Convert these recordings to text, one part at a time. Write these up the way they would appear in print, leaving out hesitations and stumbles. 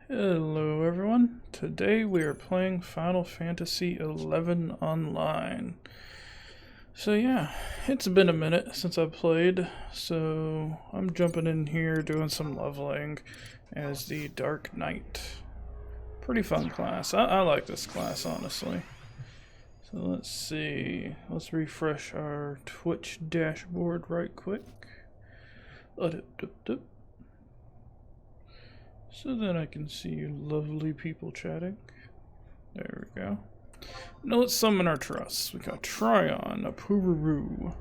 Hello everyone, today we are playing Final Fantasy XI Online. So yeah, it's been a minute since I've played, so I'm jumping in here doing some leveling as the Dark Knight. Pretty fun class, I like this class honestly. So let's see, let's refresh our Twitch dashboard right quick. So then I can see you lovely people chatting. There we go. Now let's summon our trusts. We got Tryon, a Pururu.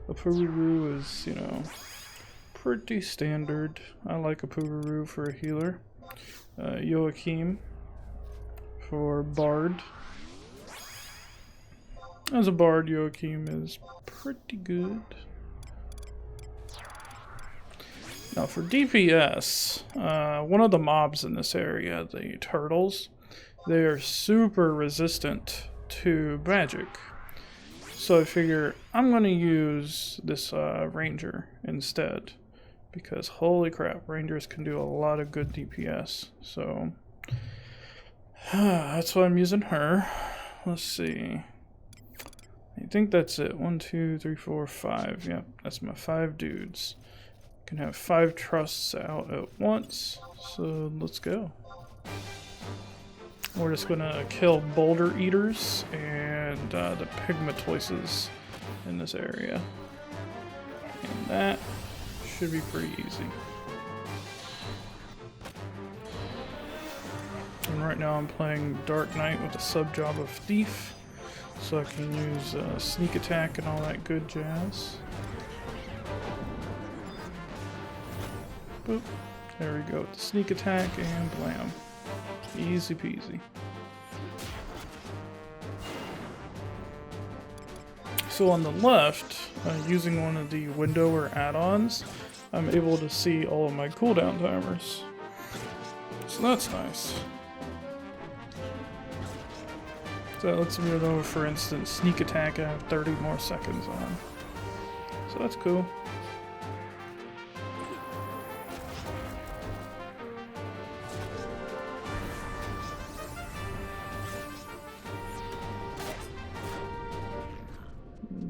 A Pururu is, you know, pretty standard. I like a Pururu for a healer. Joachim for Bard. As a Bard, Joachim is pretty good. Now for DPS, one of the mobs in this area, the turtles, they are super resistant to magic. So I figure I'm going to use this ranger instead. Because holy crap, rangers can do a lot of good DPS. So that's why I'm using her. Let's see. I think that's it. 1, 2, 3, 4, 5. Yep, that's my 5 dudes. Can have 5 trusts out at once, so let's go. We're just gonna kill boulder eaters and the pigmatoises in this area, and that should be pretty easy. And right now I'm playing Dark Knight with a sub-job of Thief, so I can use sneak attack and all that good jazz. Boop. There we go with the sneak attack and blam. Easy peasy. So on the left, using one of the window or add-ons, I'm able to see all of my cooldown timers. So that's nice. So that lets me know, for instance, sneak attack I have 30 more seconds on. So that's cool.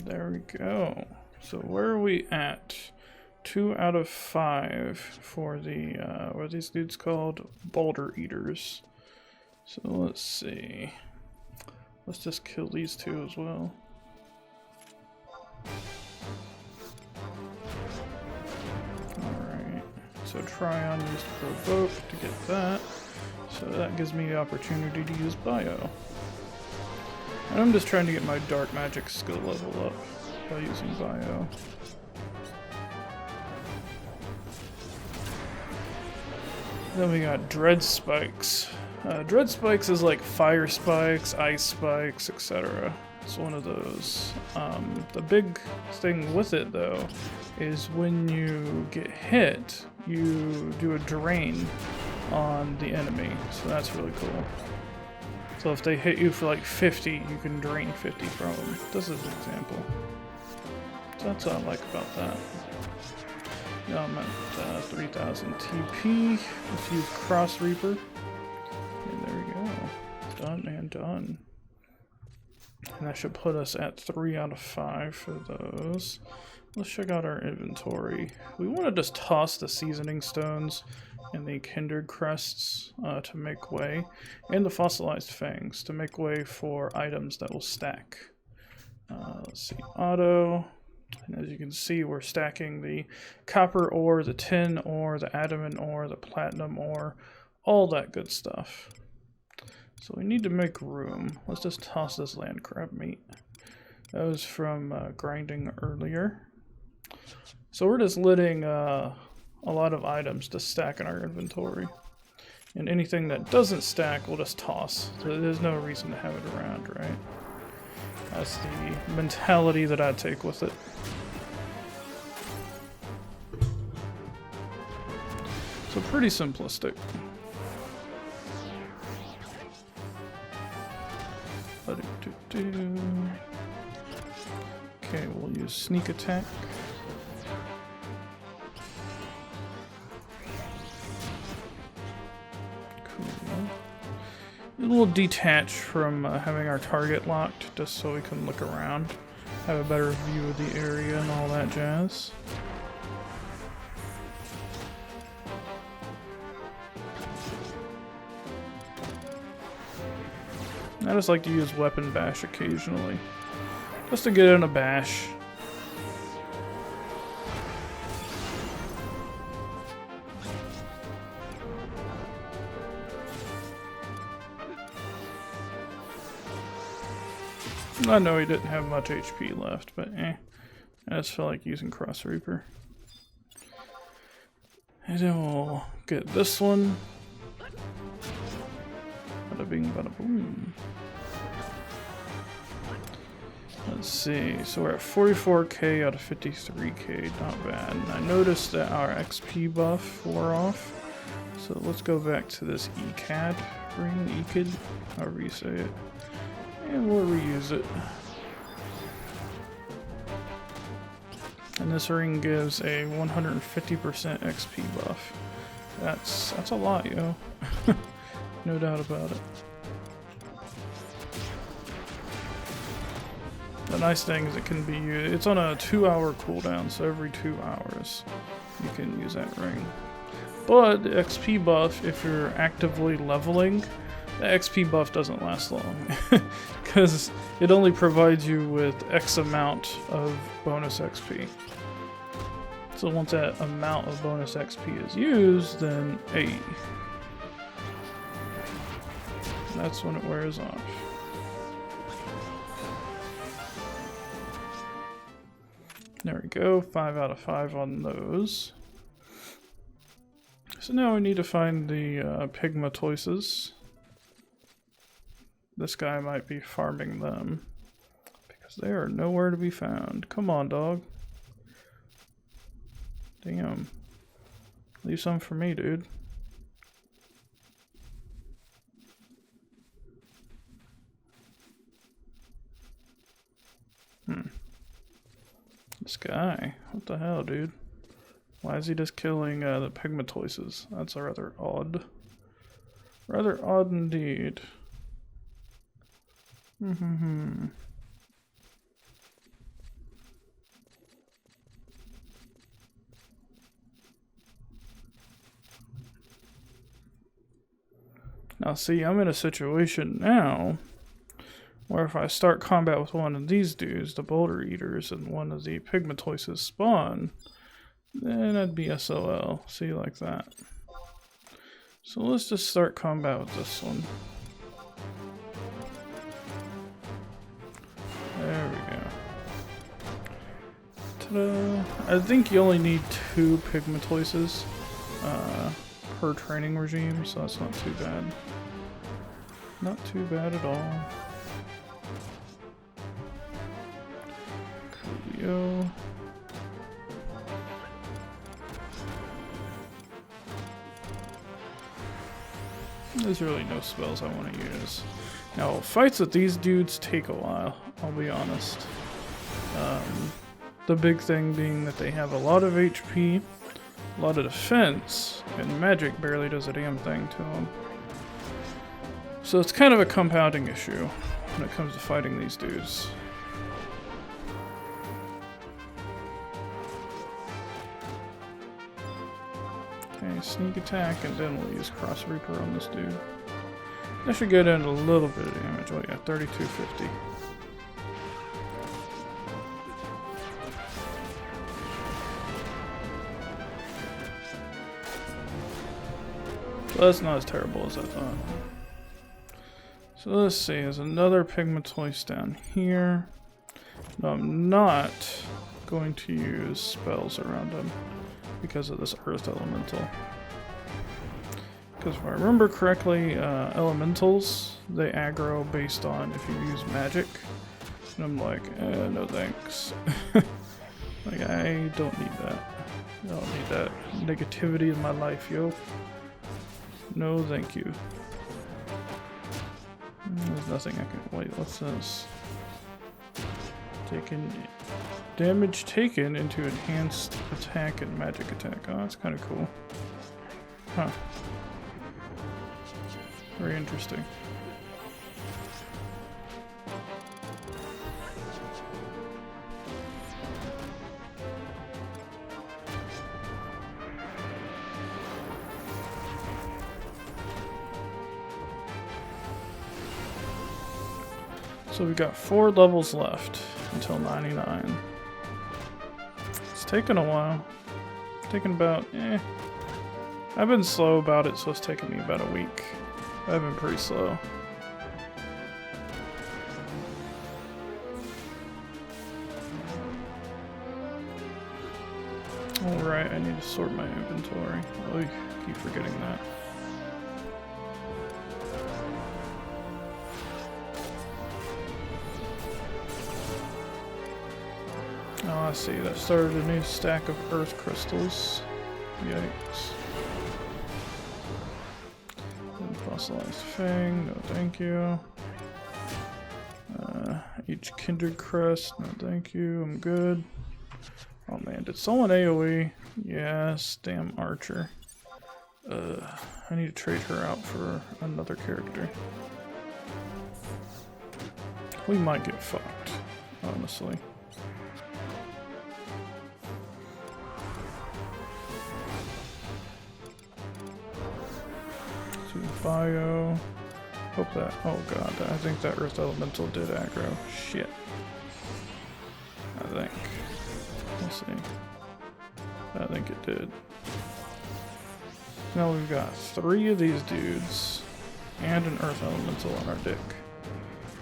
There we go. So where are we at? 2 out of 5 for the, what are these dudes called? Boulder Eaters. So let's see. Let's just kill these 2 as well. Alright. So Tryon used Provoke to get that. So that gives me the opportunity to use Bio. And I'm just trying to get my dark magic skill level up by using Bio. Then we got Dread Spikes. Dread Spikes is like fire spikes, ice spikes, etc. It's one of those. The big thing with it though is when you get hit, you do a drain on the enemy. So that's really cool. So if they hit you for like 50, you can drain 50 from them. This is an example. So that's what I like about that. Now I'm at 3000 TP. Let's use Cross Reaper. And there we go. Done and done. And that should put us at 3 out of 5 for those. Let's check out our inventory. We want to just toss the seasoning stones and the kindred crests to make way, and the fossilized fangs to make way for items that will stack. Let's see, auto, and as you can see we're stacking the copper ore, the tin ore, the adamant ore, the platinum ore, all that good stuff. So we need to make room. Let's just toss this land crab meat. That was from grinding earlier. So we're just letting a lot of items to stack in our inventory. And anything that doesn't stack, we'll just toss. So there's no reason to have it around, right? That's the mentality that I take with it. So pretty simplistic. Okay, we'll use sneak attack. little detached from having our target locked, just so we can look around, have a better view of the area and all that jazz. I just like to use weapon bash occasionally, just to get in a bash. I know he didn't have much HP left, but I just felt like using Cross Reaper. And then we'll get this one. Bada bing, bada boom. Let's see, so we're at 44k out of 53k, not bad. And I noticed that our XP buff wore off, so let's go back to this ECAD ring, ECAD, however you say it. And we'll reuse it. And this ring gives a 150% XP buff. That's a lot, yo. No doubt about it. The nice thing is it can be used, it's on a 2-hour cooldown, so every 2 hours you can use that ring. But the XP buff, if you're actively leveling, the XP buff doesn't last long, because it only provides you with X amount of bonus XP. So once that amount of bonus XP is used, then hey, that's when it wears off. There we go, 5 out of 5 on those. So now we need to find the pigmatoises. This guy might be farming them, because they are nowhere to be found. Come on, dog. Damn. Leave some for me, dude. This guy. What the hell, dude? Why is he just killing the pigmatoises? That's rather odd. Rather odd indeed. Now see, I'm in a situation now where if I start combat with one of these dudes, the boulder eaters, and one of the pigmatoises spawn, then I'd be SOL. See, like that. So let's just start combat with this one. There we go. Ta-da! I think you only need 2 pigmatoises per training regime, so that's not too bad. Not too bad at all. Coolio. There's really no spells I want to use. Now, fights with these dudes take a while, I'll be honest. The big thing being that they have a lot of HP, a lot of defense, and magic barely does a damn thing to them. So it's kind of a compounding issue when it comes to fighting these dudes. Okay, sneak attack, and then we'll use Cross Reaper on this dude. That should get in a little bit of damage. Oh yeah, 3250. So that's not as terrible as I thought. So let's see, there's another pigmatoise down here. No, I'm not going to use spells around him because of this Earth Elemental. Because if I remember correctly, elementals, they aggro based on if you use magic. And I'm like, no thanks. Like, I don't need that. I don't need that negativity in my life, yo. No thank you. There's nothing I can... Wait, what's this? Damage taken into enhanced attack and magic attack. Oh, that's kind of cool. Huh. Very interesting. So we got 4 levels left until 99. It's taken a while. It's taken about, I've been slow about it, so it's taken me about a week. I've been pretty slow. Alright, I need to sort my inventory. Oh, I keep forgetting that. Oh, I see. That started a new stack of earth crystals. Yikes. And fossilized fang. No, thank you. Each kindred crest. No, thank you. I'm good. Oh man, did someone AoE? Yes, damn archer. I need to trade her out for another character. We might get fucked, honestly. Bio. Hope that. Oh god, I think that Earth Elemental did aggro. Shit. I think. We'll see. I think it did. Now we've got 3 of these dudes and an Earth Elemental on our dick.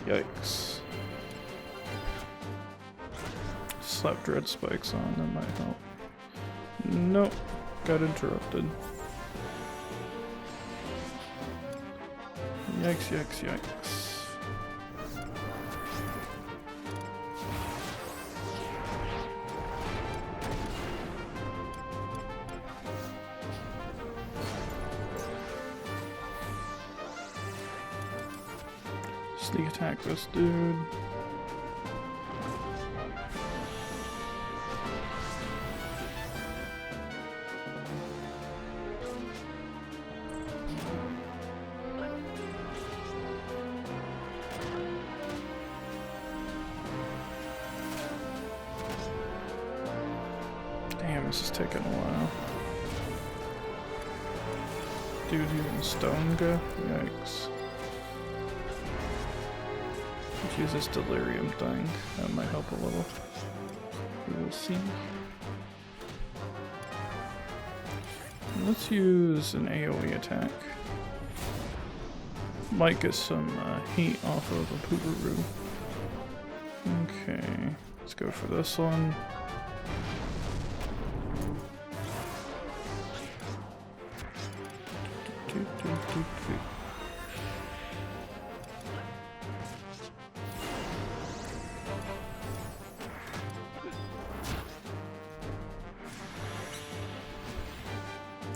Yikes. Slap dread spikes on, that might help. Nope. Got interrupted. Yikes, yikes, yikes. Sneak attack this dude. Damn, this is taking a while. Dude, even stone go? Yikes. Let's use this delirium thing. That might help a little. We will see. Let's use an AoE attack. Might get some heat off of a Poobaroo. Okay, let's go for this one.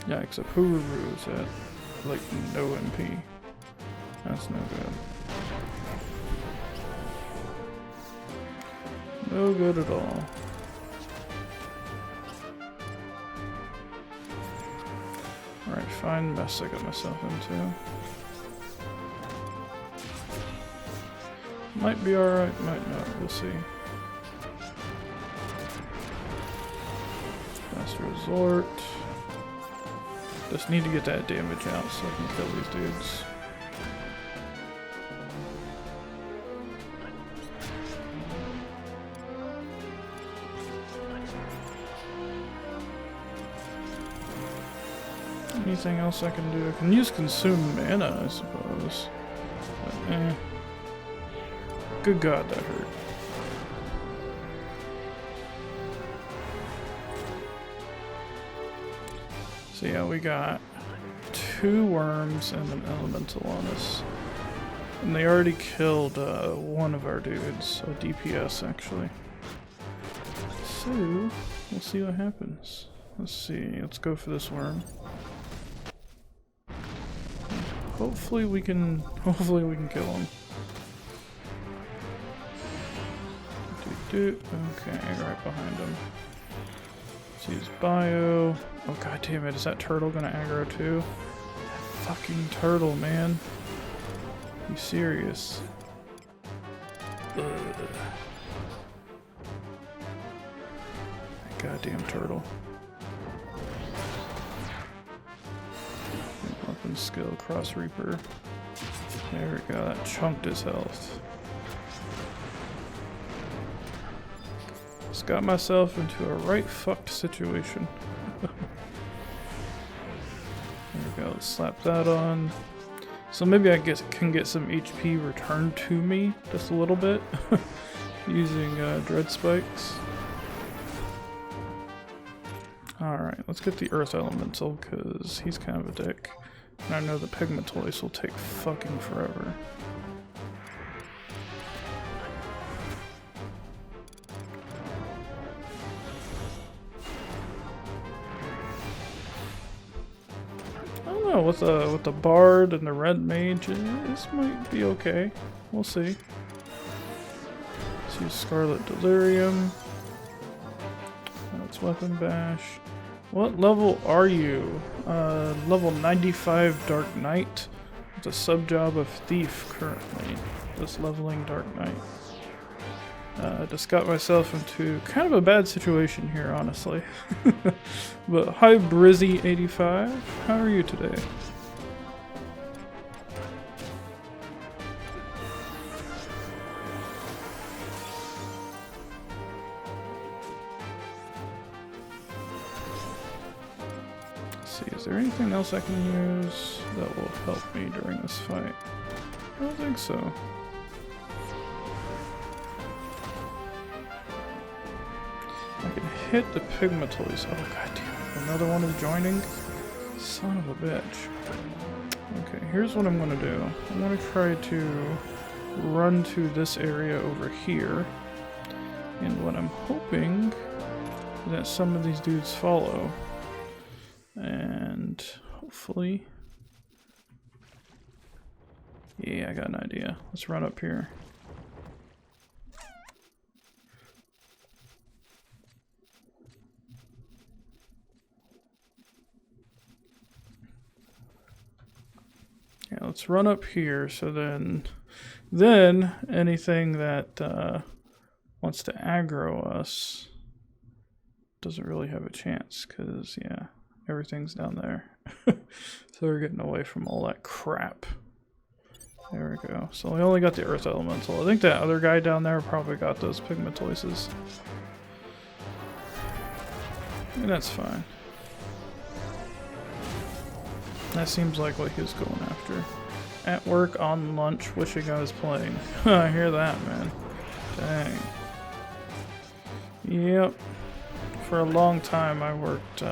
Yikes, a Poobaroo is at like no MP. That's no good. No good at all. Alright, fine mess I got myself into. Might be alright, might not, we'll see. Last resort. Just need to get that damage out so I can kill these dudes. Anything else I can do? I can use consume mana, I suppose. But, good god, that hurt. So yeah, we got 2 worms and an elemental on us. And they already killed one of our dudes, a DPS actually. So, we'll see what happens. Let's see, let's go for this worm. Hopefully we can kill him. Okay, right behind him. Let's use bio. Oh god damn it, is that turtle gonna aggro too? That fucking turtle, man. You serious? Ugh. That goddamn turtle. Weapon skill, cross reaper. There we go, that chunked his health. Just got myself into a right fucked situation. There we go, let's slap that on. So maybe I can get some HP returned to me just a little bit using dread spikes. Alright, let's get the Earth Elemental because he's kind of a dick. And I know the Pigmentoise will take fucking forever. With the Bard and the Red Mage, this might be okay. We'll see. Let's use Scarlet Delirium. That's Weapon Bash. What level are you? Level 95 Dark Knight. With a sub-job of Thief currently. Just leveling Dark Knight. Just got myself into kind of a bad situation here, honestly. But hi Brizzy85, how are you today? Let's see, is there anything else I can use that will help me during this fight? I don't think so. I can hit the Pigmentoise. Oh goddamn! Another one is joining. Son of a bitch. Okay, here's what I'm gonna do. I'm gonna try to run to this area over here, and what I'm hoping is that some of these dudes follow, and hopefully, yeah, I got an idea. Let's run up here. Yeah, let's run up here, so then anything that wants to aggro us doesn't really have a chance, because, yeah, everything's down there. So we're getting away from all that crap. There we go. So we only got the Earth Elemental. I think that other guy down there probably got those Pigmentoises. And that's fine. That seems like what he was going after. At work, on lunch, wishing I was playing. I hear that, man. Dang. Yep. For a long time I worked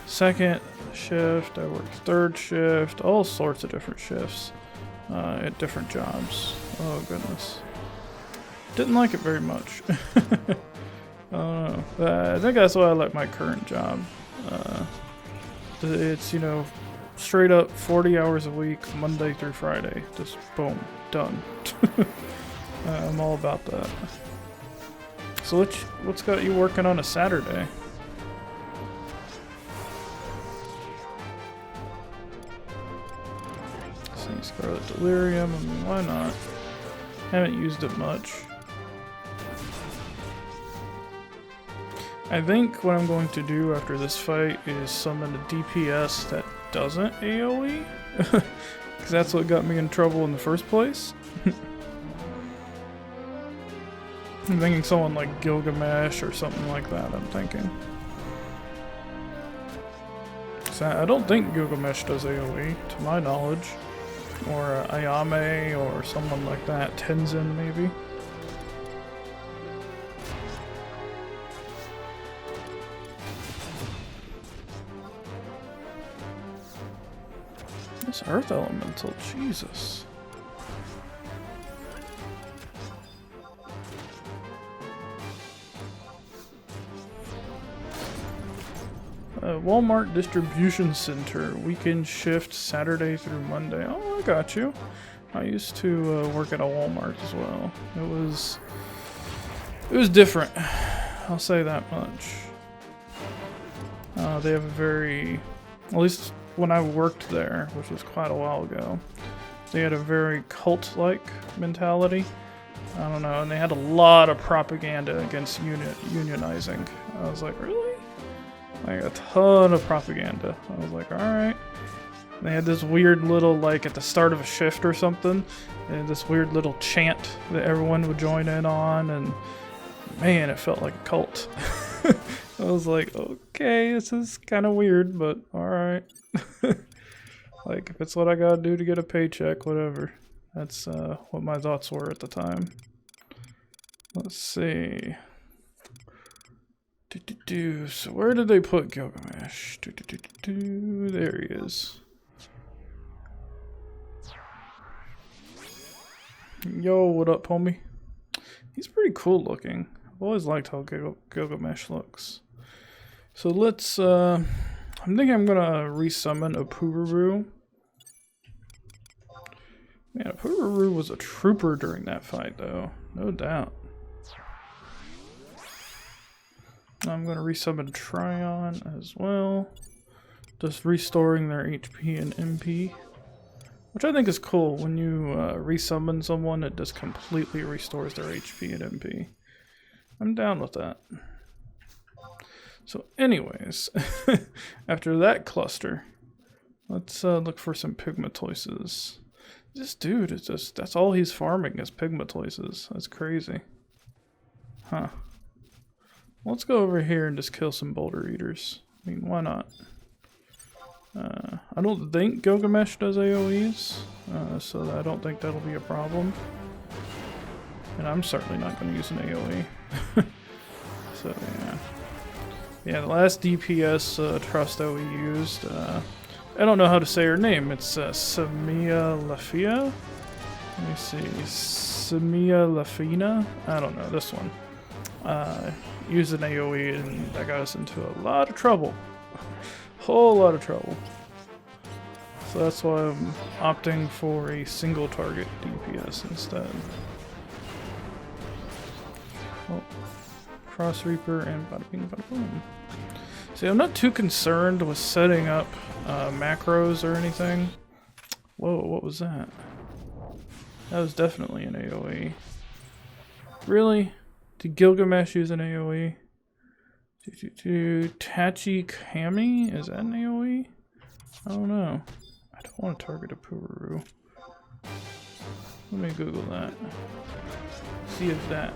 second shift, I worked third shift, all sorts of different shifts at different jobs. Oh goodness. Didn't like it very much. I don't know. I think that's why I like my current job. It's, you know, straight up 40 hours a week, Monday through Friday. Just boom, done. I'm all about that. So what's got you working on a Saturday? See, Scarlet Delirium, I mean, why not? Haven't used it much. I think what I'm going to do after this fight is summon a DPS that doesn't AoE, because that's what got me in trouble in the first place. I'm thinking someone like Gilgamesh or something like that, I'm thinking. So I don't think Gilgamesh does AoE, to my knowledge. Or Ayame or someone like that, Tenzin maybe. This Earth Elemental, Jesus. Walmart Distribution Center, weekend shift Saturday through Monday. Oh, I got you. I used to work at a Walmart as well. It was different. I'll say that much. They have a very, at least when I worked there, which was quite a while ago, they had a very cult-like mentality. I don't know, and they had a lot of propaganda against unionizing. I was like, really? Like a ton of propaganda. I was like, alright. They had this weird little, like at the start of a shift or something, and this weird little chant that everyone would join in on, and Man, it felt like a cult. I was like, okay, this is kind of weird, but alright. Like, if it's what I gotta do to get a paycheck, whatever. That's what my thoughts were at the time. Let's see. So where did they put Gilgamesh? There he is. Yo, what up, homie? He's pretty cool looking. I've always liked how Gilgamesh looks. So let's, I'm thinking I'm gonna resummon a Pururu. Man, Pururu was a trooper during that fight, though. No doubt. I'm gonna resummon Tryon as well. Just restoring their HP and MP. Which I think is cool. When you resummon someone, it just completely restores their HP and MP. I'm down with that. So anyways, after that cluster, let's look for some Pigmatoises. This dude is just, that's all he's farming is Pigmatoises. That's crazy. Huh. Let's go over here and just kill some Boulder Eaters. I mean, why not? I don't think Gilgamesh does AoEs, so I don't think that'll be a problem. And I'm certainly not going to use an AoE. So, yeah. Yeah, the last DPS trust that we used, I don't know how to say her name. It's Samia Lafia? Let me see. Samia Lafina? I don't know, this one. Used an AoE and that got us into a lot of trouble. Whole lot of trouble. So that's why I'm opting for a single target DPS instead. Oh, Cross Reaper and bada bing bada boom. See, I'm not too concerned with setting up macros or anything. Whoa, what was that? That was definitely an AoE. Really? Did Gilgamesh use an AoE? Tachi Kami? Is that an AoE? I don't know. I don't want to target a Pururu. Let me Google that. See if that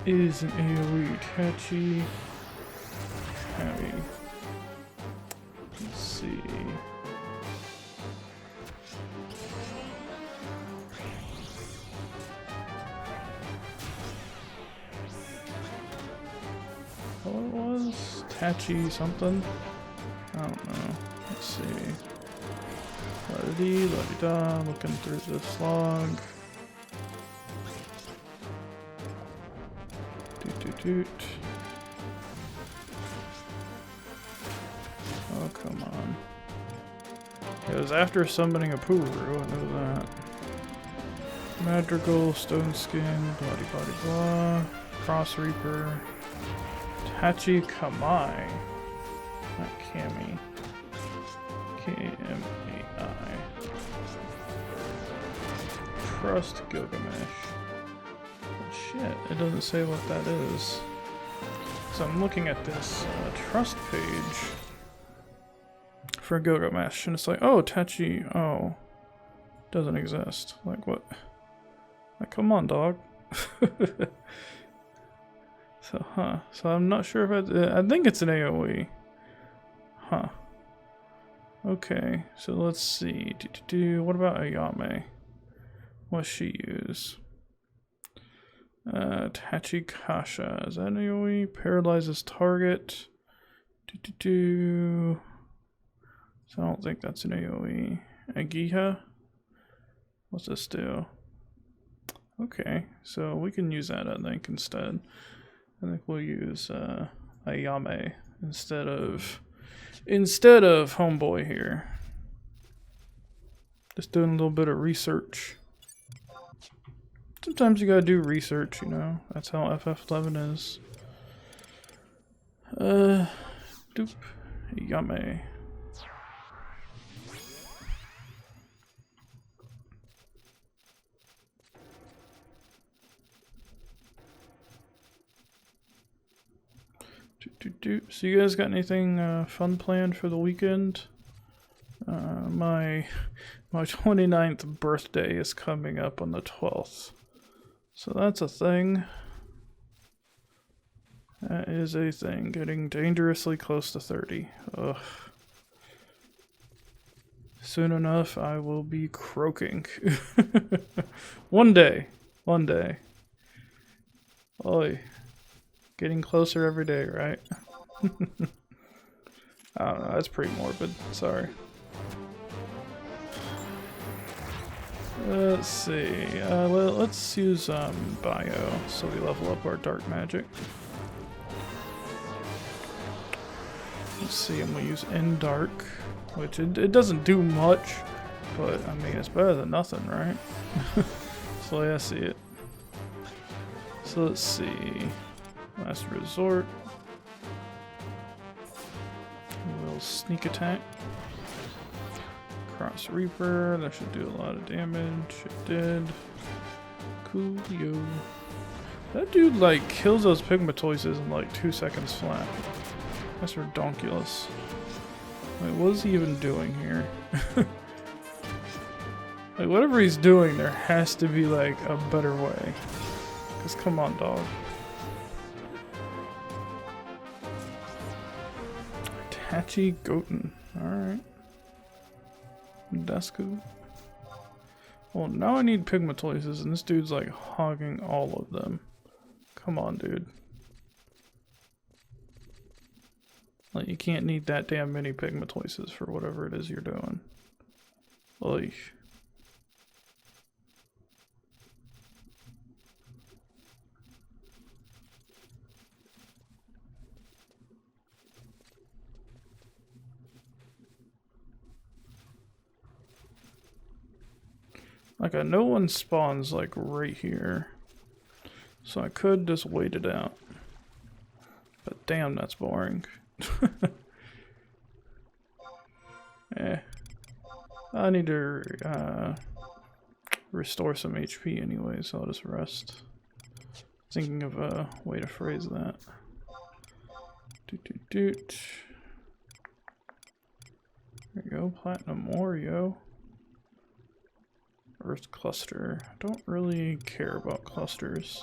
is an AoE. Tachi Kami. Let's see. What it was? Tachi something? I don't know. Let's see. La-di-dee, la-di-da, looking through this log. Doot-doot-doot. Oh, come on. It was after summoning a Pururu, I know that. Madrigal, Stone Skin, blah-de-blah-de-blah. Cross Reaper. Tachi Kamai. Not Kami. K-M-A-I. Trust Gilgamesh. Oh, shit, it doesn't say what that is. So I'm looking at this trust page for Gilgamesh, and it's like, oh, Tachi, oh, doesn't exist. Like, what? Like, come on, dog. So, huh. So I'm not sure if I think it's an AoE. Huh. Okay, so let's see. What about Ayame? What's she use? Tachikasha. Is that an AoE? Paralyzes target. So I don't think that's an AoE. Agiha? What's this do? Okay, so we can use that, I think, instead. I think we'll use Ayame instead of Homeboy here. Just doing a little bit of research. Sometimes you gotta do research, you know. That's how FF11 is. Doop. Ayame. So you guys got anything fun planned for the weekend? My 29th birthday is coming up on the 12th. So that's a thing. That is a thing. Getting dangerously close to 30. Ugh. Soon enough, I will be croaking. One day. One day. Oi. Getting closer every day, right? I don't know, that's pretty morbid. Sorry. Let's see. Let's use bio so we level up our dark magic. Let's see, I'm gonna use in dark, which it doesn't do much, but I mean it's better than nothing, right? So yeah, I see it. So let's see. Last resort. A little sneak attack. Cross Reaper, that should do a lot of damage. It did. Coolio. That dude like kills those pigmatoises in like 2 seconds flat. That's redonkulous. Like, what is he even doing here? Like, whatever he's doing, there has to be like a better way. Cause come on, dog. Tachi Goten. Alright. That's cool. Well, now I need pigmatoises, and this dude's like hogging all of them. Come on, dude. Like, you can't need that damn many pigmatoises for whatever it is you're doing. Oy. Like, I know one spawns, like, right here. So I could just wait it out. But damn, that's boring. Eh. I need to, restore some HP anyway, so I'll just rest. Thinking of a way to phrase that. Doot doot doot. There you go, Platinum ore, yo. Earth cluster. Don't really care about clusters.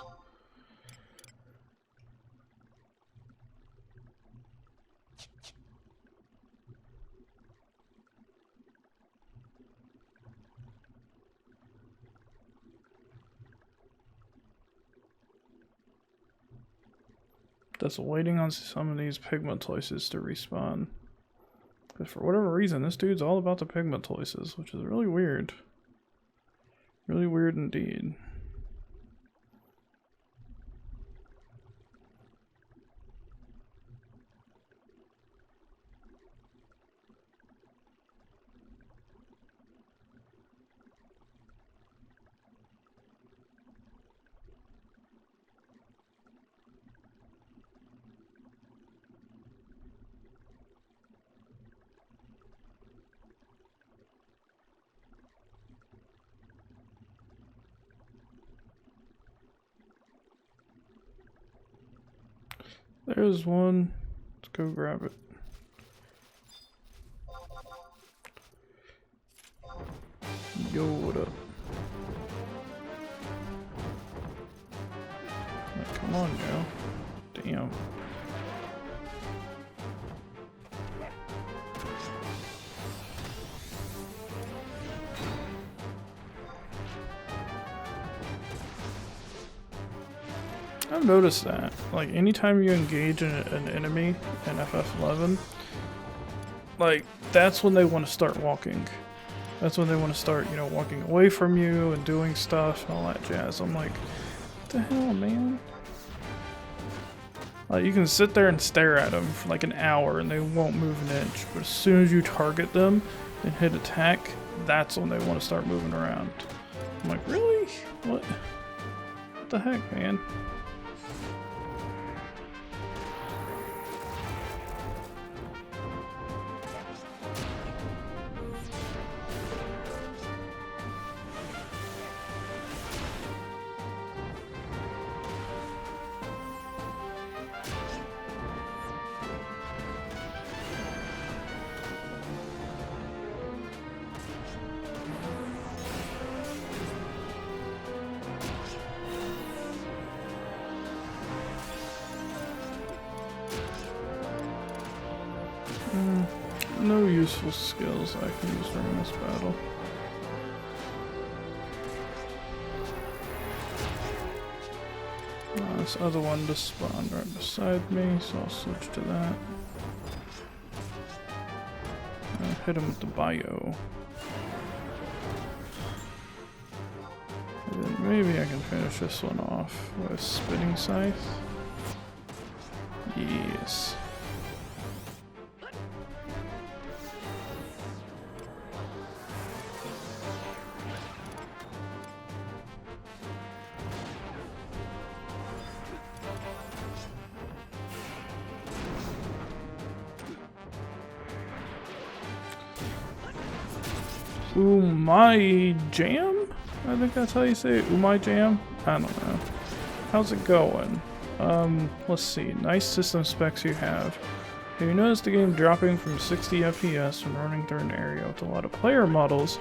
Just waiting on some of these pigmatoises to respawn. Because for whatever reason, this dude's all about the pigmatoises, which is really weird. Really weird indeed. There's one. Let's go grab it. Yo, what up? Like, come on, yo. Damn. I've noticed that, like, anytime you engage in an enemy in FF11, like, that's when they want to start walking. That's when they want to start, you know, walking away from you and doing stuff and all that jazz. I'm like, what the hell, man? Like, you can sit there and stare at them for like an hour and they won't move an inch, but as soon as you target them and hit attack, that's when they want to start moving around. I'm like, really? What the heck, man? useful skills I can use during this battle. This other one just spawned right beside me, so I'll switch to that. And hit him with the bio. And then maybe I can finish this one off with spinning scythe. Yes. Umai Jam? I think that's how you say it. Umai Jam? I don't know. How's it going? Let's see. Nice system specs you have. Have you noticed the game dropping from 60 FPS when running through an area with a lot of player models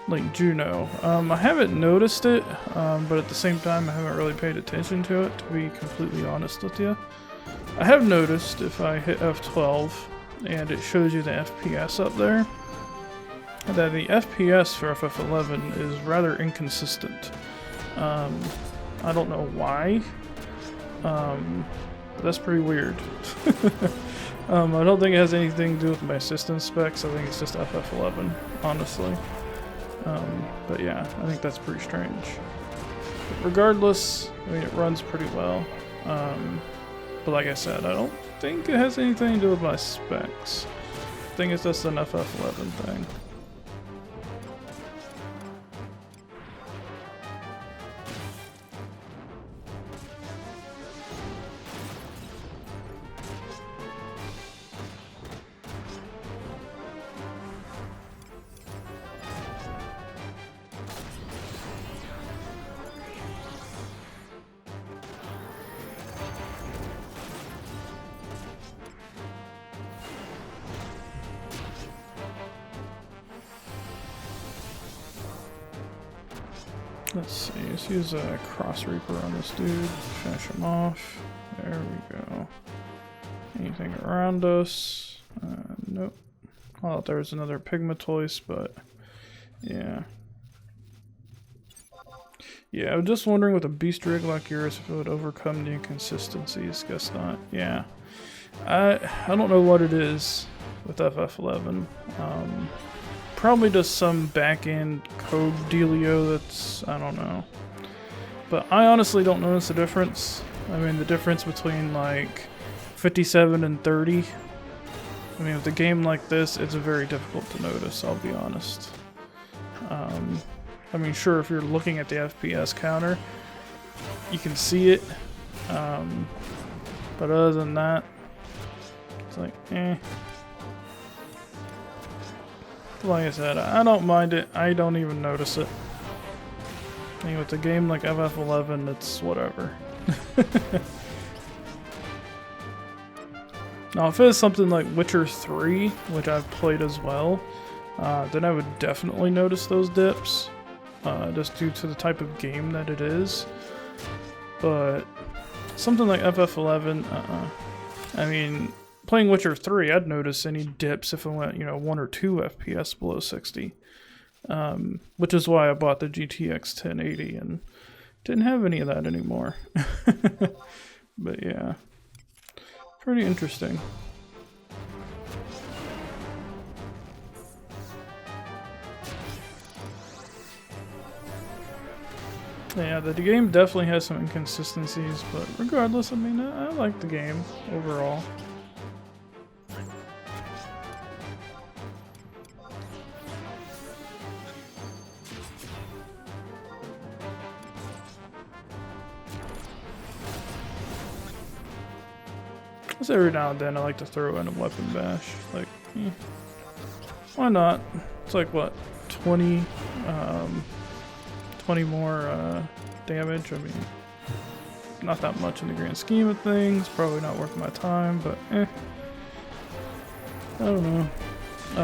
like Juno? I haven't noticed it, but at the same time I haven't really paid attention to it, to be completely honest with you. I have noticed if I hit F12 and it shows you the FPS up there, that the FPS for FF11 is rather inconsistent. I don't know why, but that's pretty weird. I don't think it has anything to do with my system specs. I think it's just FF11, honestly. But yeah, I think that's pretty strange. But regardless, I mean, it runs pretty well. But like I said, I don't think it has anything to do with my specs. I think it's just an FF11 thing. Let's see, let's use a Cross Reaper on this dude, finish him off. There we go. Anything around us? Nope. I thought there was another Pygmatois, but yeah. Yeah, I was just wondering with a beast rig like yours if it would overcome the inconsistencies. Guess not. Yeah. I don't know what it is with FF11. Probably just some back-end code dealio that's, I don't know. But I honestly don't notice the difference. I mean, the difference between like 57 and 30. I mean, with a game like this, it's very difficult to notice, I'll be honest. I mean, sure, if you're looking at the FPS counter, you can see it. But other than that, it's like, eh. Like I said, I don't mind it. I don't even notice it. I mean, with a game like FF11, it's whatever. Now, if it's something like Witcher 3, which I've played as well, then I would definitely notice those dips, just due to the type of game that it is. But something like FF11, I mean, playing Witcher 3, I'd notice any dips if it went, 1 or 2 FPS below 60. Which is why I bought the GTX 1080 and didn't have any of that anymore. But yeah, pretty interesting. Yeah, the game definitely has some inconsistencies, but regardless, I mean, I like the game overall. Every now and then I like to throw in a weapon bash. Like, why not? It's like, what, 20 more damage? I mean, not that much in the grand scheme of things. Probably not worth my time, but I don't know.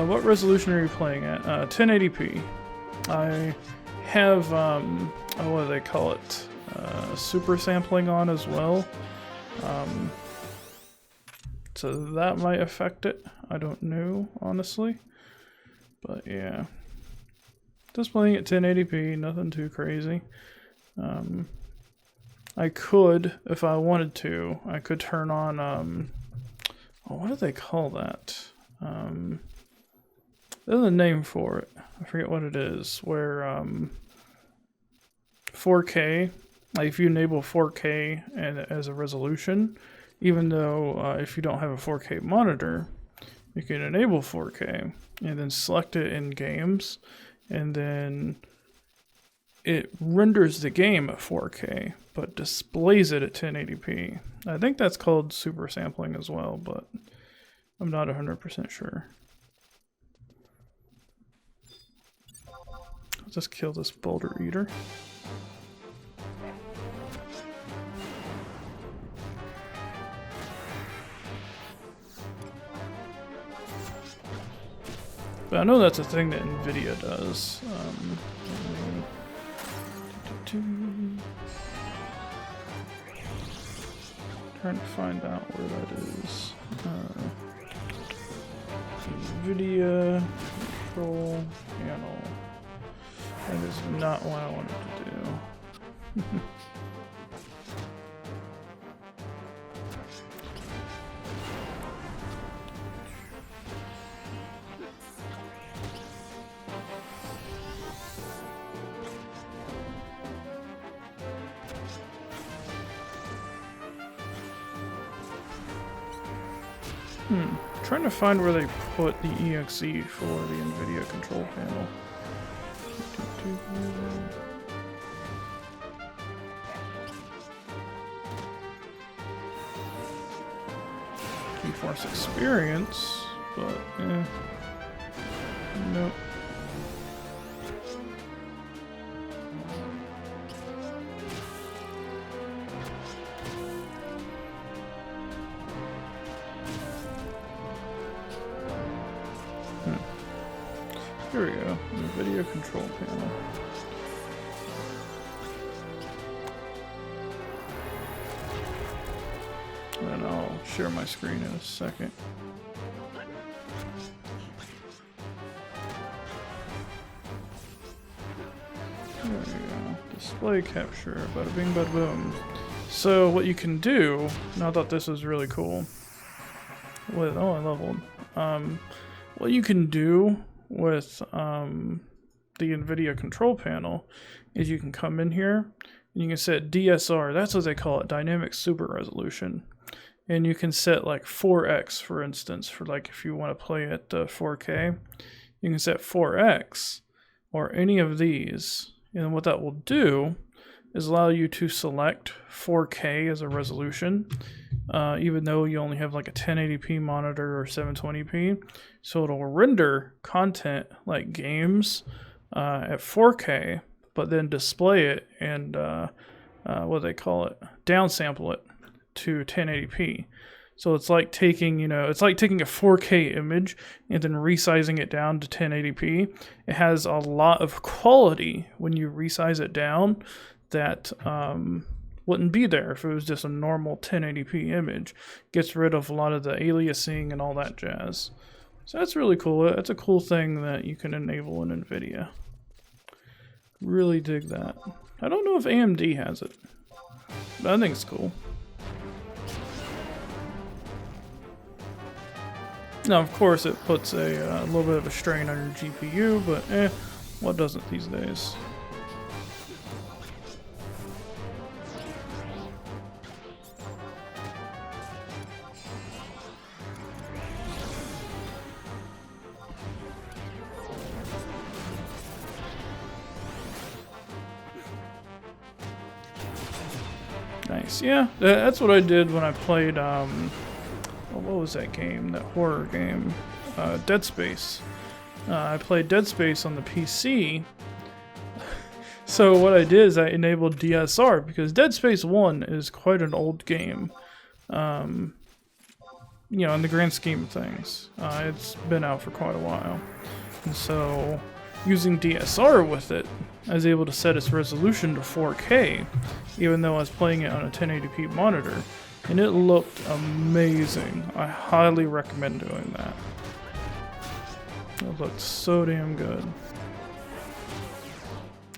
What resolution are you playing at? 1080p. I have, what do they call it? Super sampling on as well. So that might affect it. I don't know, honestly. But yeah, displaying at 1080p, nothing too crazy. I could, if I wanted to, I could turn on, oh, what do they call that? There's a name for it. I forget what it is, where 4K, like if you enable 4K and as a resolution, even though if you don't have a 4K monitor, you can enable 4K and then select it in games, and then it renders the game at 4K, but displays it at 1080p. I think that's called super sampling as well, but I'm not 100% sure. I'll just kill this boulder eater. But I know that's a thing that NVIDIA does. Trying to find out where that is. NVIDIA control panel. That is not what I wanted to do. Trying to find where they put the EXE for the NVIDIA control panel. GeForce Experience, but nope. Here we go, NVIDIA control panel. And I'll share my screen in a second. There we go. Display capture, bada bing bada boom. So what you can do, and I thought this was really cool. With, oh, I leveled. What you can do with the NVIDIA control panel is you can come in here and you can set DSR, that's what they call it, dynamic super resolution. And you can set like 4x, for instance, for like if you want to play at 4K, you can set 4x or any of these. And what that will do is allow you to select 4K as a resolution, even though you only have like a 1080p monitor or 720p. So it'll render content like games at 4K, but then display it and what do they call it? Downsample it to 1080p. So it's like taking, it's like taking a 4K image and then resizing it down to 1080p. It has a lot of quality when you resize it down that wouldn't be there if it was just a normal 1080p image. Gets rid of a lot of the aliasing and all that jazz. So that's really cool. That's a cool thing that you can enable in NVIDIA. Really dig that. I don't know if AMD has it, but I think it's cool. Now, of course, it puts a little bit of a strain on your GPU, but what doesn't these days? Nice, yeah, that's what I did when I played, what was that game, that horror game, Dead Space. I played Dead Space on the PC, so what I did is I enabled DSR, because Dead Space 1 is quite an old game, in the grand scheme of things. It's been out for quite a while, and so using DSR with it, I was able to set its resolution to 4K, even though I was playing it on a 1080p monitor, and it looked amazing. I highly recommend doing that. That looks so damn good.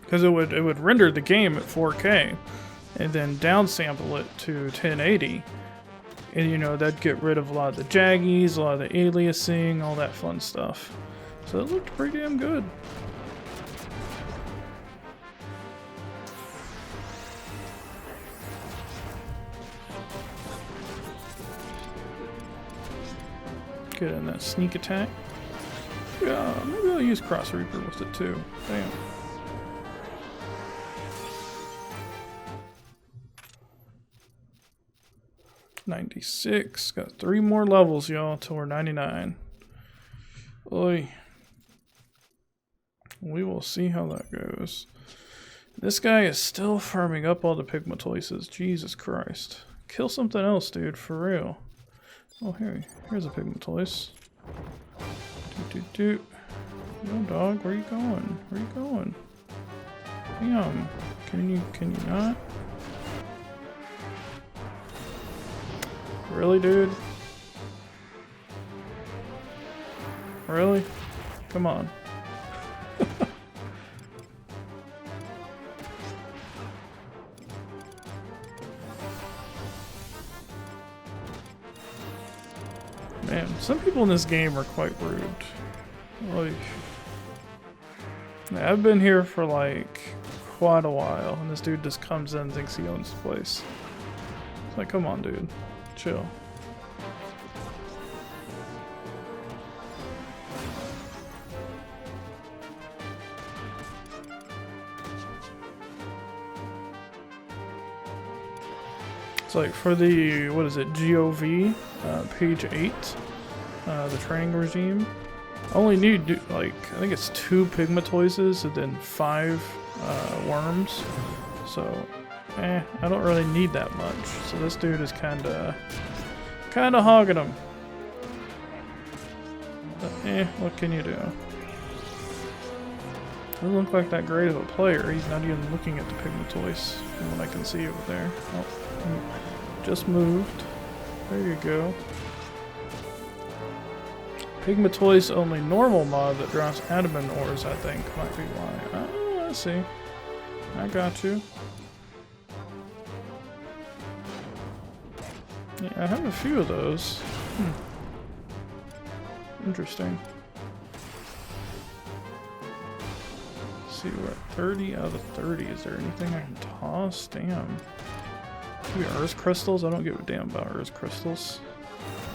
Because it would render the game at 4K and then downsample it to 1080. And you know, that'd get rid of a lot of the jaggies, a lot of the aliasing, all that fun stuff. So it looked pretty damn good. Get in that sneak attack. Yeah, maybe I'll use Cross Reaper with it too. Damn. $96. Got 3 more levels, y'all, till we're 99. Oy. We will see how that goes. This guy is still farming up all the pigmatoises. Jesus Christ. Kill something else, dude, for real. Oh, here's a pigmatoise. Doot. No, dog, where you going? Where you going? Damn. Can you not? Really, dude? Really? Come on. Man, some people in this game are quite rude. Like, I've been here for like quite a while, and this dude just comes in and thinks he owns the place. It's like, come on, dude. Chill. It's like for the, what is it, GOV, page 8, the training regime. I only need, like, I think it's 2 pigmatoises and then 5 worms. So, I don't really need that much. So this dude is kinda hogging them. But, what can you do? Doesn't look like that great of a player. He's not even looking at the pigmatoise from what I can see over there. Oh, just moved. There you go. Pigmatoise only normal mod that drops adamant ores, I think, might be why. Oh, I see. I got you. Yeah, I have a few of those. Interesting. Let's see, we're at 30 out of 30. Is there anything I can toss? Damn. Maybe earth crystals? I don't give a damn about earth crystals.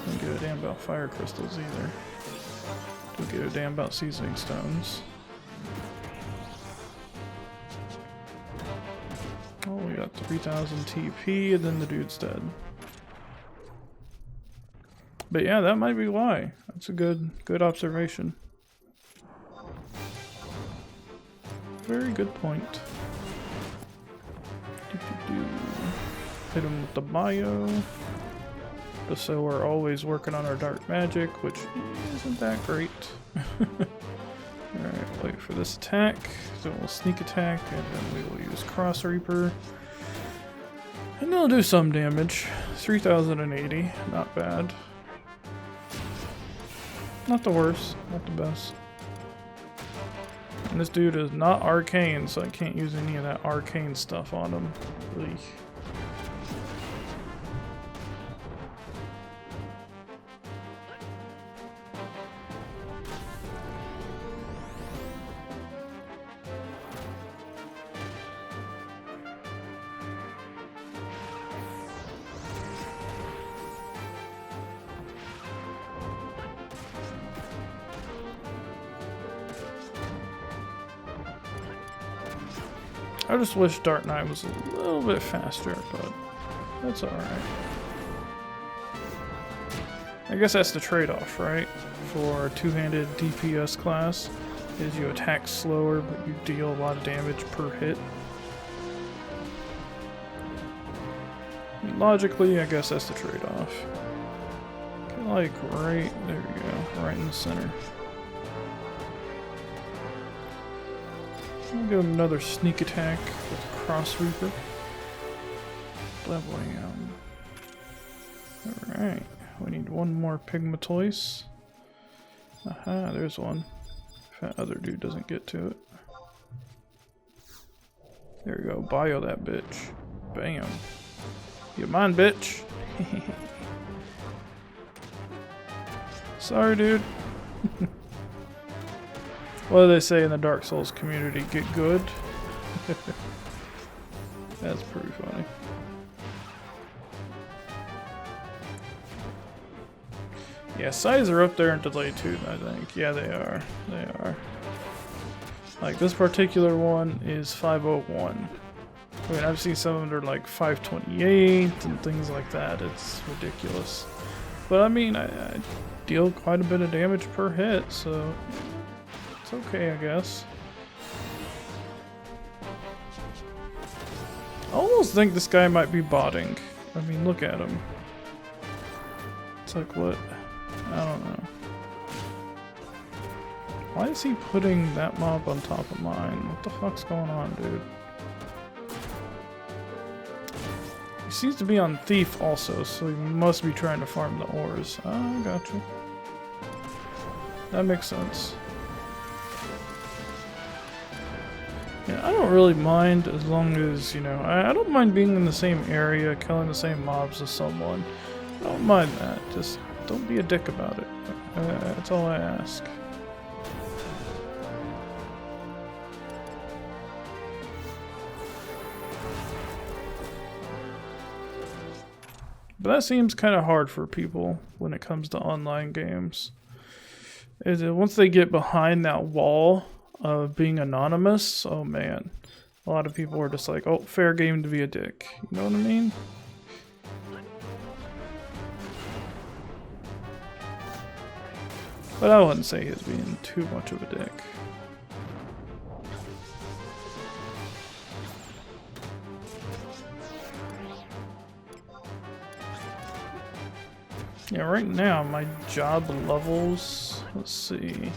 Don't give a damn about fire crystals either. Don't give a damn about seasoning stones. Oh, we got 3000 TP and then the dude's dead. But yeah, that might be why. That's a good observation. Very good point. Hit him with the bio. Just so we're always working on our dark magic, which isn't that great. Alright, wait for this attack. So we'll sneak attack, and then we will use Cross Reaper. And they'll do some damage. 3080, not bad. Not the worst, not the best. And this dude is not arcane, so I can't use any of that arcane stuff on him. Eesh. I just wish Dark Knight was a little bit faster, but that's alright. I guess that's the trade-off, right? For a two-handed DPS class, is you attack slower, but you deal a lot of damage per hit. Logically, I guess that's the trade-off. Like right, there we go, right in the center. I'll give him another sneak attack with Cross Reaper. Leveling him. Alright, we need one more pigmatoise. Aha, there's one. If that other dude doesn't get to it. There we go. Bio that bitch. Bam. You mind, bitch? Sorry, dude. What do they say in the Dark Souls community? Get good? That's pretty funny. Yeah, size are up there in delay too, I think. Yeah, they are. They are. Like, this particular one is 501. I mean, I've seen some of them that are like 528 and things like that. It's ridiculous. But I mean, I deal quite a bit of damage per hit, so it's okay, I guess. I almost think this guy might be botting. I mean, look at him. It's like, what? I don't know. Why is he putting that mob on top of mine? What the fuck's going on, dude? He seems to be on Thief also, so he must be trying to farm the ores. Oh, gotcha. That makes sense. Yeah, I don't really mind as long as, you know, I don't mind being in the same area, killing the same mobs as someone. I don't mind that. Just don't be a dick about it. That's all I ask. But that seems kind of hard for people when it comes to online games. Is it once they get behind that wall of being anonymous, oh man. A lot of people are just like, oh, fair game to be a dick. You know what I mean? But I wouldn't say he's being too much of a dick. Yeah, right now my job levels, let's see,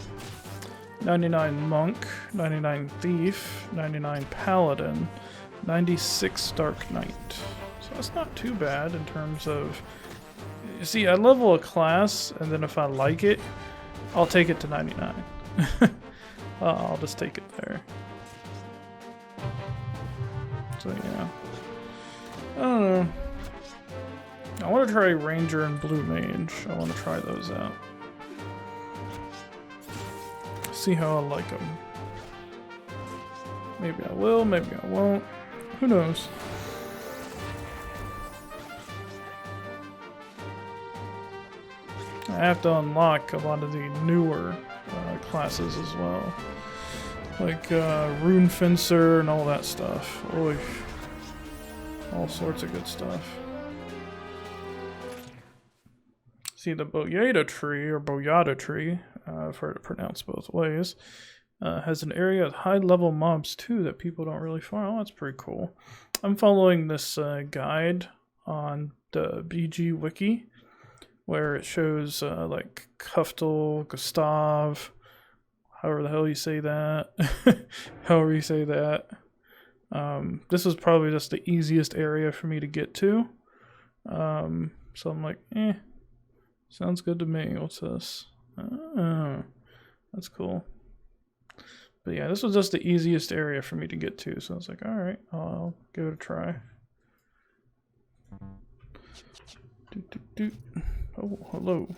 99 Monk, 99 Thief, 99 Paladin, 96 Dark Knight. So that's not too bad in terms of, you see, I level a class and then if I like it, I'll take it to 99. I'll just take it there. So yeah, I don't know. I want to try Ranger and Blue Mage. I want to try those out. See how I like them. Maybe I will, maybe I won't. Who knows? I have to unlock a lot of the newer classes as well. Like Rune Fencer and all that stuff. Oy. All sorts of good stuff. See, the Boyada tree, or Boyada tree, I've heard it pronounced both ways, has an area of high-level mobs too that people don't really follow. Oh, that's pretty cool. I'm following this guide on the BG Wiki, where it shows like Kuftel, Gustav, however the hell you say that, however you say that. This was probably just the easiest area for me to get to. So I'm like, sounds good to me. What's this? Oh, that's cool. But yeah, this was just the easiest area for me to get to. So I was like, alright, I'll give it a try. Oh, hello.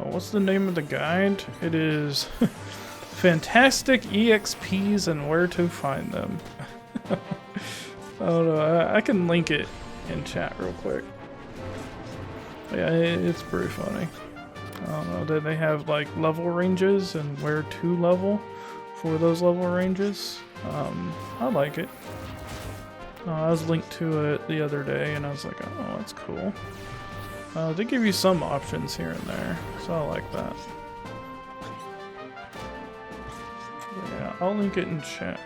What's the name of the guide? It is Fantastic EXPs and Where to Find Them. I don't know, I can link it in chat real quick. Yeah, it's pretty funny. I don't know, they have like level ranges and where to level for those level ranges. I like it. I was linked to it the other day, and I was like, oh, that's cool. They give you some options here and there, so I like that. But yeah, I'll link it in chat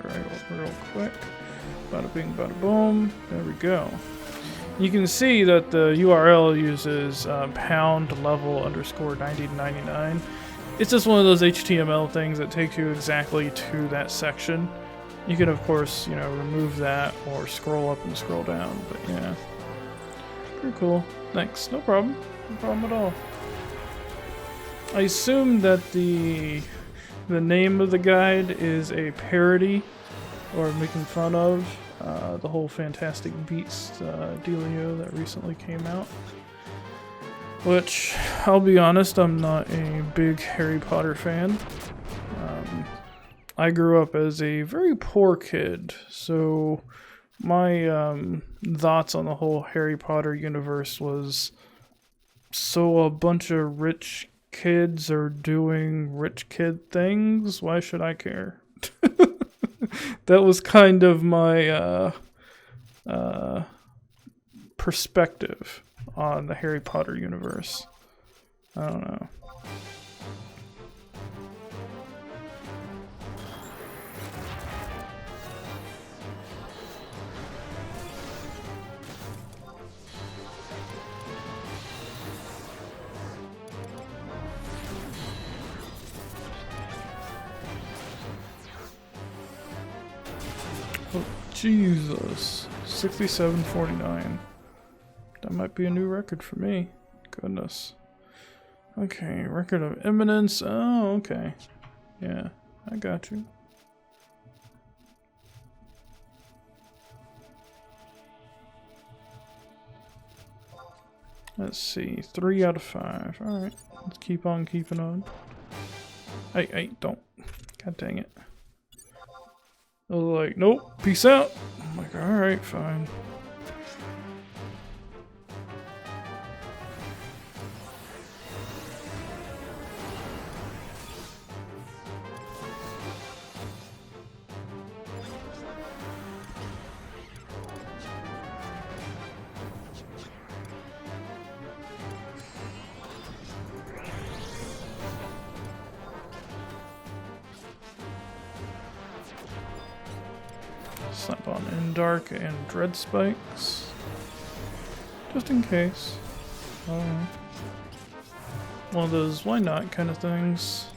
real quick. Bada bing, bada boom. There we go. You can see that the URL uses pound level underscore 9099. It's just one of those HTML things that takes you exactly to that section. You can, of course, you know, remove that or scroll up and scroll down, but yeah. Pretty cool. Thanks. No problem. No problem at all. I assume that the name of the guide is a parody or making fun of the whole Fantastic Beasts dealio that recently came out. Which, I'll be honest, I'm not a big Harry Potter fan. I grew up as a very poor kid, so my thoughts on the whole Harry Potter universe was, so a bunch of rich kids are doing rich kid things, why should I care? That was kind of my perspective on the Harry Potter universe. I don't know. Oh, Jesus. 67.49. That might be a new record for me. Goodness. Okay, record of eminence. Oh, okay. Yeah, I got you. Let's see. 3 out of 5. Alright, let's keep on keeping on. Hey, don't. God dang it. I was like, nope, peace out. I'm like, alright, fine. Slap on in dark and dread spikes, just in case. One of those why not kind of things.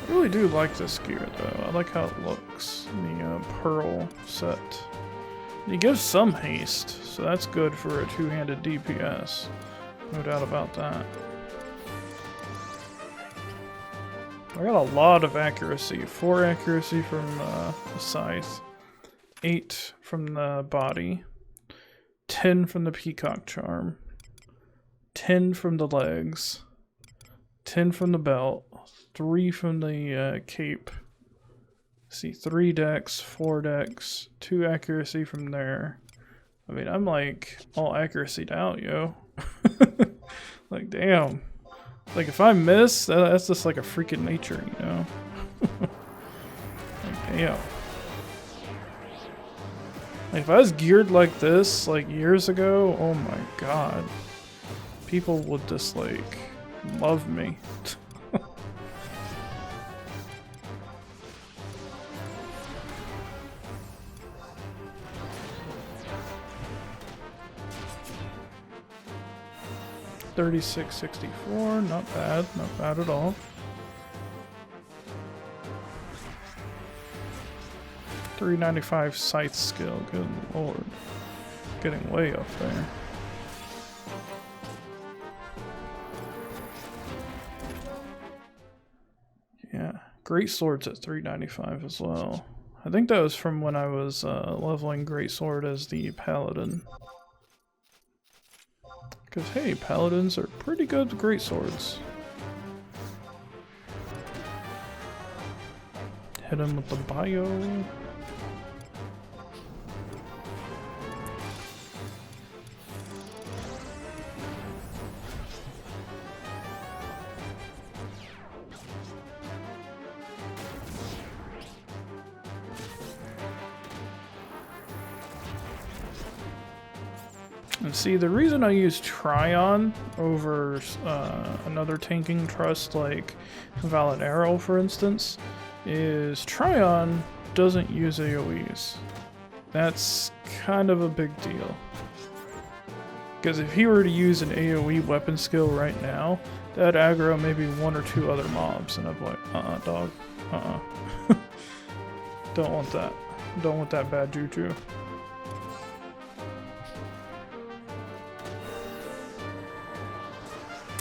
I really do like this gear though. I like how it looks. The pearl set. It gives some haste, so that's good for a two-handed DPS. No doubt about that. I got a lot of accuracy. 4 accuracy from the scythe, 8 from the body, 10 from the peacock charm, 10 from the legs, 10 from the belt, 3 from the cape. See, 3 dex, 4 dex, 2 accuracy from there. I mean, I'm like all accuracy'd out, yo. Like, damn. Like, if I miss, that's just like a freak of nature, you know? Like, damn. Like, if I was geared like this, like, years ago, oh my god. People would just, like, love me. $36.64, not bad at all. $3.95 scythe skill, good lord. Getting way up there. Yeah, great swords at $3.95 as well. I think that was from when I was leveling greatsword as the paladin. Because, hey, paladins are pretty good with greatswords. Hit him with the bio. And see, the reason I use Tryon over another tanking trust like Vana'diel, for instance, is Tryon doesn't use AoEs. That's kind of a big deal. Because if he were to use an AoE weapon skill right now, that'd aggro maybe 1 or 2 other mobs, and I'm like, dog, Don't want that. Don't want that bad juju.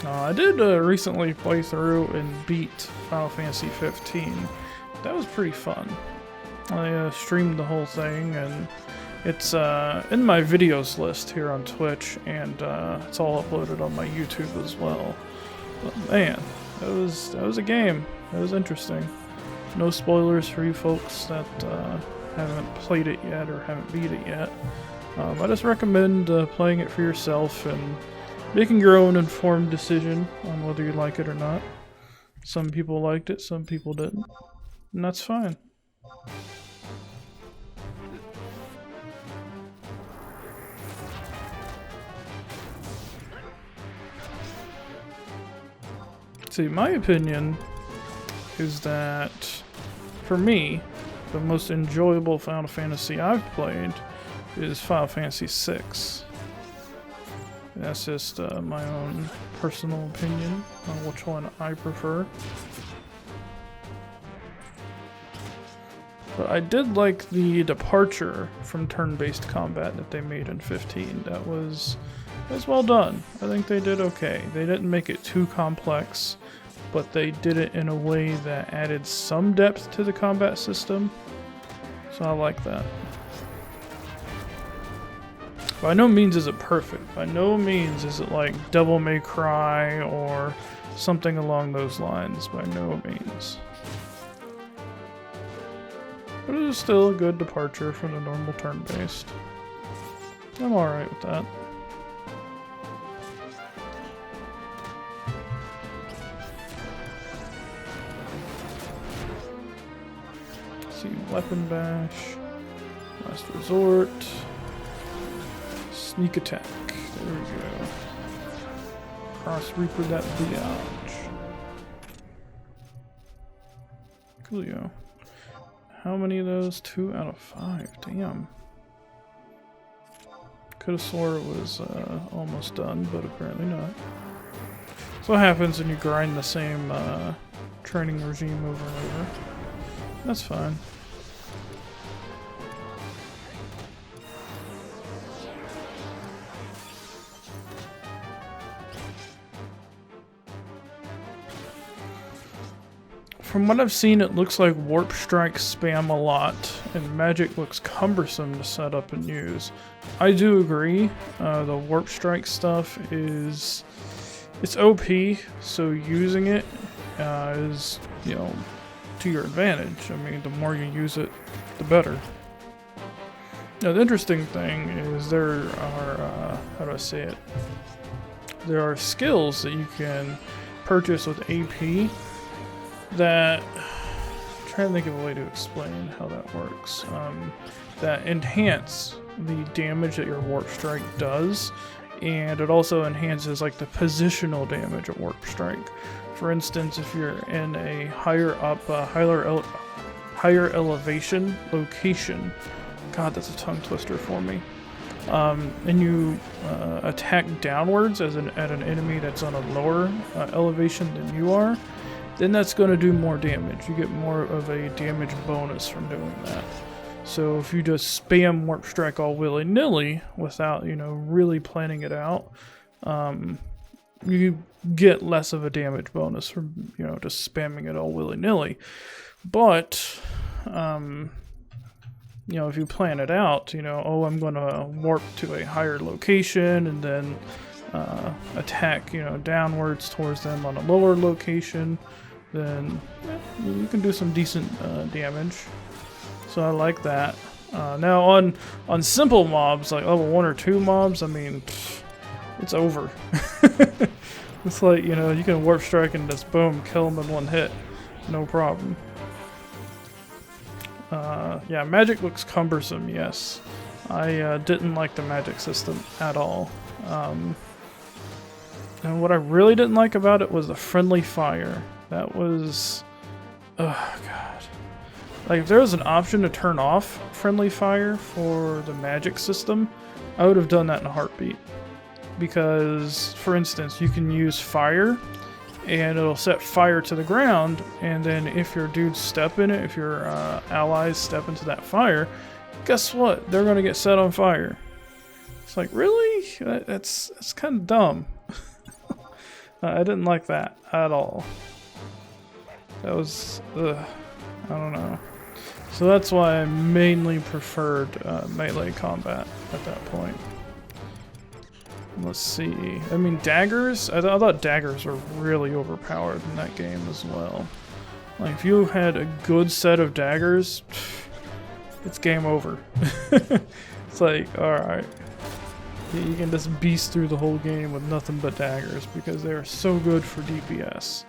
I did recently play through and beat Final Fantasy 15. That was pretty fun. I streamed the whole thing, and it's in my videos list here on Twitch, and it's all uploaded on my YouTube as well. But man, that was a game. That was interesting. No spoilers for you folks that haven't played it yet or haven't beat it yet. I just recommend playing it for yourself and making your own informed decision on whether you like it or not. Some people liked it, some people didn't. And that's fine. See, my opinion is that, for me, the most enjoyable Final Fantasy I've played is Final Fantasy VI. That's just my own personal opinion on which one I prefer. But I did like the departure from turn-based combat that they made in 15. That was well done. I think they did okay. They didn't make it too complex, but they did it in a way that added some depth to the combat system. So I like that. By no means is it perfect. By no means is it like Devil May Cry or something along those lines. By no means. But it is still a good departure from the normal turn-based. I'm alright with that. Let's see, Weapon Bash, Last Resort. Sneak attack. There we go. Cross Reaper that biatch. Coolio. How many of those? 2 out of 5. Damn. Could have swore it was almost done, but apparently not. That's what happens when you grind the same training regime over and over. That's fine. From what I've seen, it looks like Warp Strike spam a lot, and Magic looks cumbersome to set up and use. I do agree. The Warp Strike stuff it's OP, so using it is, you know, to your advantage. I mean, the more you use it, the better. Now, the interesting thing is there are, how do I say it? There are skills that you can purchase with AP that, I'm trying to think of a way to explain how that works, that enhance the damage that your Warp Strike does, and it also enhances like the positional damage of Warp Strike. For instance, if you're in a higher elevation location, God, that's a tongue twister for me, and you attack downwards at an enemy that's on a lower elevation than you are, then that's going to do more damage. You get more of a damage bonus from doing that. So if you just spam Warp Strike all willy-nilly without, you know, really planning it out, you get less of a damage bonus from, you know, just spamming it all willy-nilly. But, you know, if you plan it out, you know, oh, I'm going to warp to a higher location and then attack, you know, downwards towards them on a lower location, then you can do some decent damage. So I like that. Now on simple mobs, like level 1 or 2 mobs, I mean, it's over. It's like, you know, you can Warp Strike and just boom, kill them in one hit. No problem. Yeah, Magic looks cumbersome, yes. I didn't like the magic system at all. And what I really didn't like about it was the friendly fire. That was... oh god. Like, if there was an option to turn off friendly fire for the magic system, I would have done that in a heartbeat. Because, for instance, you can use fire, and it'll set fire to the ground, and then if your dudes step in it, if your allies step into that fire, guess what? They're going to get set on fire. It's like, really? That's kind of dumb. I didn't like that at all. That was, I don't know. So that's why I mainly preferred melee combat at that point. Let's see. I mean, daggers? I thought daggers were really overpowered in that game as well. Like, if you had a good set of daggers, it's game over. It's like, alright. You can just beast through the whole game with nothing but daggers because they're so good for DPS.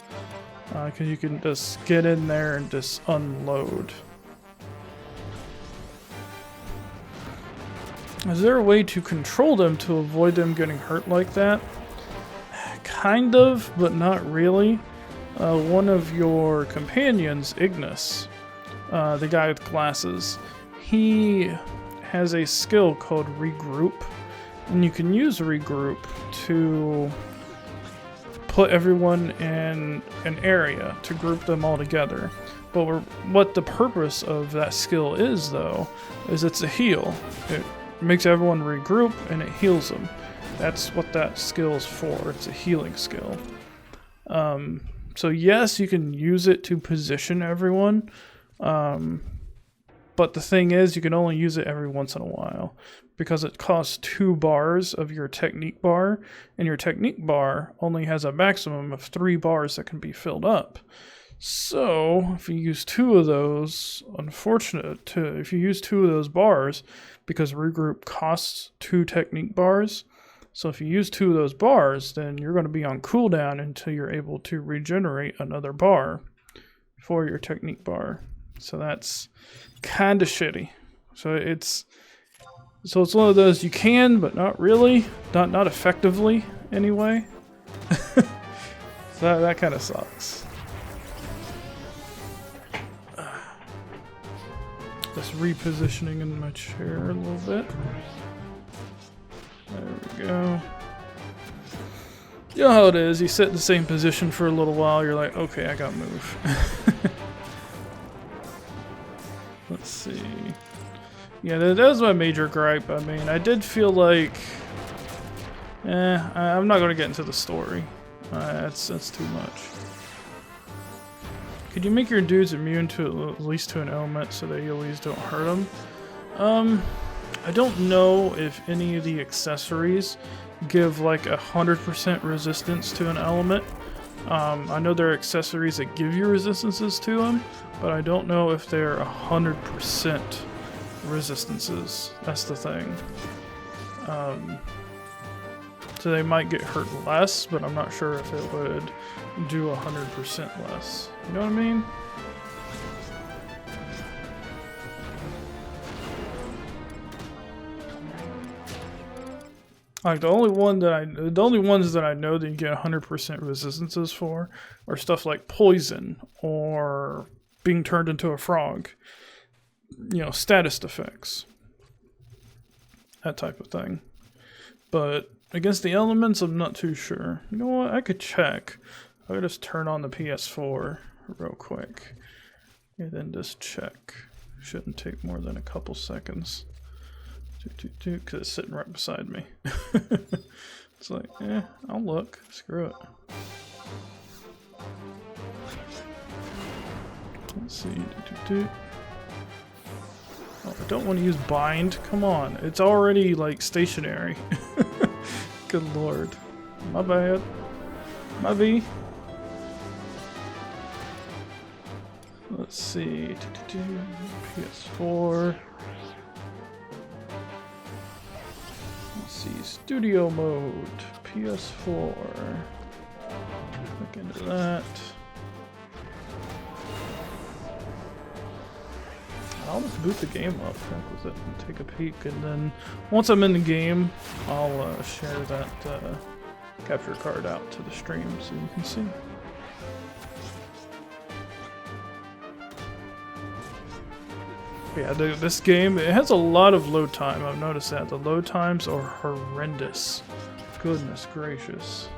Because you can just get in there and just unload. Is there a way to control them to avoid them getting hurt like that? Kind of, but not really. One of your companions, Ignis, the guy with glasses, he has a skill called Regroup. And you can use Regroup to put everyone in an area to group them all together. But what the purpose of that skill is, though, is it's a heal. It makes everyone regroup and it heals them. That's what that skill is for. It's a healing skill. So yes, you can use it to position everyone. But the thing is, you can only use it every once in a while. Because it costs 2 bars of your technique bar. And your technique bar only has a maximum of 3 bars that can be filled up. So, if you use 2 of those, if you use 2 of those bars, because regroup costs 2 technique bars, so if you use 2 of those bars, then you're going to be on cooldown until you're able to regenerate another bar for your technique bar. So that's kind of shitty. So it's one of those you can, but not really, not effectively anyway. So that kind of sucks. Just repositioning in my chair a little bit. There we go. You know how it is, you sit in the same position for a little while, you're like, okay, I gotta move. Let's see. Yeah, that was my major gripe. I mean, I did feel like... I'm not gonna get into the story. That's too much. Could you make your dudes immune to at least to an element so that you at least don't hurt them? I don't know if any of the accessories give like 100% resistance to an element. I know there are accessories that give you resistances to them, but I don't know if they're 100% resistances. That's the thing. So they might get hurt less, but I'm not sure if it would do 100% less. You know what I mean? Like the only ones that I know that you get 100% resistances for are stuff like poison or being turned into a frog. You know, status effects. That type of thing. But against the elements, I'm not too sure. You know what? I could check. I could just turn on the PS4 real quick. And then just check. Shouldn't take more than a couple seconds. Because it's sitting right beside me. It's like, I'll look. Screw it. Let's see. Oh, I don't want to use bind. Come on. It's already, like, stationary. Good lord. My bad. My V. Let's see. PS4. Let's see. Studio mode. PS4. Look into that. I'll just boot the game up with it and take a peek, and then once I'm in the game, I'll share that capture card out to the stream so you can see. Yeah, this game, it has a lot of load time. I've noticed that. The load times are horrendous. Goodness gracious.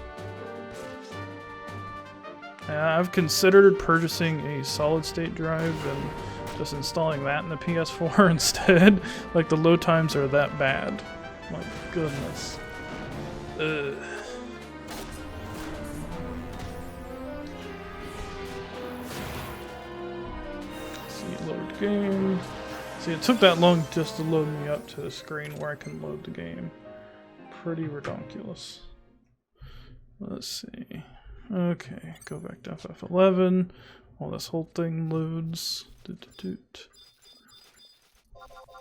I've considered purchasing a solid state drive and just installing that in the PS4 instead. Like, the load times are that bad. My goodness. Ugh. See, load game. See, it took that long just to load me up to the screen where I can load the game. Pretty ridiculous. Let's see. Okay, go back to FF11 while this whole thing loads.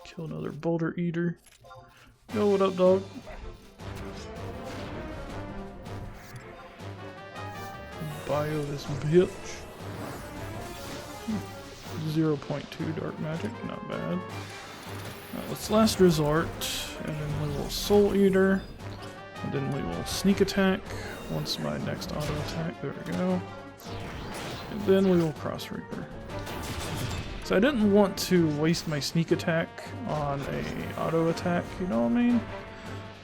Kill another boulder eater. Yo, what up, dog? Bio this bitch. 0.2 dark magic, not bad. Let's last resort, and then we will soul eater, and then we will sneak attack. Once my next auto attack, there we go. And then we will cross reaper. So I didn't want to waste my sneak attack on a auto attack, you know what I mean?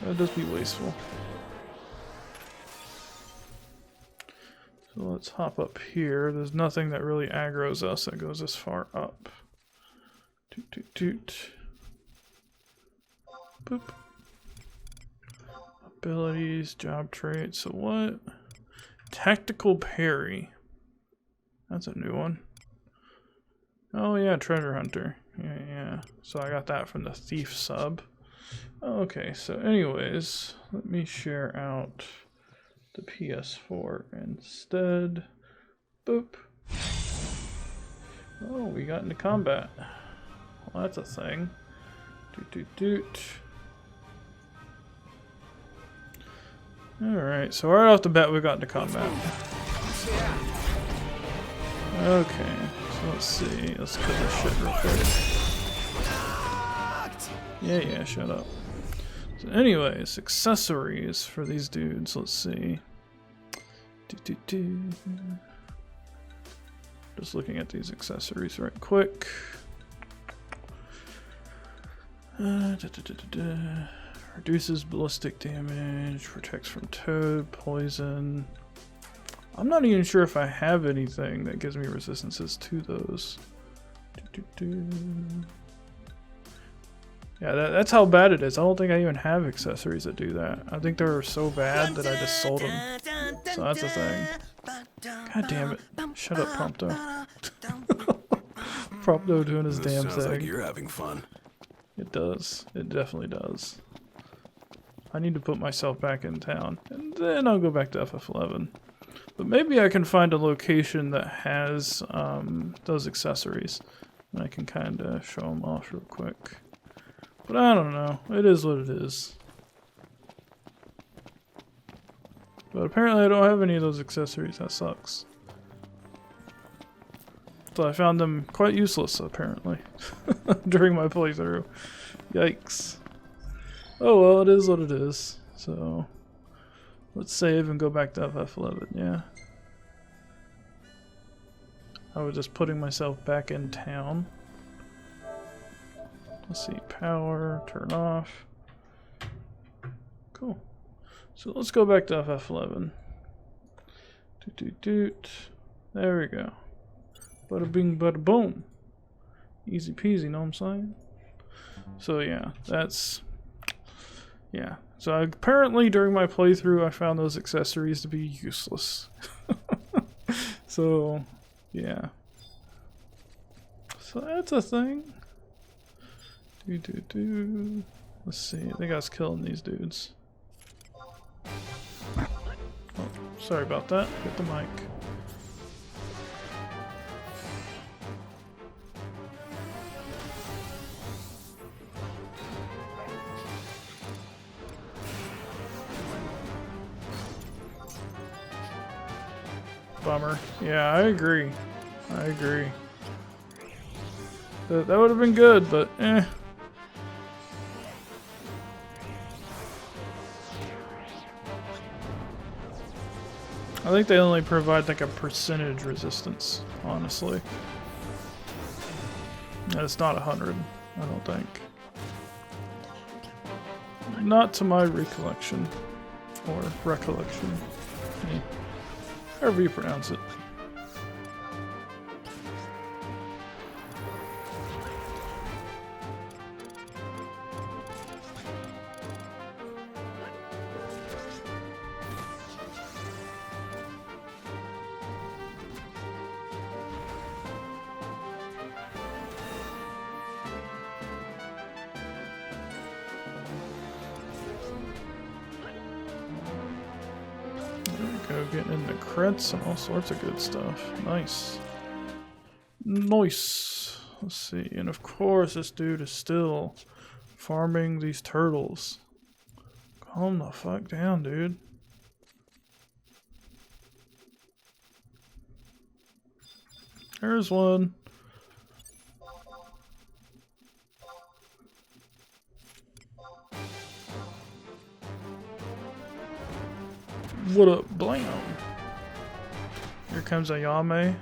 That'd just be wasteful. So let's hop up here. There's nothing that really aggroes us that goes this far up. Toot toot toot. Boop. Abilities, job traits, so what? Tactical parry. That's a new one. Oh yeah, treasure hunter. Yeah. So I got that from the thief sub. Okay, so anyways, let me share out the PS4 instead. Boop. Oh, we got into combat. Well, that's a thing. Doot doot doot. Alright, so right off the bat we got into combat. Okay, so let's see. Let's kill this shit real quick. Yeah, shut up. So anyways, accessories for these dudes. Let's see. Just looking at these accessories right quick. Reduces ballistic damage, protects from toad, poison. I'm not even sure if I have anything that gives me resistances to those. Yeah, that's how bad it is. I don't think I even have accessories that do that. I think they were so bad that I just sold them. So that's the thing. God damn it. Shut up, Prompto. Prompto doing his damn thing. Sounds like you're having fun. It does. It definitely does. I need to put myself back in town, and then I'll go back to FF11. But maybe I can find a location that has those accessories, and I can kind of show them off real quick. But I don't know. It is what it is. But apparently I don't have any of those accessories. That sucks. So I found them quite useless, apparently, during my playthrough. Yikes. Oh well, it is what it is. So let's save and go back to FF11, yeah. I was just putting myself back in town. Let's see, power, turn off. Cool. So let's go back to FF11. Doot doot doot. There we go. Bada bing, bada boom. Easy peasy, know what I'm saying? So yeah, that's... Yeah. So apparently during my playthrough I found those accessories to be useless. So, yeah. So that's a thing. Let's see, I think I was killing these dudes. Oh, sorry about that. Hit the mic. Bummer. Yeah, I agree. That would have been good, but eh. I think they only provide like a percentage resistance, honestly. And it's not 100, I don't think. Not to my recollection. Or recollection. However you pronounce it. Getting into crits and all sorts of good stuff. Nice. Nice. Let's see. And of course, this dude is still farming these turtles. Calm the fuck down, dude. There's one. What up, blam? Here comes Ayame,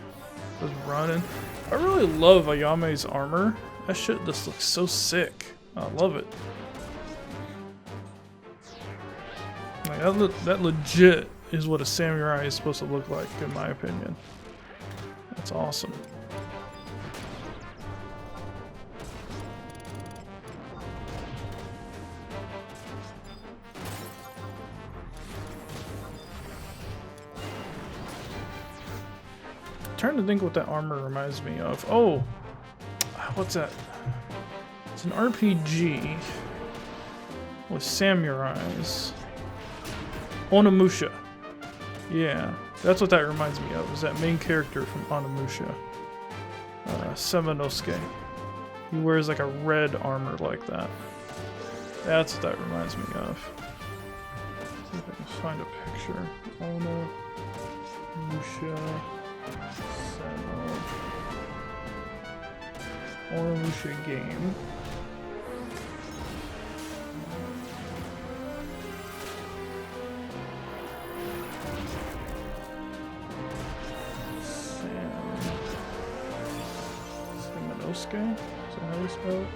just running. I really love Ayame's armor. That shit just looks so sick. I love it. Like, that legit is what a samurai is supposed to look like, in my opinion. That's awesome. I'm trying to think what that armor reminds me of. Oh, what's that? It's an RPG with samurais. Onimusha. Yeah, that's what that reminds me of. Is that main character from Onimusha, Semenosuke. He wears like a red armor like that. That's what that reminds me of. See if I can find a picture. Onimusha. Onimusha game. Semenosuke? Is that how we spell it?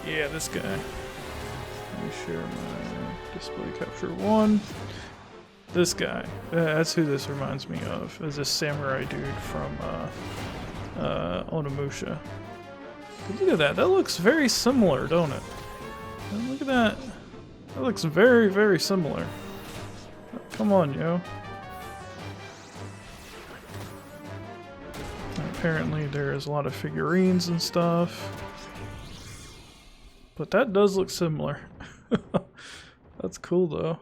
Yeah, this guy. Let me share my display capture 1. This guy. That's who this reminds me of. Is this samurai dude from Onimusha. But look at that. That looks very similar, don't it? And look at that. That looks very, very similar. Come on, yo. Apparently there's a lot of figurines and stuff. But that does look similar. That's cool though.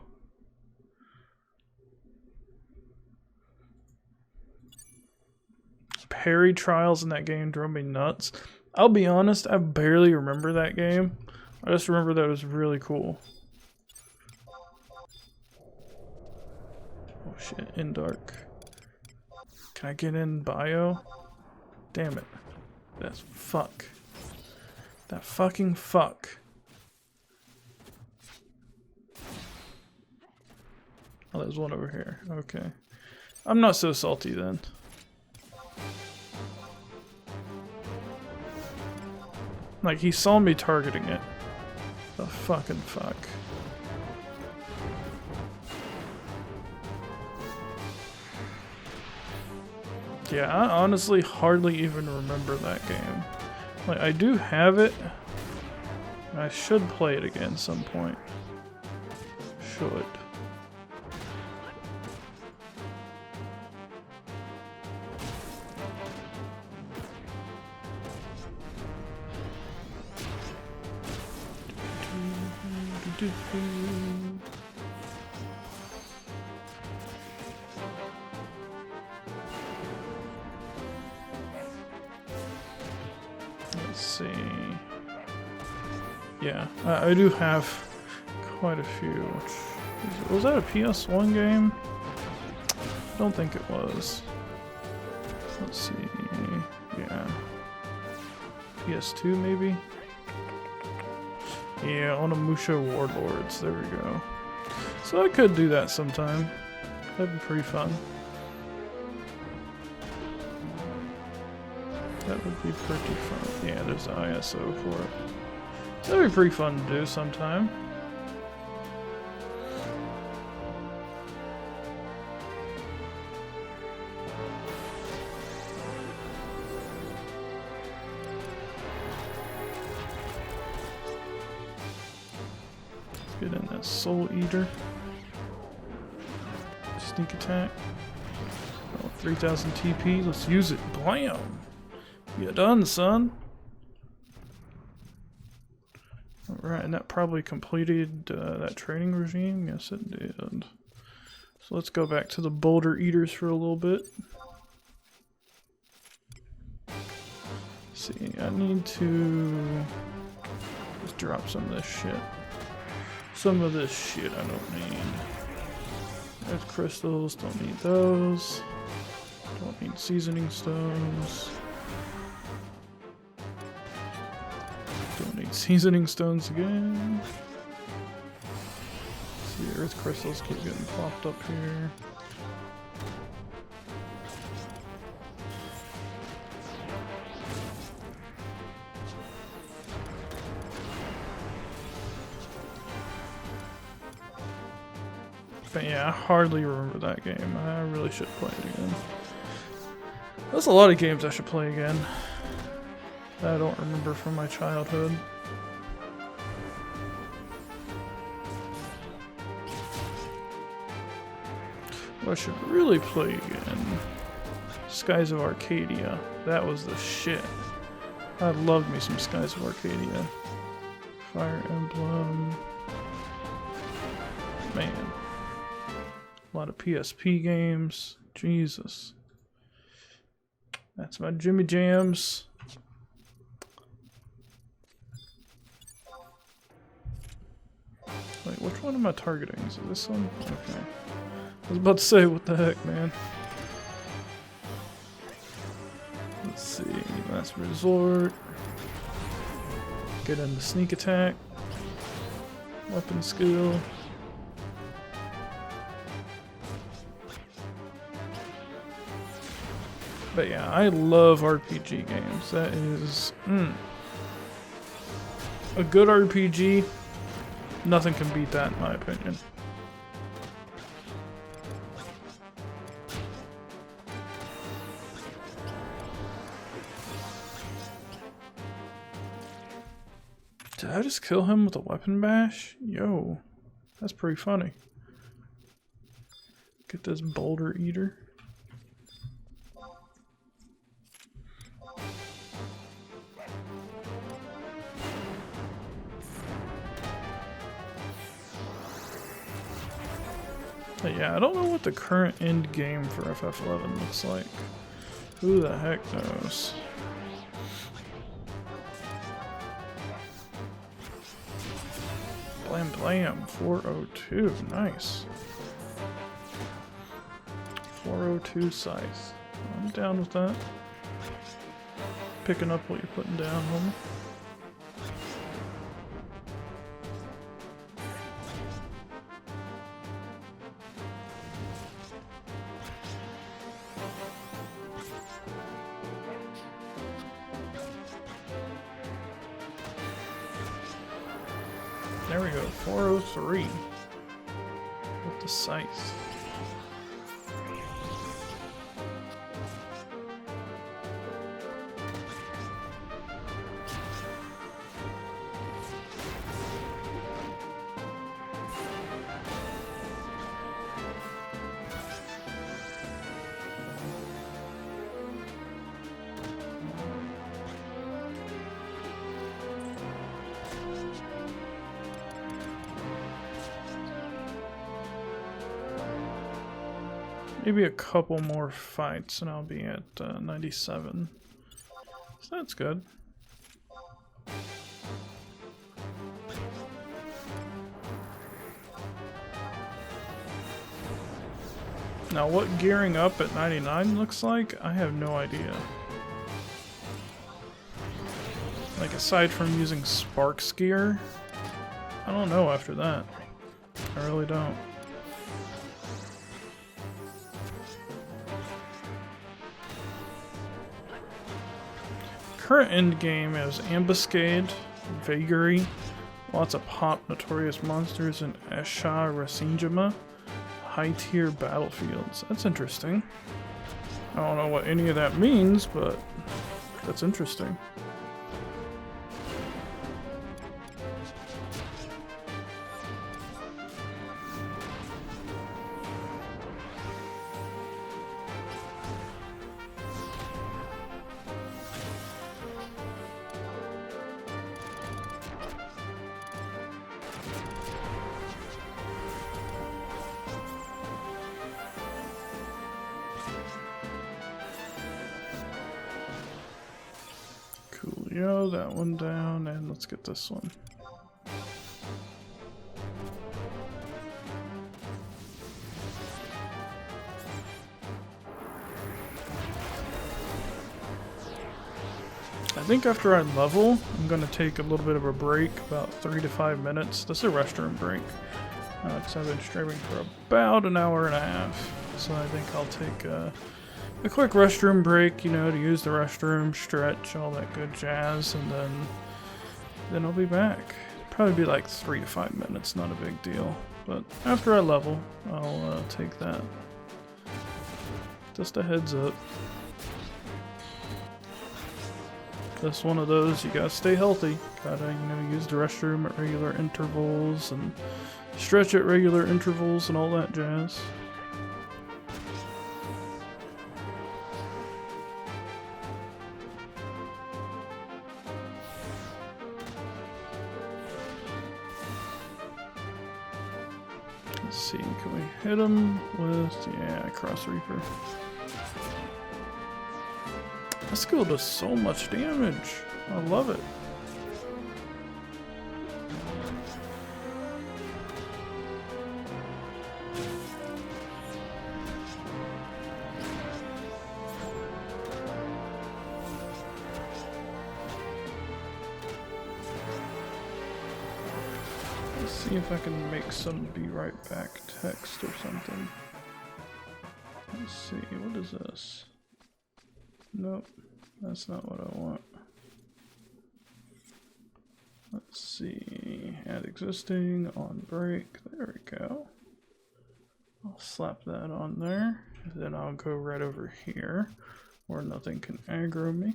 Parry trials in that game drove me nuts. I'll be honest, I barely remember that game. I just remember that it was really cool. Oh shit, in dark. Can I get in bio? Damn it. That's fuck. That fucking fuck. Oh, there's one over here. Okay. I'm not so salty then. Like, he saw me targeting it. The fucking fuck. Yeah, I honestly hardly even remember that game. Like, I do have it. I should play it again some point. Should. Let's see. Yeah, I do have quite a few. Was that a PS1 game? I don't think it was. Let's see. Yeah. PS2 maybe? Yeah, Onimusha Warlords. There we go. So I could do that sometime. That'd be pretty fun. That would be pretty fun. Yeah, there's the ISO for it. That'd be pretty fun to do sometime. Let's get in that Soul Eater. Sneak attack. Oh, 3000 TP. Let's use it. Blam! You done, son? Alright, and that probably completed that training regime. Yes, it did. So let's go back to the Boulder Eaters for a little bit. See, I need to just drop some of this shit. Some of this shit I don't need. There's crystals, don't need those. Don't need seasoning stones. Don't need seasoning stones again. See, earth crystals keep getting plopped up here. But yeah, I hardly remember that game. I really should play it again. There's a lot of games I should play again that I don't remember from my childhood. What I should really play again. Skies of Arcadia. That was the shit. I loved me some Skies of Arcadia. Fire Emblem. Man. A lot of PSP games. Jesus. That's my Jimmy Jams. Wait, which one am I targeting? Is it this one? Okay. I was about to say, what the heck, man? Let's see. Last Resort. Get into Sneak Attack. Weapon Skill. But yeah, I love RPG games. That is a good RPG. Nothing can beat that in my opinion. Did I just kill him with a weapon bash? Yo, that's pretty funny. Get this Boulder Eater. But yeah, I don't know what the current end game for FF11 looks like. Who the heck knows? Blam blam, 402, nice. 402 scythe. I'm down with that. Picking up what you're putting down, homie. There we go, 403 with the scythe. Maybe a couple more fights and I'll be at 97. So that's good. Now, what gearing up at 99 looks like, I have no idea. Like, aside from using Sparks gear, I don't know after that. I really don't. Current endgame is Ambuscade, Vagary, lots of pop notorious monsters, and Esha Rasenjima, high-tier battlefields. That's interesting. I don't know what any of that means, but that's interesting. Coolio, that one down, and let's get this one. I think after I level, I'm going to take a little bit of a break, about 3 to 5 minutes. This is a restroom break, because I've been streaming for about an hour and a half. So I think I'll take a quick restroom break, you know, to use the restroom, stretch, all that good jazz, and then I'll be back. Probably be like 3 to 5 minutes, not a big deal. But after I level, I'll take that. Just a heads up. That's one of those, you gotta stay healthy. Gotta, you know, use the restroom at regular intervals and stretch at regular intervals and all that jazz. Let's see, can we hit him with, yeah, Cross Reaper. That skill does so much damage. I love it. Let's see if I can make some be right back text or something. Let's see, what is this? Nope, that's not what I want. Let's see, add existing, on break, there we go. I'll slap that on there, then I'll go right over here where nothing can aggro me.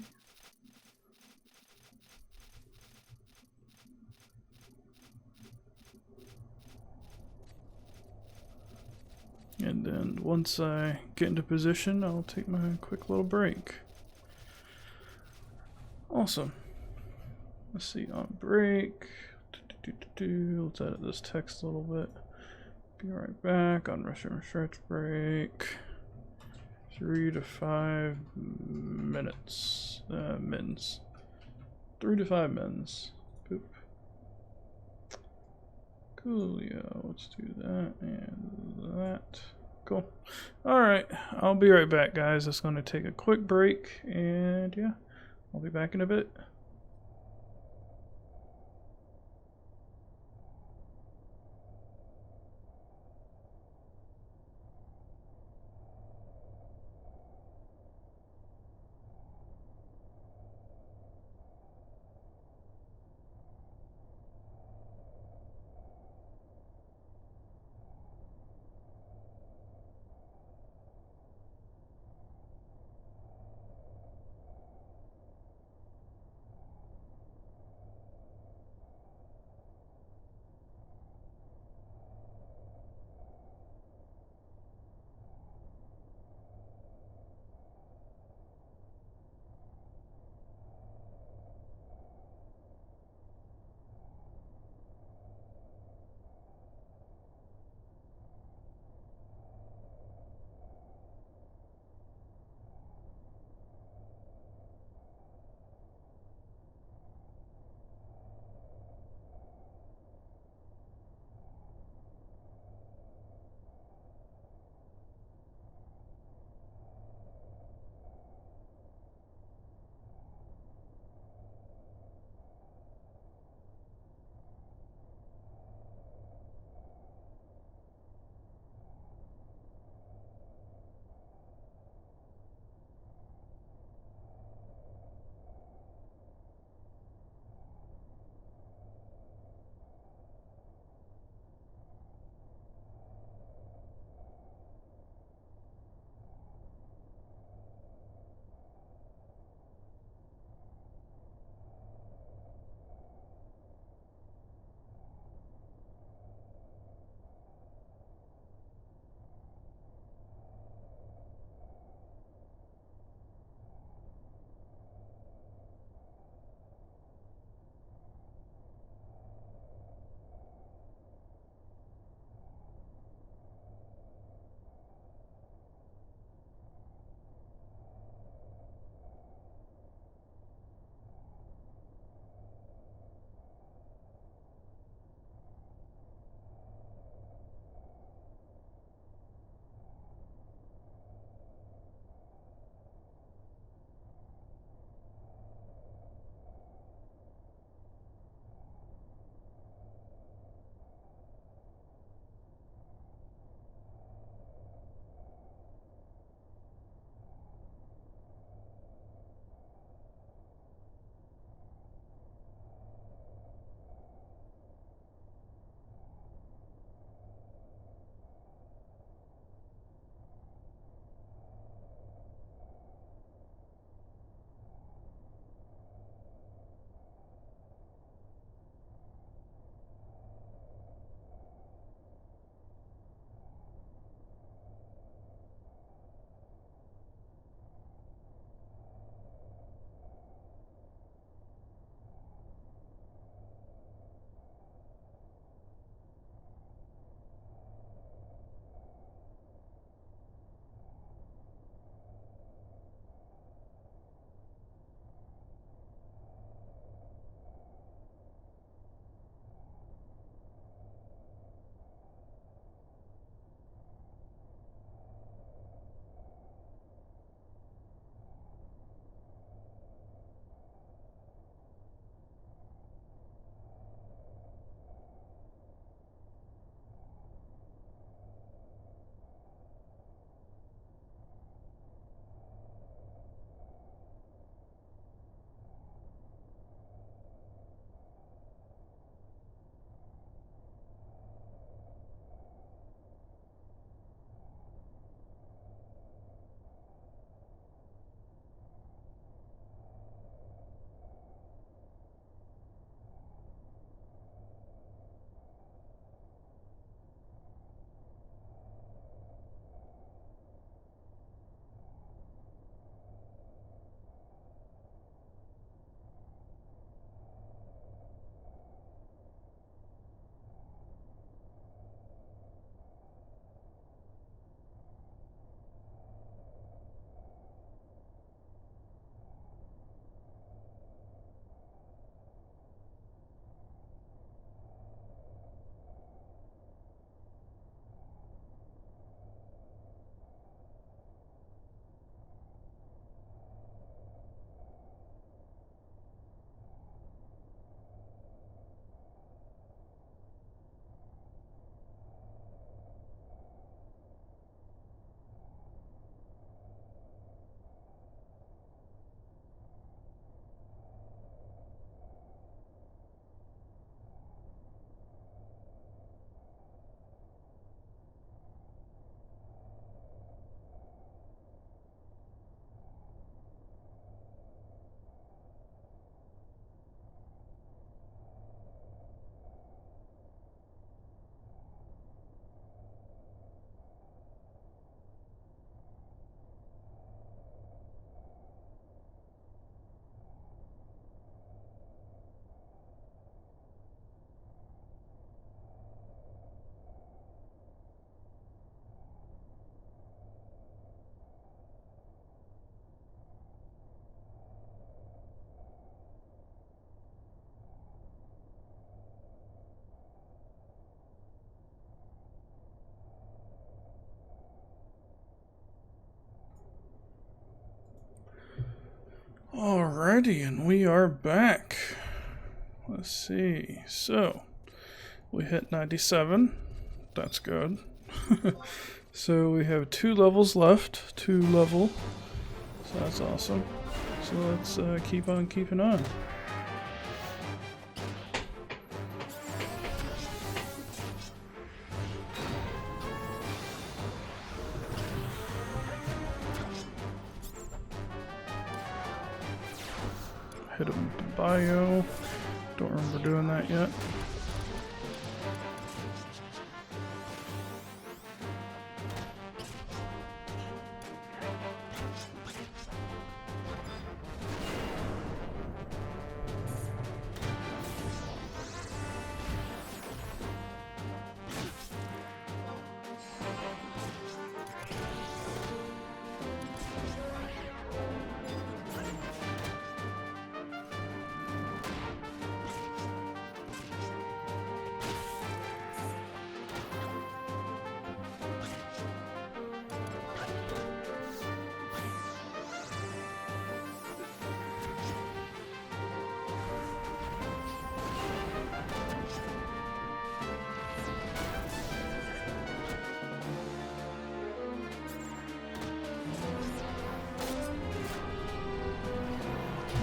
And then once I get into position, I'll take my quick little break. Awesome. Let's see, on break. Let's edit this text a little bit. Be right back on restroom stretch break. 3 to 5 minutes. Mins. 3 to 5 mins. Boop. Coolio. Let's do that and that. Cool. Alright, I'll be right back, guys. It's going to take a quick break, and yeah, I'll be back in a bit. Alrighty, and we are back. Let's see. So, we hit 97. That's good. So we have 2 levels left. 2 level. So that's awesome. So let's keep on keeping on. Hit him with the bio. Don't remember doing that yet.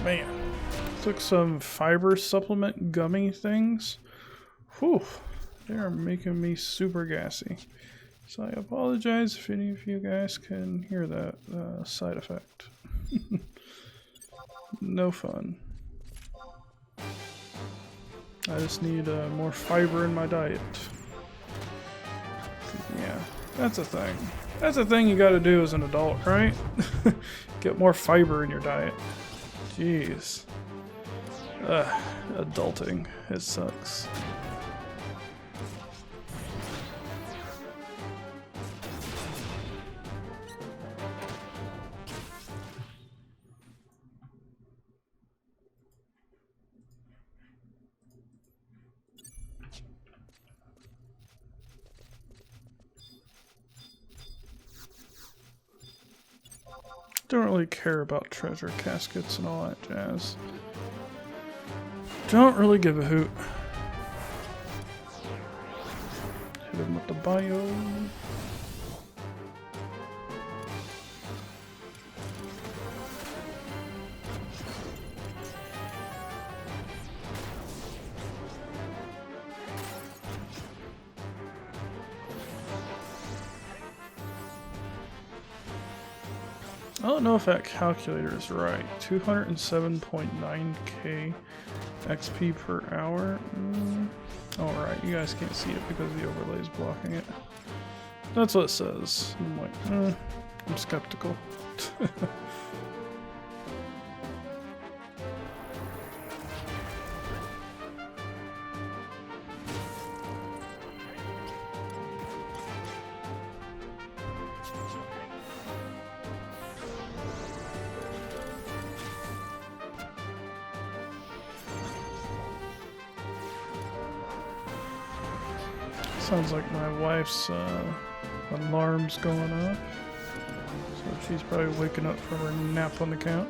Man, took some fiber supplement gummy things. Whew, they are making me super gassy. So I apologize if any of you guys can hear that side effect. No fun. I just need more fiber in my diet. Yeah, that's a thing. That's a thing you gotta do as an adult, right? Get more fiber in your diet. Jeez. Adulting. It sucks. Don't really care about treasure caskets and all that jazz. Don't really give a hoot. Hit him with the bio. I don't know if that calculator is right. 207.9k XP per hour. Alright, you guys can't see it because the overlay is blocking it. That's what it says. I'm like, I'm skeptical. Sounds like my wife's alarm's going off. So she's probably waking up from her nap on the couch.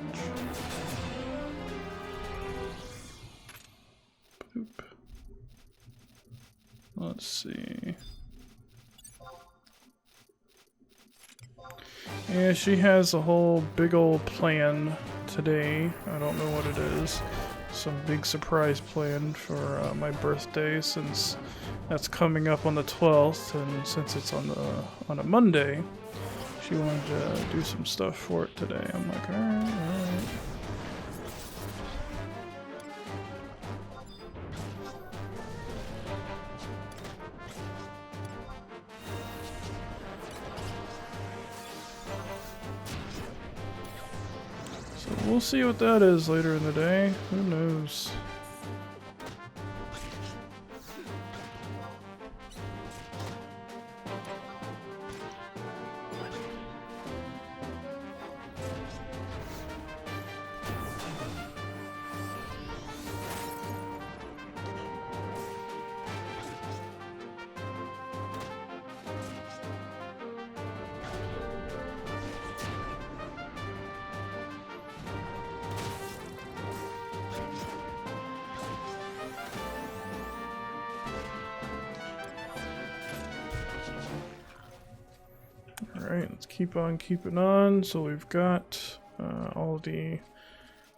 Boop. Let's see. Yeah, she has a whole big old plan today. I don't know what it is. Some big surprise plan for my birthday, since that's coming up on the 12th, and since it's on a Monday, she wanted to do some stuff for it today. I'm like, alright. So we'll see what that is later in the day. Who knows? Alright, let's keep on keeping on. So we've got all the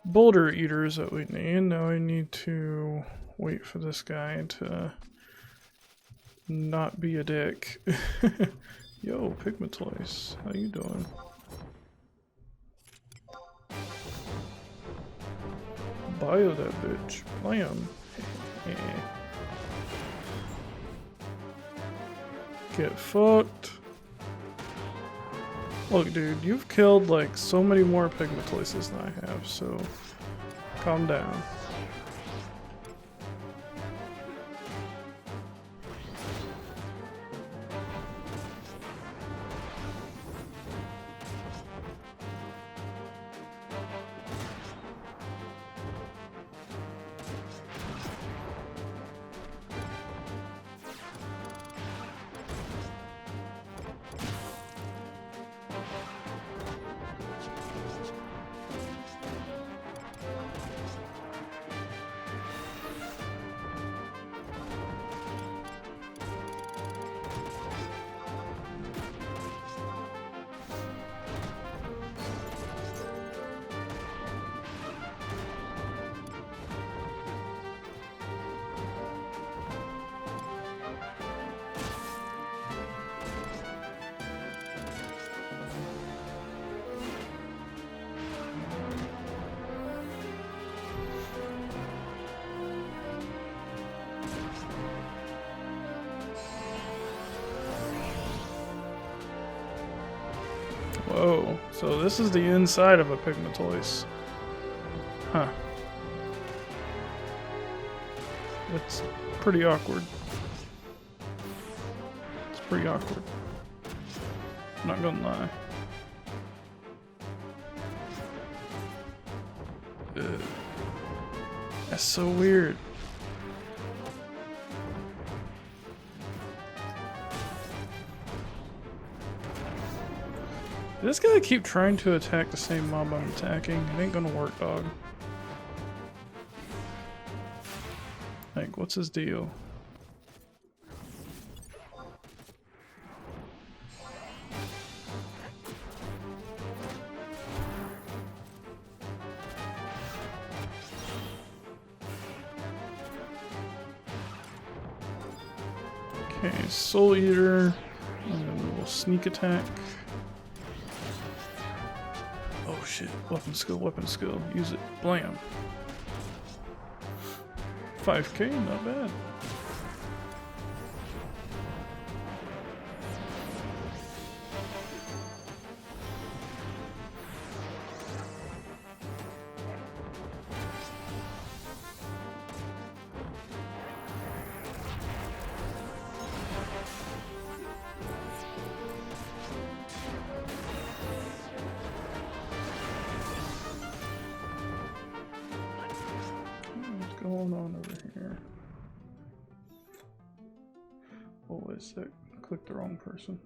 boulder eaters that we need. Now I need to wait for this guy to not be a dick. Yo, Pigmatoys, how you doing? Bio that bitch. Blam. Get fucked. Look, dude, you've killed like so many more Pigmatoises than I have, so calm down. Whoa, so this is the inside of a Pigmatoise. Huh. It's pretty awkward. It's pretty awkward. I'm not gonna lie. Ugh. That's so weird. This guy keep trying to attack the same mob I'm attacking. It ain't gonna work, dog. Like, what's his deal? Okay, Soul Eater, and then we'll sneak attack. Oh shit, weapon skill, use it, blam. 5k, not bad. What's going on over here? Oh, wait a sec. I clicked the wrong person.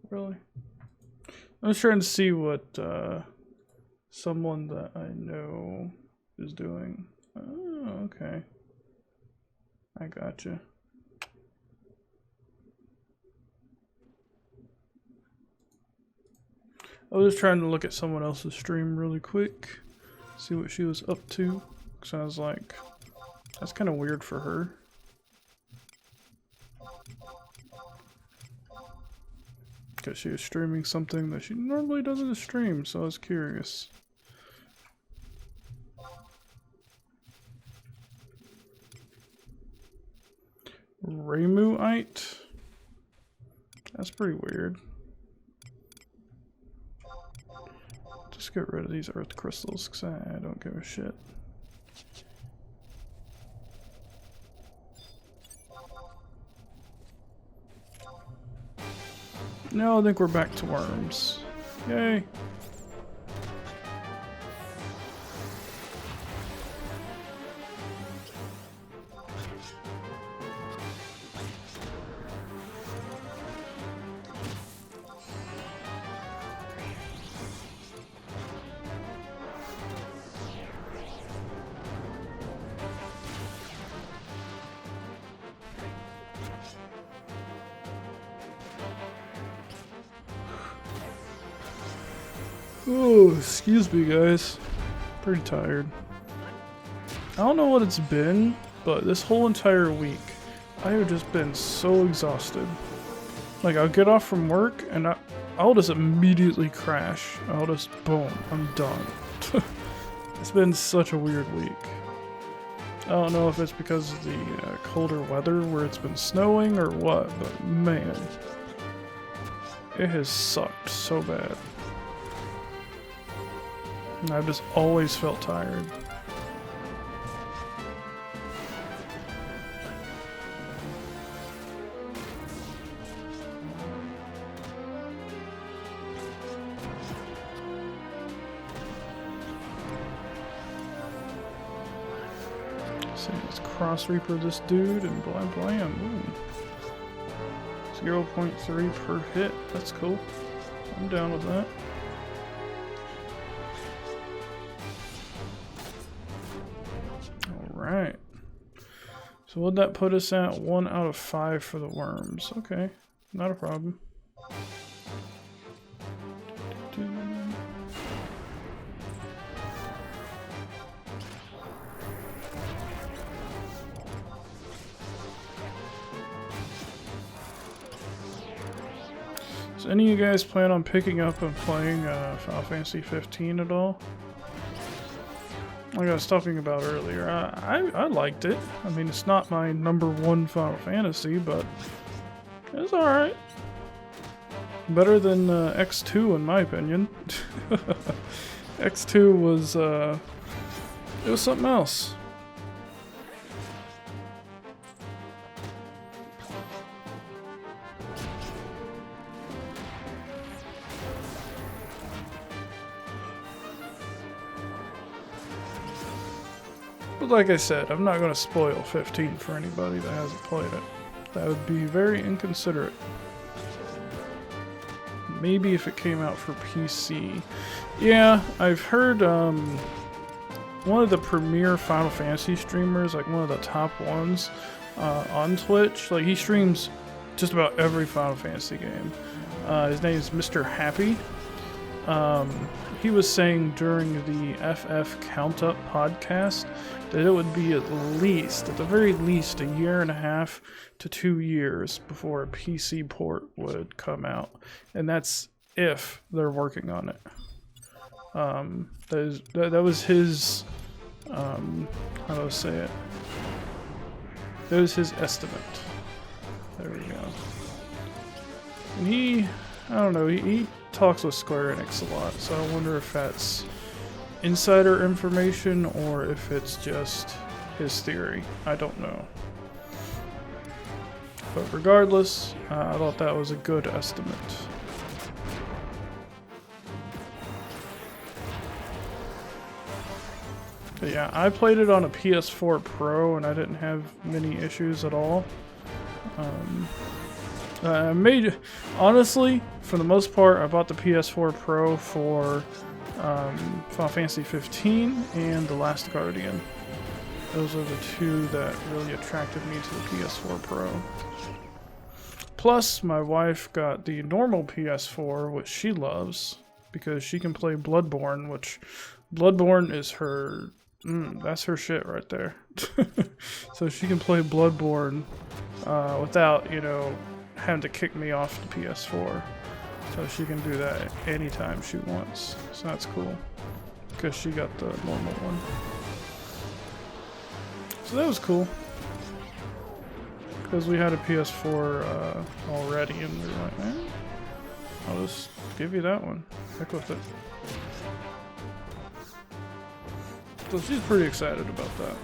Really? I'm just trying to see what someone that I know is doing. Oh, okay. I gotcha. I was just trying to look at someone else's stream really quick, see what she was up to, because I was like, that's kind of weird for her. Because she was streaming something that she normally doesn't stream, so I was curious. Ramuite? That's pretty weird. Just get rid of these earth crystals because I don't give a shit. Now I think we're back to worms. Yay! Oh, excuse me, guys. Pretty tired. I don't know what it's been, but this whole entire week, I have just been so exhausted. Like, I'll get off from work, and I'll just immediately crash. I'll just, boom, I'm done. It's been such a weird week. I don't know if it's because of the colder weather where it's been snowing or what, but man, it has sucked so bad. And I've just always felt tired. See, let's cross reaper this dude and blam blam. Ooh. 0.3 per hit. That's cool. I'm down with that. Alright. So what'd that put us at? 1 out of 5 for the worms. Okay. Not a problem. Does any of you guys plan on picking up and playing Final Fantasy 15 at all? Like I was talking about earlier, I liked it. I mean, it's not my #1 Final Fantasy, but it's alright. Better than X2 in my opinion. X2 was, it was something else. But like I said, I'm not going to spoil 15 for anybody that hasn't played it. That would be very inconsiderate. Maybe if it came out for PC. Yeah, I've heard one of the premier Final Fantasy streamers, like one of the top ones on Twitch, like he streams just about every Final Fantasy game. His name is Mr. Happy. He was saying during the FF Count Up podcast that it would be at the very least, 1.5 to 2 years before a PC port would come out. And that's if they're working on it. That was his, how do I say it? That was his estimate. There we go. And I don't know, he talks with Square Enix a lot, so I wonder if that's insider information or if it's just his theory. I don't know. But regardless, I thought that was a good estimate. But yeah, I played it on a PS4 Pro and I didn't have many issues at all. Honestly, for the most part, I bought the PS4 Pro for Final Fantasy 15 and The Last Guardian. Those are the two that really attracted me to the PS4 Pro. Plus, my wife got the normal PS4, which she loves, because she can play Bloodborne, which Bloodborne is her... that's her shit right there. So she can play Bloodborne without, you know, having to kick me off the PS4. So she can do that anytime she wants. So that's cool. Because she got the normal one. So that was cool. Because we had a PS4 already and we were like, eh, I'll just give you that one. Heck with it. So she's pretty excited about that.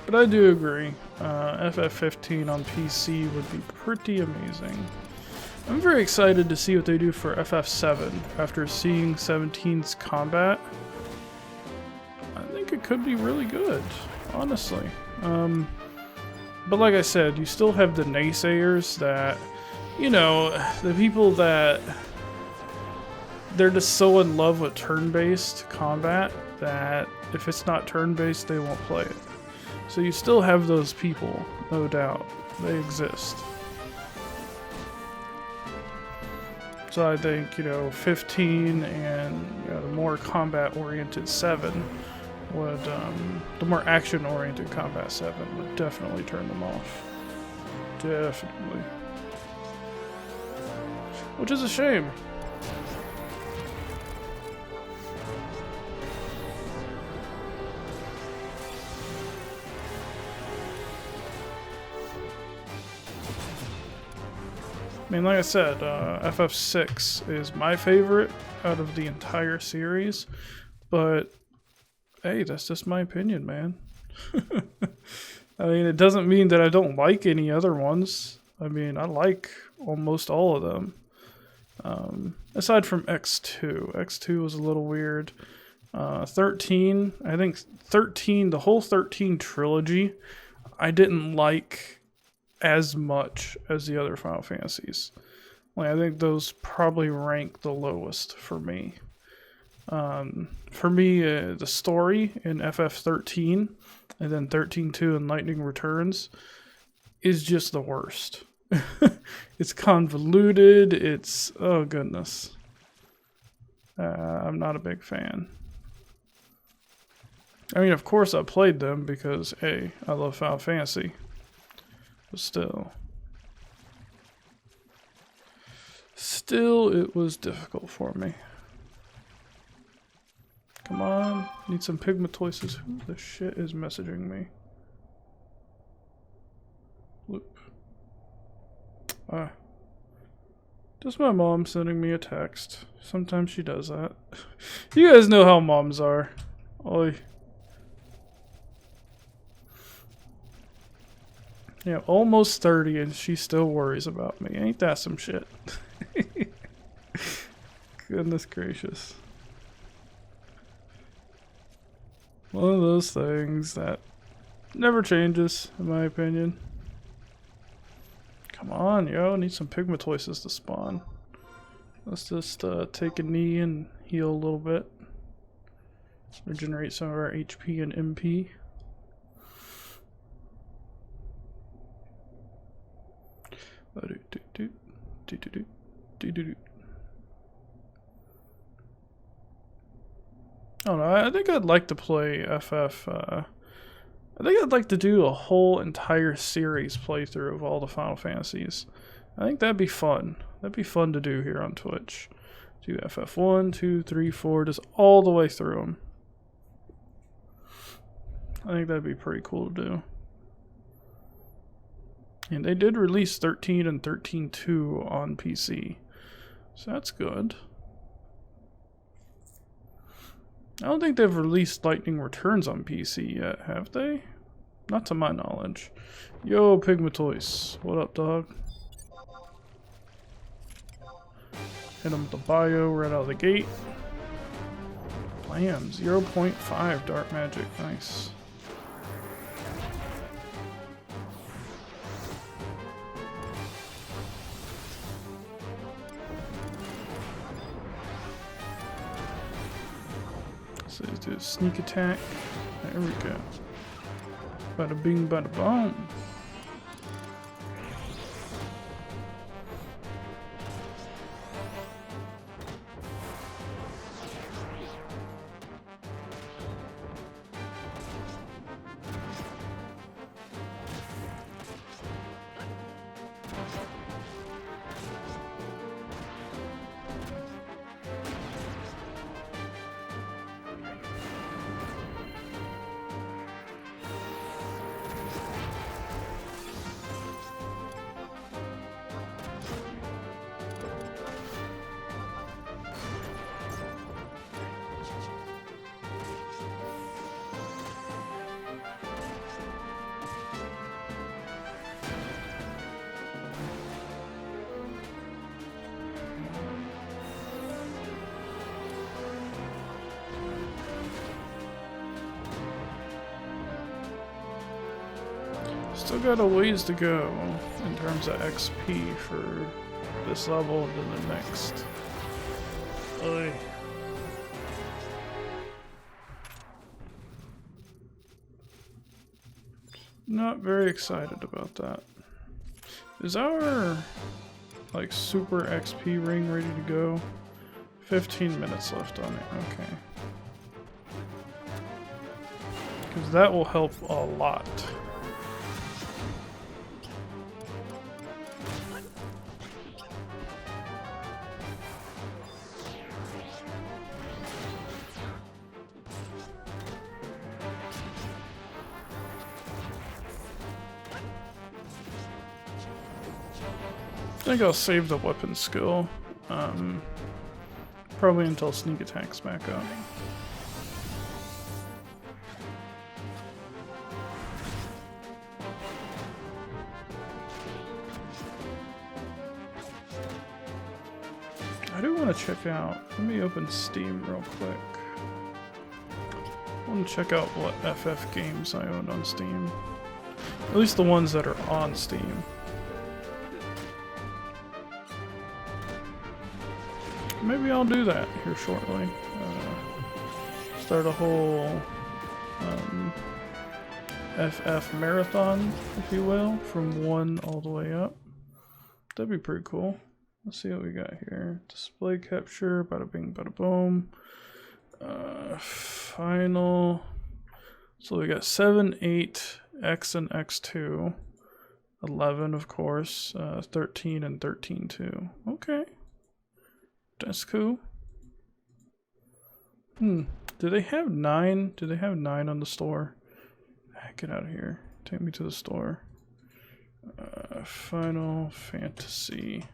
But I do agree, FF15 on PC would be pretty amazing. I'm very excited to see what they do for FF7 after seeing 17's combat. I think it could be really good, honestly. But like I said, you still have the naysayers that, you know, the people that they're just so in love with turn-based combat that if it's not turn-based, they won't play it. So you still have those people, no doubt. They exist. So I think, you know, 15 and, you know, the more combat-oriented 7 would, the more action-oriented combat 7 would definitely turn them off. Definitely. Which is a shame. I mean, like I said, FF6 is my favorite out of the entire series, but hey, that's just my opinion, man. I mean, it doesn't mean that I don't like any other ones. I mean, I like almost all of them. Aside from X2. X2 was a little weird. 13, I think 13, the whole 13 trilogy, I didn't like as much as the other Final Fantasies. Like, I think those probably rank the lowest for me. The story in FF13 and then 13-2 and Lightning Returns is just the worst. It's convoluted. It's, oh goodness. I'm not a big fan. I mean, of course I played them because, hey, I love Final Fantasy. But still, it was difficult for me. Come on, need some pigmatoises. Who the shit is messaging me? Whoop. Just my mom sending me a text. Sometimes she does that. You guys know how moms are. Oi. Yeah, almost 30 and she still worries about me. Ain't that some shit? Goodness gracious. One of those things that never changes, in my opinion. Come on, yo, need some pigmatoises to spawn. Let's just take a knee and heal a little bit. Regenerate some of our HP and MP. I don't know, I think I'd like to play FF, I think I'd like to do a whole entire series playthrough of all the Final Fantasies. I think that'd be fun. That'd be fun to do here on Twitch. Do FF1, 2, 3, 4, just all the way through them. I think that'd be pretty cool to do. And they did release 13 and 13.2 on PC. So that's good. I don't think they've released Lightning Returns on PC yet, have they? Not to my knowledge. Yo, Pigmatoise. What up, dog? Hit him with the bio right out of the gate. Blam, 0.5 dark magic. Nice. So let's do a sneak attack. There we go. Bada bing, bada boom. Still got a ways to go in terms of XP for this level and then the next. Oy. Not very excited about that. Is our like super XP ring ready to go. 15 minutes left on it, okay. Because that will help a lot. I think I'll save the weapon skill. Probably until sneak attack's back up. I do want to check out. Let me open Steam real quick. I want to check out what FF games I own on Steam. At least the ones that are on Steam. Maybe I'll do that here shortly. Start a whole FF marathon, if you will, from 1 all the way up. That'd be pretty cool. Let's see what we got here. Display capture, bada bing, bada boom. Final. So we got 7, 8, X and X2. 11, of course. 13 and 13 too. Okay. That's cool. Do they have 9? Do they have 9 on the store? Get out of here. Take me to the store. Final Fantasy.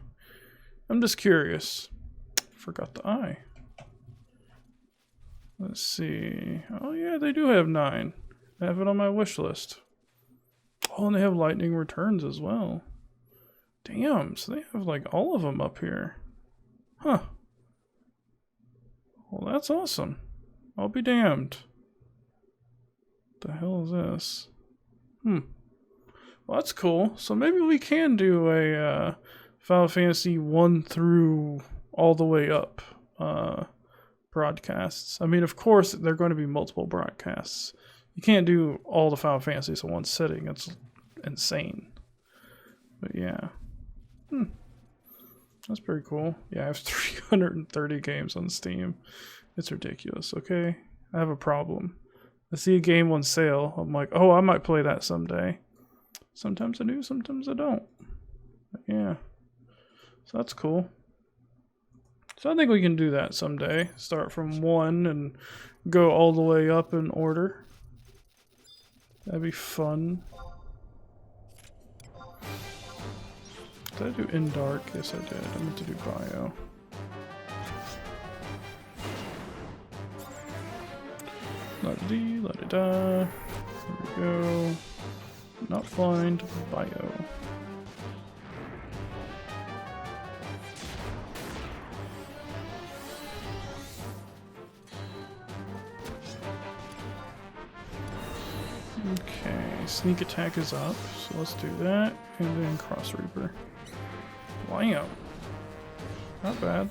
I'm just curious. Forgot the I. Let's see. Oh yeah, they do have 9. I have it on my wish list. Oh, and they have Lightning Returns as well. Damn, so they have like all of them up here. Huh. Well, that's awesome. I'll be damned. What the hell is this? Well, that's cool. So maybe we can do a Final Fantasy 1 through all the way up broadcasts. I mean, of course, there are going to be multiple broadcasts. You can't do all the Final Fantasies in one sitting. It's insane. But yeah. That's pretty cool. Yeah, I have 330 games on Steam. It's ridiculous, okay? I have a problem. I see a game on sale. I'm like, oh, I might play that someday. Sometimes I do, sometimes I don't. But yeah. So that's cool. So I think we can do that someday. Start from 1 and go all the way up in order. That'd be fun. Did I do in dark? Yes, I did. I meant to do bio. La-da-dee, la-da-da. Here we go. Not find bio. Okay, sneak attack is up, so let's do that, and then cross reaper. Wow, not bad.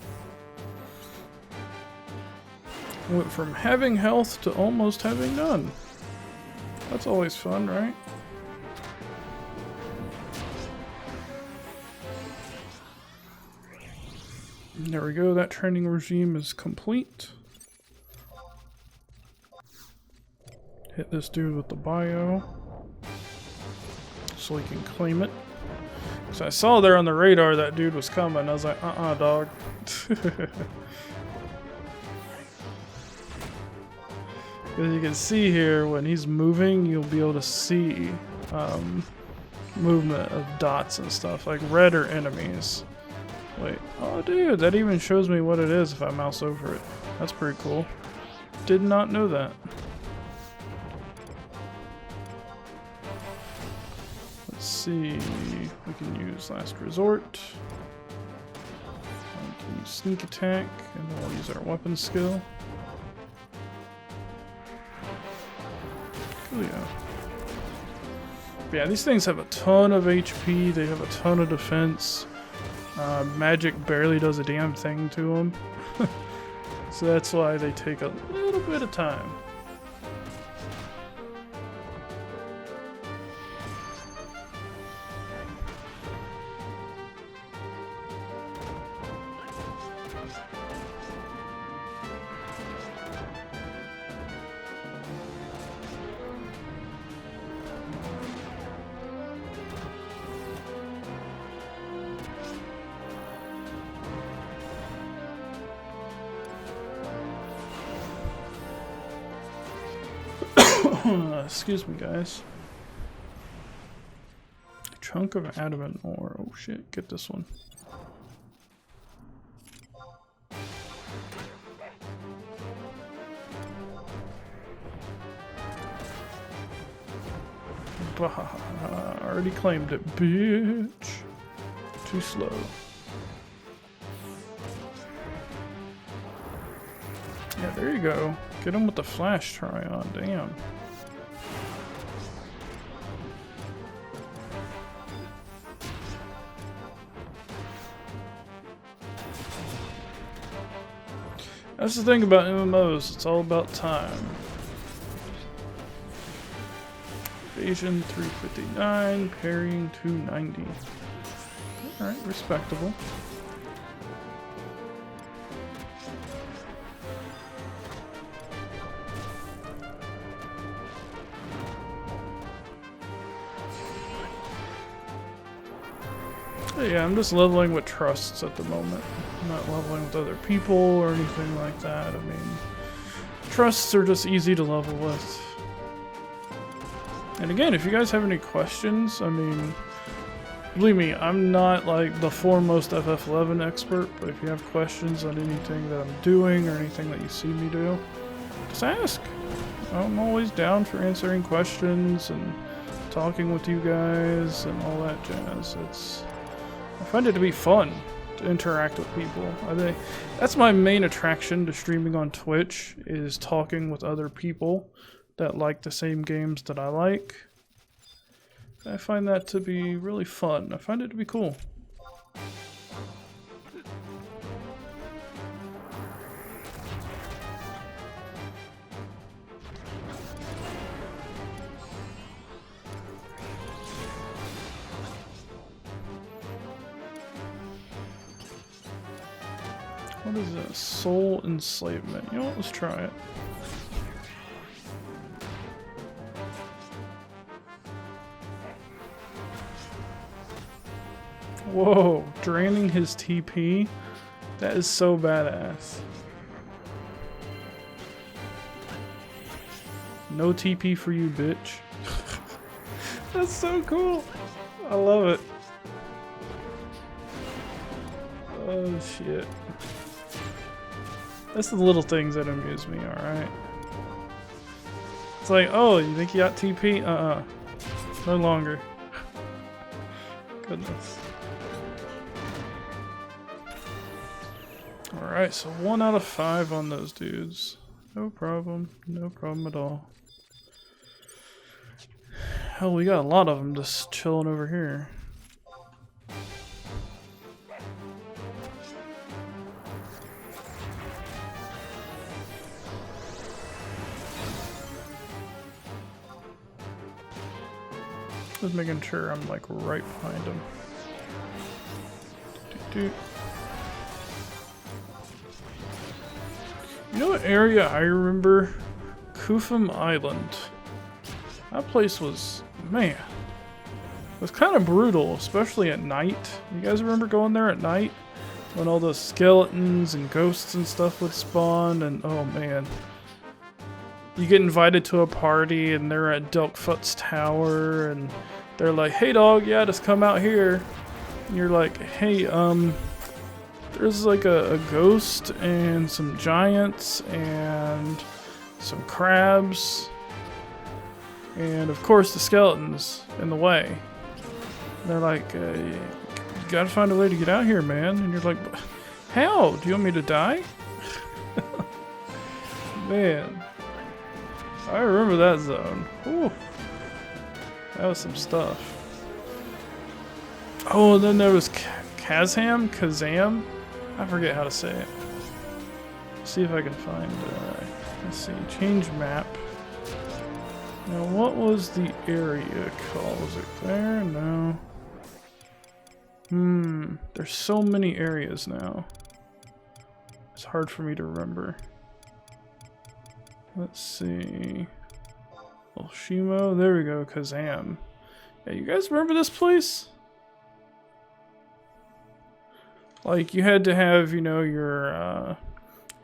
Went from having health to almost having none. That's always fun, right? There we go, that training regime is complete. Hit this dude with the bio so he can claim it. So I saw there on the radar that dude was coming. I was like, dog. As you can see here, when he's moving, you'll be able to see movement of dots and stuff, like red are enemies. Wait, oh dude, that even shows me what it is if I mouse over it. That's pretty cool. Did not know that. Let's see, we can use last resort. We can use sneak attack, and then we'll use our weapon skill. Coolio. Yeah, these things have a ton of HP, they have a ton of defense. Magic barely does a damn thing to them. So that's why they take a little bit of time. Excuse me, guys. Chunk of adamant ore. Oh shit, get this one. Already claimed it, bitch. Too slow. Yeah, there you go. Get him with the flash try on, damn. That's the thing about MMOs, it's all about time. Evasion 359, parrying 290. Alright, respectable. Yeah, I'm just leveling with trusts at the moment. I'm not leveling with other people or anything like that. I mean, trusts are just easy to level with. And again, if you guys have any questions, I mean, believe me, I'm not like the foremost FF11 expert, but if you have questions on anything that I'm doing or anything that you see me do, just ask. I'm always down for answering questions and talking with you guys and all that jazz. I find it to be fun to interact with people. I think that's my main attraction to streaming on Twitch, is talking with other people that like the same games that I like. I find that to be really fun. I find it to be cool. What is this? Soul enslavement. You know what? Let's try it. Whoa, draining his TP? That is so badass. No TP for you, bitch. That's so cool. I love it. Oh shit. That's the little things that amuse me, alright? It's like, oh, you think you got TP? No longer. Goodness. Alright, so 1 out of 5 on those dudes. No problem. No problem at all. Hell, we got a lot of them just chilling over here. Just making sure I'm like right behind him. You know what area I remember? Kufum Island. That place was, man, it was kind of brutal, especially at night. You guys remember going there at night? When all the skeletons and ghosts and stuff would spawn, and oh man. You get invited to a party and they're at Delkfoot's tower and they're like, hey dog, yeah, just come out here. And you're like, hey, there's like a ghost and some giants and some crabs and of course the skeletons in the way. And they're like, you gotta find a way to get out here, man. And you're like, how? Do you want me to die? Man. I remember that zone. Whew. That was some stuff. Oh, and then there was Kazam? I forget how to say it. Let's see if I can find, let's see, change map. Now what was the area called? Was it there? No. There's so many areas now. It's hard for me to remember. Let's see. Oshimo, there we go, Kazam. Yeah, you guys remember this place? Like, you had to have, you know, your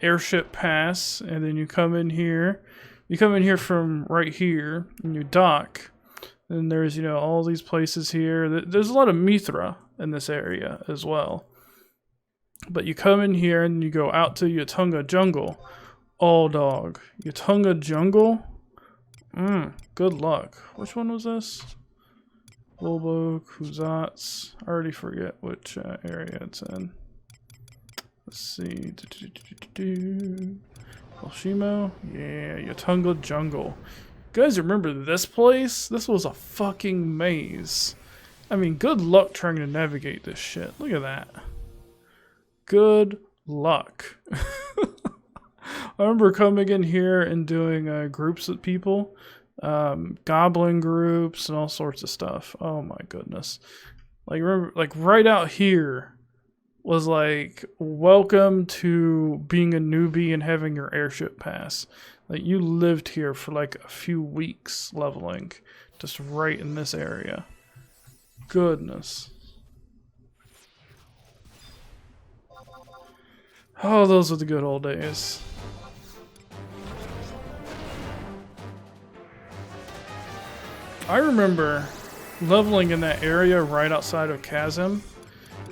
airship pass, and then you come in here, You come in here from right here, and you dock. And there's, you know, all these places here. There's a lot of Mithra in this area as well. But you come in here and you go out to Yatunga Jungle. Oh, dog. Yatunga Jungle? Good luck. Which one was this? Bulbo, Kuzats. I already forget which area it's in. Let's see. Oshimo? Yeah, Yatunga Jungle. You guys remember this place? This was a fucking maze. I mean, good luck trying to navigate this shit. Look at that. Good luck. I remember coming in here and doing groups with people. Goblin groups and all sorts of stuff. Oh my goodness. Like, remember, like right out here was like, welcome to being a newbie and having your airship pass. Like, you lived here for like a few weeks leveling, just right in this area. Goodness. Oh, those were the good old days. I remember leveling in that area right outside of Chasm,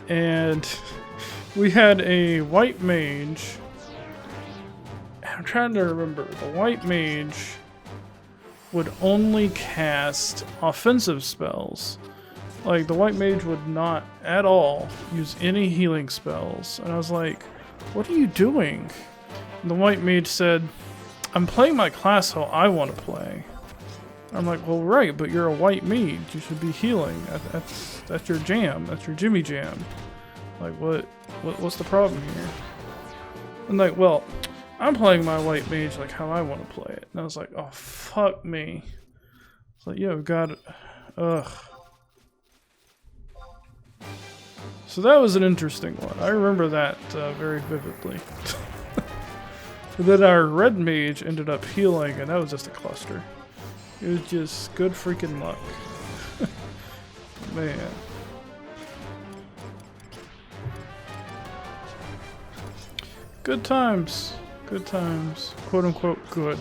and we had a white mage. I'm trying to remember. The white mage would only cast offensive spells. Like, the white mage would not at all use any healing spells. And I was like, what are you doing? And the white mage said, I'm playing my class how I want to play. I'm like, well, right, but you're a white mage. You should be healing. That's your jam. That's your Jimmy jam. Like, what's the problem here? I'm like, well, I'm playing my white mage like how I want to play it. And I was like, oh, fuck me. It's like, yeah, we've got it. Ugh. So that was an interesting one. I remember that very vividly. And then our red mage ended up healing, and that was just a cluster. It was just good freaking luck. Man. Good times. Good times. Quote unquote good.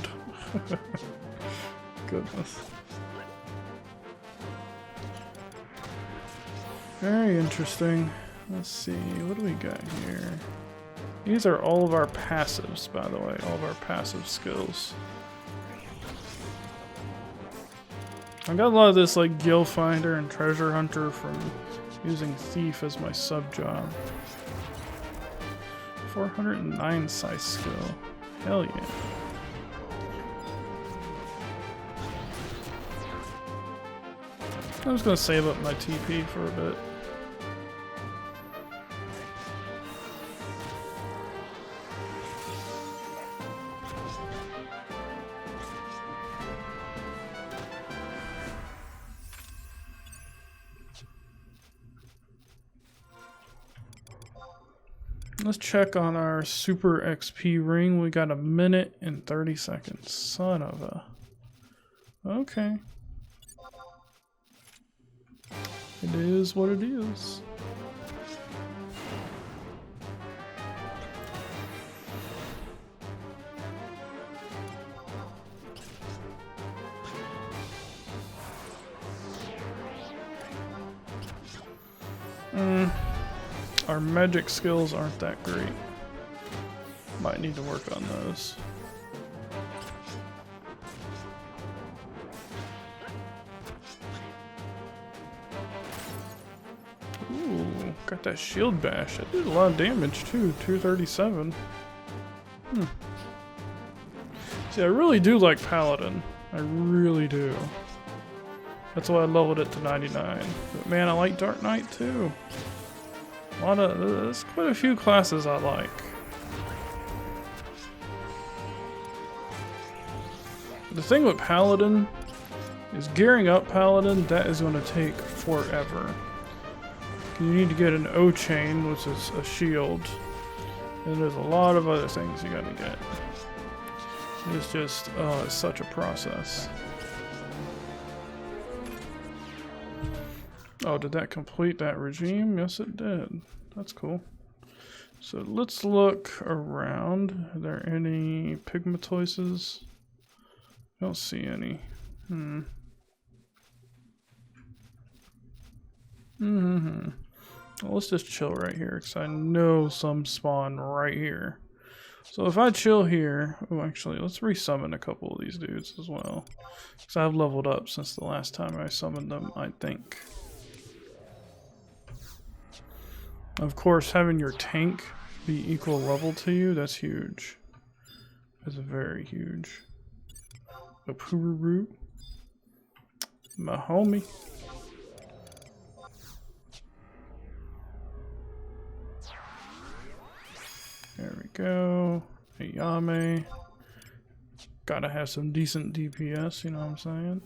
Goodness. Very interesting. Let's see, what do we got here? These are all of our passives, by the way, all of our passive skills. I got a lot of this like Gil Finder and Treasure Hunter from using Thief as my sub job. 409 size skill. Hell yeah. I'm just gonna save up my TP for a bit. Let's check on our Super XP ring. We got 1 minute and 30 seconds. Son of a... Okay. It is what it is. Our magic skills aren't that great. Might need to work on those. Ooh, got that shield bash. That did a lot of damage too, 237. See, I really do like Paladin. I really do. That's why I leveled it to 99. But man, I like Dark Knight too. There's quite a few classes I like. The thing with Paladin is gearing up Paladin, that is going to take forever. You need to get an O-chain, which is a shield. And there's a lot of other things you gotta get. It's just, oh, it's such a process. Oh, did that complete that regime? Yes, it did. That's cool. So let's look around. Are there any pigmatoises? Don't see any. Well, let's just chill right here, because I know some spawn right here. So if I chill here... Oh, actually, let's resummon a couple of these dudes as well. Because I've leveled up since the last time I summoned them, I think. Of course, having your tank be equal level to you, that's huge. That's very huge. A Pururu. My homie. There we go. A Yame. Gotta have some decent DPS, you know what I'm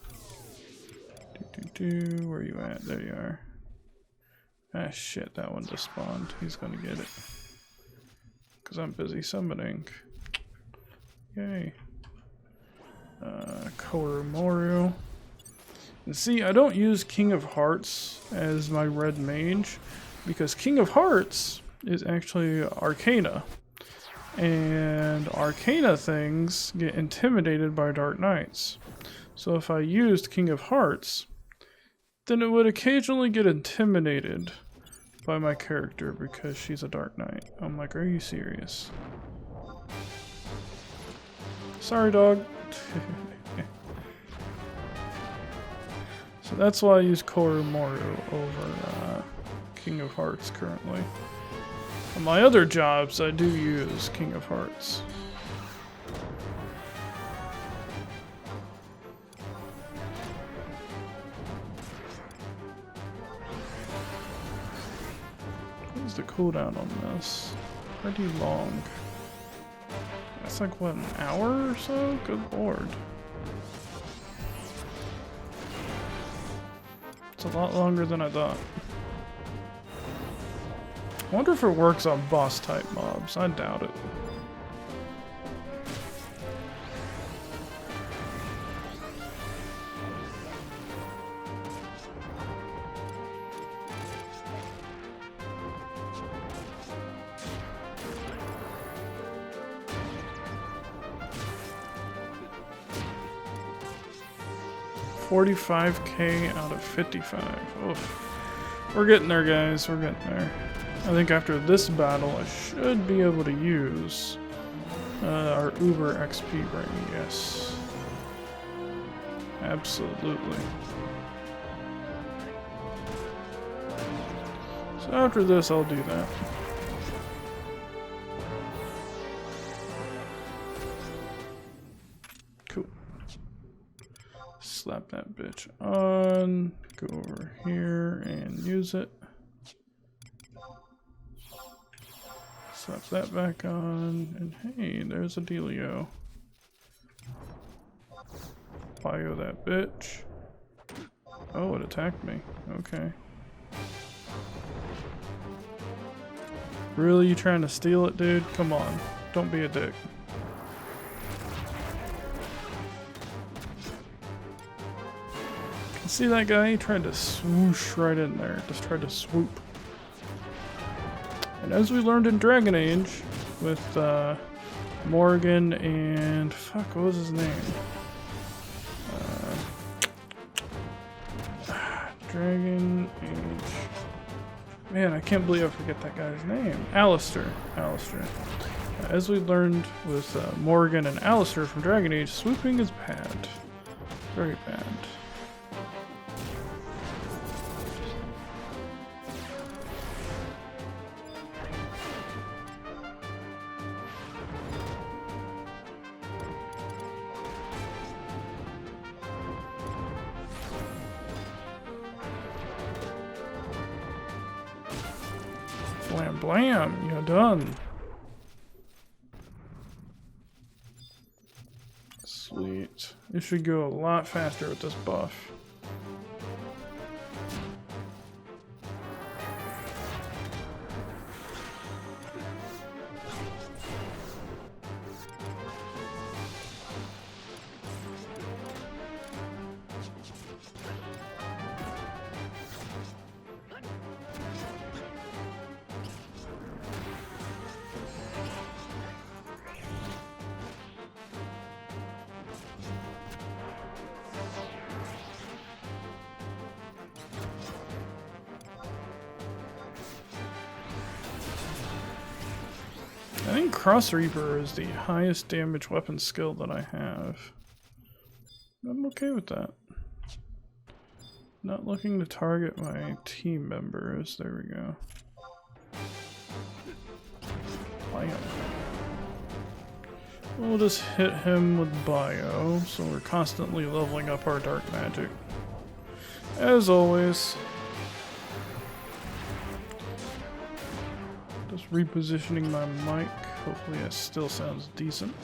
saying? Where you at? There you are. Ah shit, that one just spawned. He's gonna get it. Because I'm busy summoning. Yay. Koromoru. And see, I don't use King of Hearts as my red mage. Because King of Hearts is actually Arcana. And Arcana things get intimidated by Dark Knights. So if I used King of Hearts, then it would occasionally get intimidated by my character because she's a Dark Knight. I'm like, are you serious? Sorry, dog. So that's why I use Koromoru over King of Hearts currently. On my other jobs, I do use King of Hearts. What's the cooldown on this? Pretty long. That's like, what, an hour or so? Good lord. It's a lot longer than I thought. I wonder if it works on boss type mobs. I doubt it. $45K out of 55. Oof. We're getting there, guys. We're getting there. I think after this battle, I should be able to use our Uber XP ring. Yes. Absolutely. So after this, I'll do that. Cool. Slap that bitch on. Go over here and use it. Slap that back on, and hey, there's a dealio. Bio that bitch. Oh, it attacked me. Okay. Really, you trying to steal it, dude? Come on. Don't be a dick. See that guy? He tried to swoosh right in there. Just tried to swoop. And as we learned in Dragon Age, with Morgan and... fuck, what was his name? Dragon Age... Man, I can't believe I forget that guy's name. Alistair. As we learned with Morgan and Alistair from Dragon Age, swooping is bad. Very bad. Blam blam, you're done. Sweet. It should go a lot faster with this buff. think Cross Reaper is the highest damage weapon skill that I have. I'm okay with that. Not looking to target my team members. There we go. Bio. We'll just hit him with Bio, so we're constantly leveling up our dark magic. As always. Just repositioning my mic. Hopefully it still sounds decent.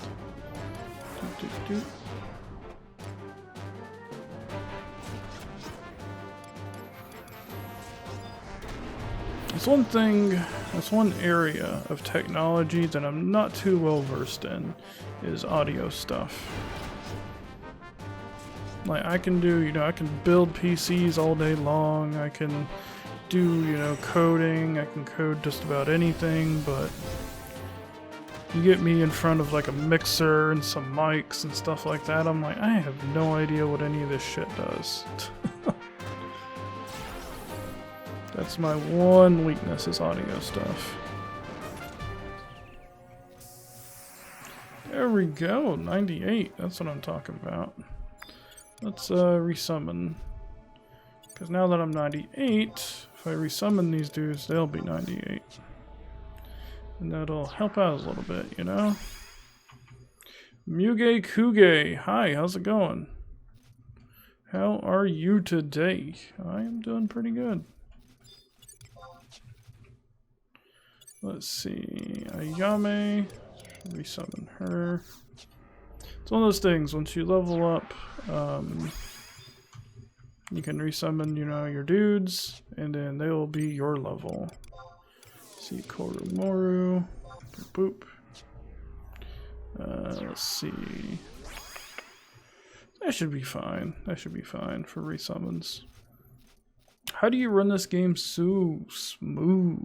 That's one thing, that's one area of technology that I'm not too well versed in, is audio stuff. Like I can do, I can build PCs all day long, I can do, coding, I can code just about anything, but you get me in front of like a mixer and some mics and stuff like that, I'm like, I have no idea what any of this shit does. That's my one weakness, is audio stuff. There we go, 98, that's what I'm talking about. Let's resummon. Because now that I'm 98, if I resummon these dudes, they'll be 98. And that'll help out a little bit, Muge Kuge, hi, how's it going? How are you today? I am doing pretty good. Let's see, Ayame, resummon her. It's one of those things, once you level up, you can resummon, your dudes, and then they will be your level. See, Koromoru, boop, boop. Let's see. That should be fine. That should be fine for resummons. How do you run this game so smooth?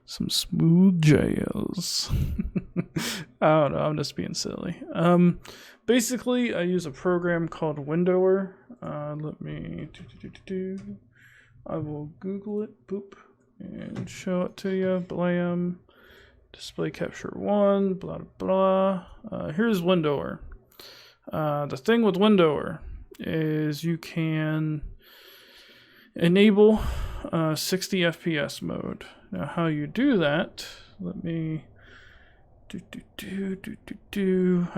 Some smooth jazz. I don't know, I'm just being silly. Basically, I use a program called Windower. Let me... I will Google it, boop, and show it to you. Blam. Display capture 1, blah, blah, blah. Here's Windower. The thing with Windower is you can enable 60 FPS mode. Now how you do that, let me I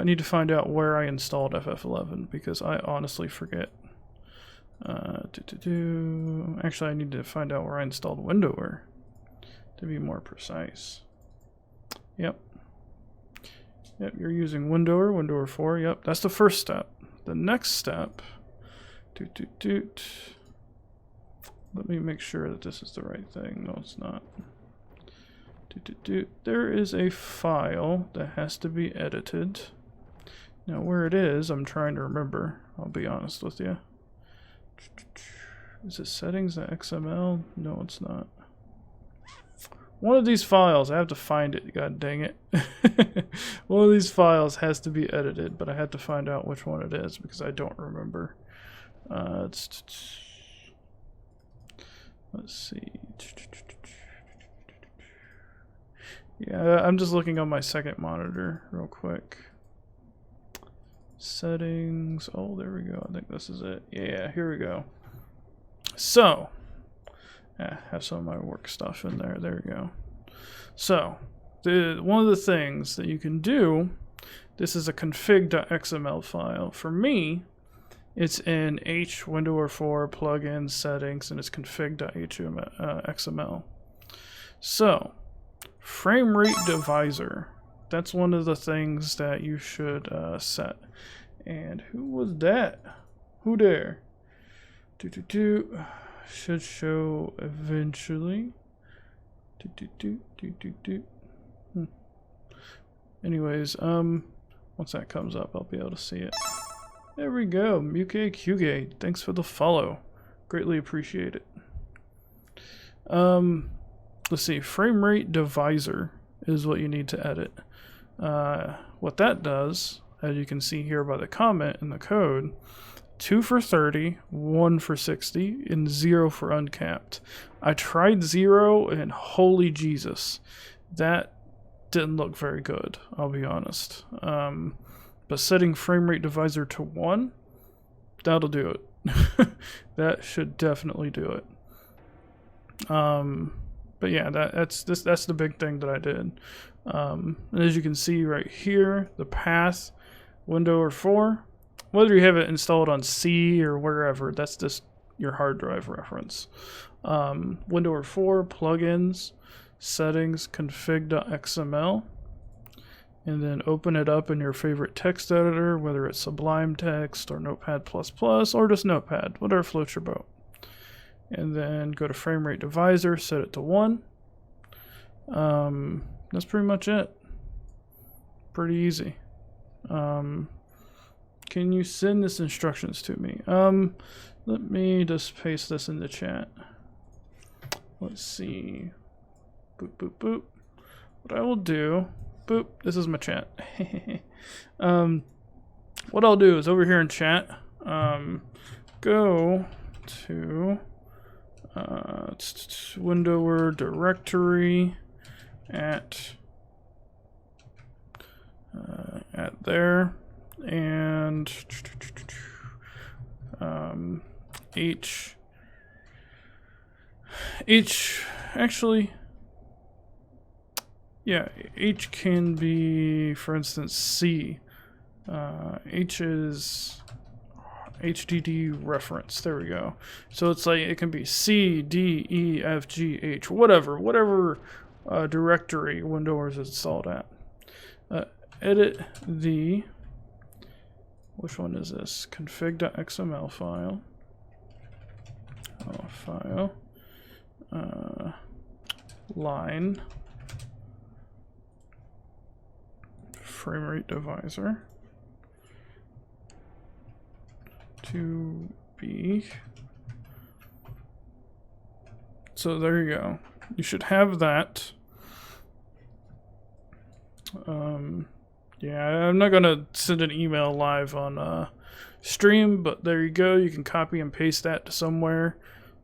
need to find out where I installed FF11 because I honestly forget. Actually I need to find out where I installed Windower to be more precise. Yep, you're using Windower, Windower 4, yep, that's the first step. The next step, let me make sure that this is the right thing. No, it's not. There is a file that has to be edited. Now, where it is, I'm trying to remember. I'll be honest with you. Is it settings.xml? No, it's not. One of these files, I have to find it. God dang it. One of these files has to be edited, but I have to find out which one it is because I don't remember. Let's see. Yeah, I'm just looking on my second monitor real quick. Settings. Oh, there we go. I think this is it. Yeah, here we go. So, have some of my work stuff in there. There we go. So, one of the things that you can do, this is a config.xml file. For me, it's in Windower 4 plugin settings, and it's config.xml. So, frame rate divisor. That's one of the things that you should set. And who was that? Who there? Should show eventually. Anyways, once that comes up, I'll be able to see it. There we go, Muke Kyuge. Thanks for the follow. Greatly appreciate it. Let's see, frame rate divisor is what you need to edit. What that does, as you can see here by the comment in the code, 2 for 30, 1 for 60, and 0 for uncapped. I tried 0 and holy Jesus, that didn't look very good, I'll be honest. But setting frame rate divisor to 1, that'll do it. That should definitely do it. But yeah, that's the big thing that I did. And as you can see right here, the path, Windows 4, whether you have it installed on C or wherever, that's just your hard drive reference. Windows 4, plugins, settings, config.xml, and then open it up in your favorite text editor, whether it's Sublime Text or Notepad++ or just Notepad, whatever floats your boat. And then go to frame rate divisor, set it to 1. That's pretty much it. Pretty easy. Can you send this instructions to me? Let me just paste this in the chat. Let's see. Boop, boop, boop. What I will do, boop, this is my chat. What I'll do is over here in chat, go to Windows directory at there, and actually, yeah, H can be, for instance, C. H is HDD reference. There we go. So it's like it can be C, D, E, F, G, H, whatever directory Windows is installed at. Edit the, which one is this? Config.xml file. Line. Frame rate divisor. To be. So there you go. You should have that. Yeah, I'm not gonna send an email live on stream, but there you go. You can copy and paste that to somewhere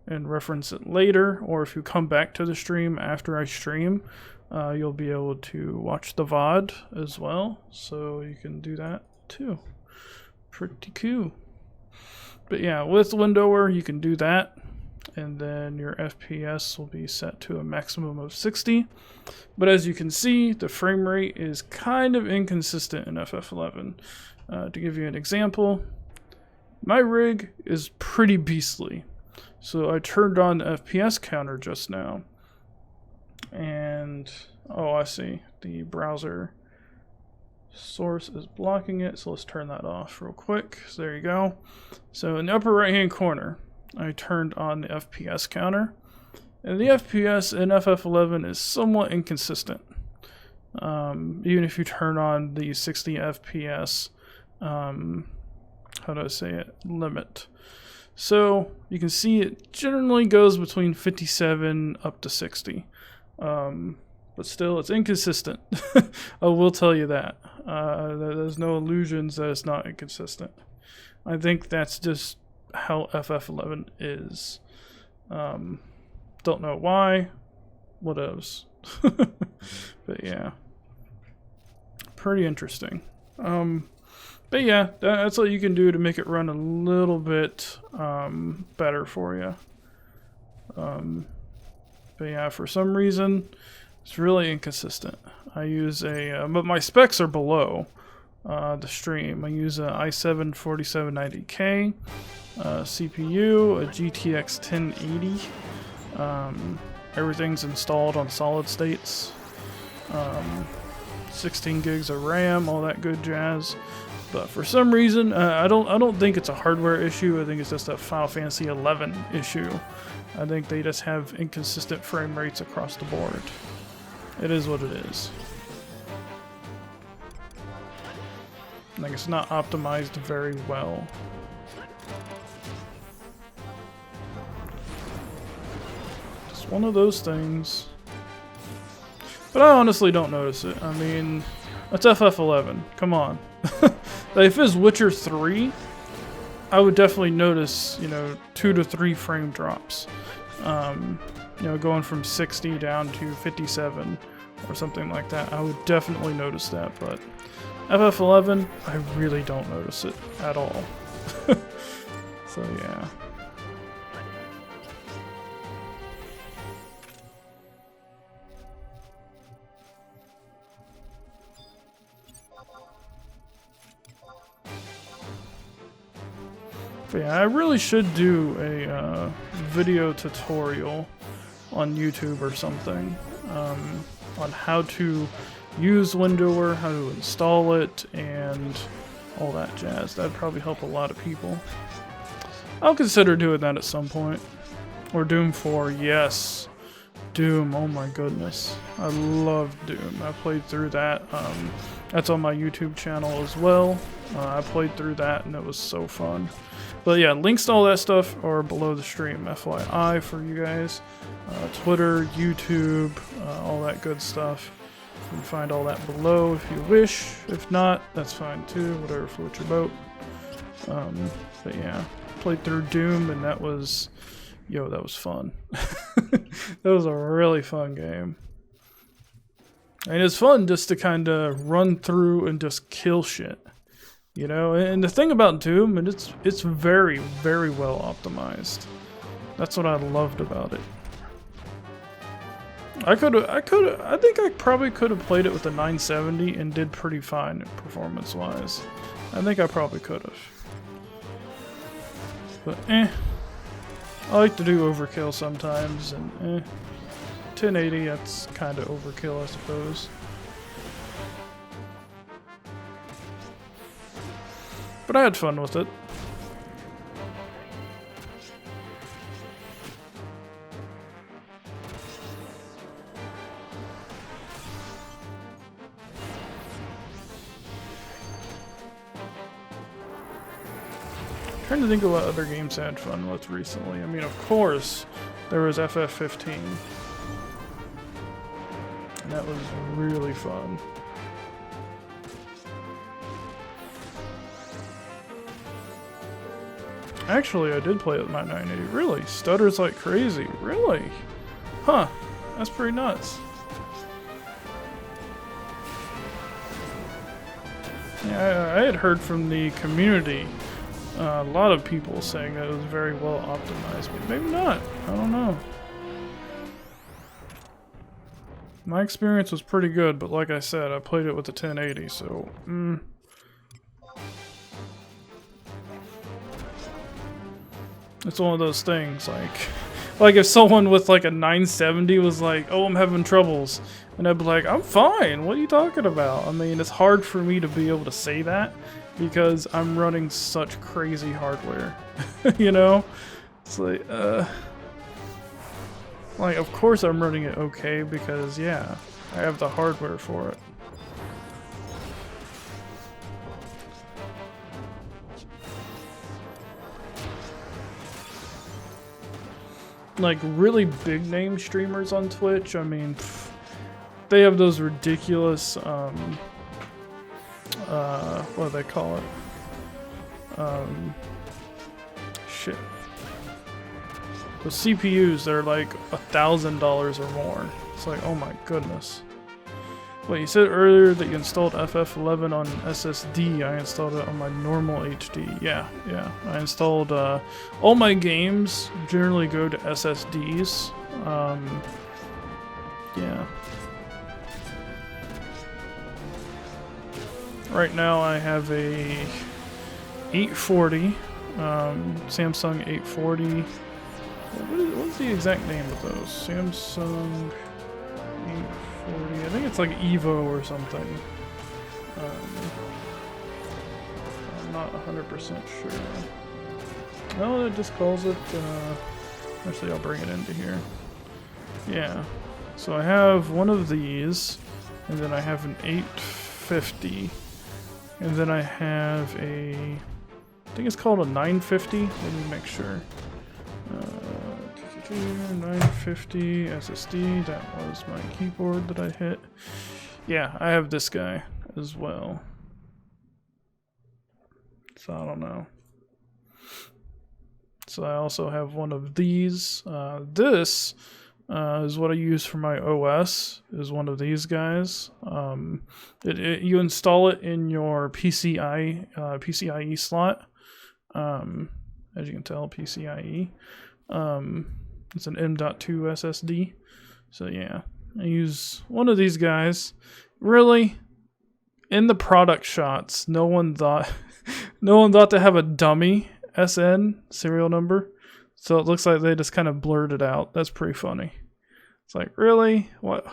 and reference it later, or if you come back to the stream after I stream, you'll be able to watch the VOD as well, so you can do that too. Pretty cool. But yeah, with Windower you can do that, and then your FPS will be set to a maximum of 60. But as you can see, the frame rate is kind of inconsistent in FF11. To give you an example, my rig is pretty beastly. So I turned on the FPS counter just now, and oh, I see, the browser source is blocking it, so let's turn that off real quick. So there you go. So in the upper right hand corner, I turned on the FPS counter, and the FPS in FF11 is somewhat inconsistent. Even if you turn on the 60 FPS, how do I say it, limit. So you can see it generally goes between 57 up to 60. But still, it's inconsistent. I will tell you that. There's no illusions that it's not inconsistent. I think that's just how FF11 is. Don't know why. Whatevs. But yeah. Pretty interesting. But yeah, that's what you can do to make it run a little bit better for you. But yeah, for some reason, it's really inconsistent. I use a, but my specs are below the stream. I use a i7 4790K CPU, a GTX 1080. Everything's installed on solid states. 16 gigs of RAM, all that good jazz. But for some reason, I don't think it's a hardware issue. I think it's just a Final Fantasy 11 issue. I think they just have inconsistent frame rates across the board. It is what it is. Like, it's not optimized very well. Just one of those things. But I honestly don't notice it. I mean, it's FF11. Come on. Like, if it was Witcher 3, I would definitely notice, 2 to 3 frame drops. Going from 60 down to 57 or something like that, I would definitely notice that, but FF11, I really don't notice it at all. So yeah. But yeah, I really should do a video tutorial on YouTube or something on how to use Windower, how to install it, and all that jazz. That'd probably help a lot of people. I'll consider doing that at some point. Or Doom 4, yes. Doom, oh my goodness. I love Doom. I played through that. That's on my YouTube channel as well. I played through that and it was so fun. But yeah, links to all that stuff are below the stream, FYI for you guys. Twitter, YouTube, all that good stuff. You can find all that below if you wish. If not, that's fine too, whatever floats your boat. But yeah, played through Doom and that was, yo, that was fun. That was a really fun game. And it's fun just to kind of run through and just kill shit. You know, and the thing about Doom, and it's very, very well optimized. That's what I loved about it. I think I probably could have played it with a 970 and did pretty fine performance-wise. I think I probably could have. But I like to do overkill sometimes, and 1080, that's kind of overkill, I suppose. But I had fun with it. Trying to think of what other games I had fun with recently. I mean, of course, there was FF15. And that was really fun. Actually, I did play it with my 980. Really? Stutters like crazy. Really? Huh. That's pretty nuts. Yeah, I had heard from the community a lot of people saying that it was very well optimized, but maybe not. I don't know. My experience was pretty good, but like I said, I played it with the 1080, so it's one of those things, like if someone with like a 970 was like, oh, I'm having troubles, and I'd be like, I'm fine, what are you talking about? I mean, it's hard for me to be able to say that because I'm running such crazy hardware. You know? It's like, of course I'm running it okay because, yeah, I have the hardware for it. Like, really big name streamers on Twitch, I mean, they have those ridiculous, what do they call it? Shit. The CPUs, they're like $1,000 or more. It's like, oh my goodness. Wait, you said earlier that you installed FF11 on SSD. I installed it on my normal HD. Yeah. I installed, all my games generally go to SSDs. Yeah. Right now I have a 840, Samsung 840. What's the exact name of those? Samsung 840. I think it's like Evo or something. I'm not 100% sure. No, it just calls it. Actually, I'll bring it into here. Yeah. So I have one of these, and then I have an 850, and then I have a. I think it's called a 950. Let me make sure. 950 SSD, that was my keyboard that I hit. Yeah, I have this guy as well. So I don't know. So I also have one of these. This is what I use for my OS, is one of these guys. You install it in your PCIe slot. As you can tell, PCIe. It's an M.2 SSD. So yeah, I use one of these guys. Really, in the product shots, no one thought to have a dummy SN serial number. So it looks like they just kind of blurred it out. That's pretty funny. It's like, really? What?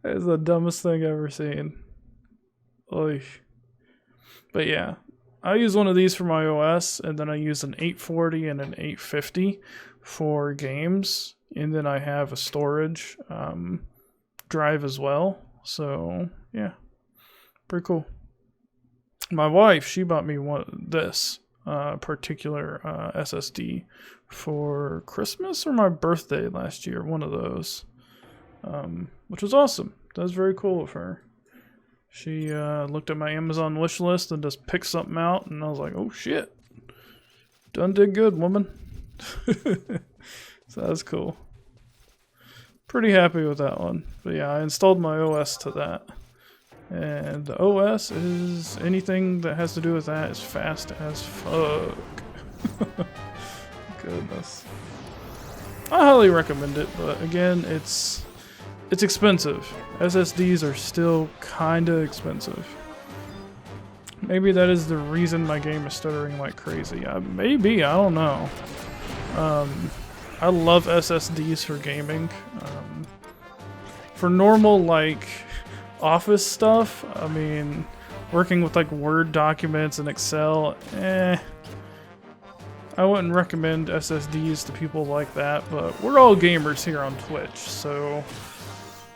That is the dumbest thing I've ever seen. Oy. But yeah, I use one of these for my OS, and then I use an 840 and an 850 for games, and then I have a storage drive as well. So yeah, pretty cool. My wife, she bought me this particular SSD for Christmas or my birthday last year, one of those, which was awesome. That was very cool of her. She looked at my Amazon wish list and just picked something out, and I was like, oh shit, done did good, woman. So that's cool. Pretty happy with that one. But yeah, I installed my OS to that. And the OS is anything that has to do with that is fast as fuck. Goodness. I highly recommend it, but again, it's expensive. SSDs are still kinda expensive. Maybe that is the reason my game is stuttering like crazy. Maybe, I don't know. I love SSDs for gaming. For normal, like, office stuff, I mean, working with like Word documents and Excel, I wouldn't recommend SSDs to people like that, but we're all gamers here on Twitch, so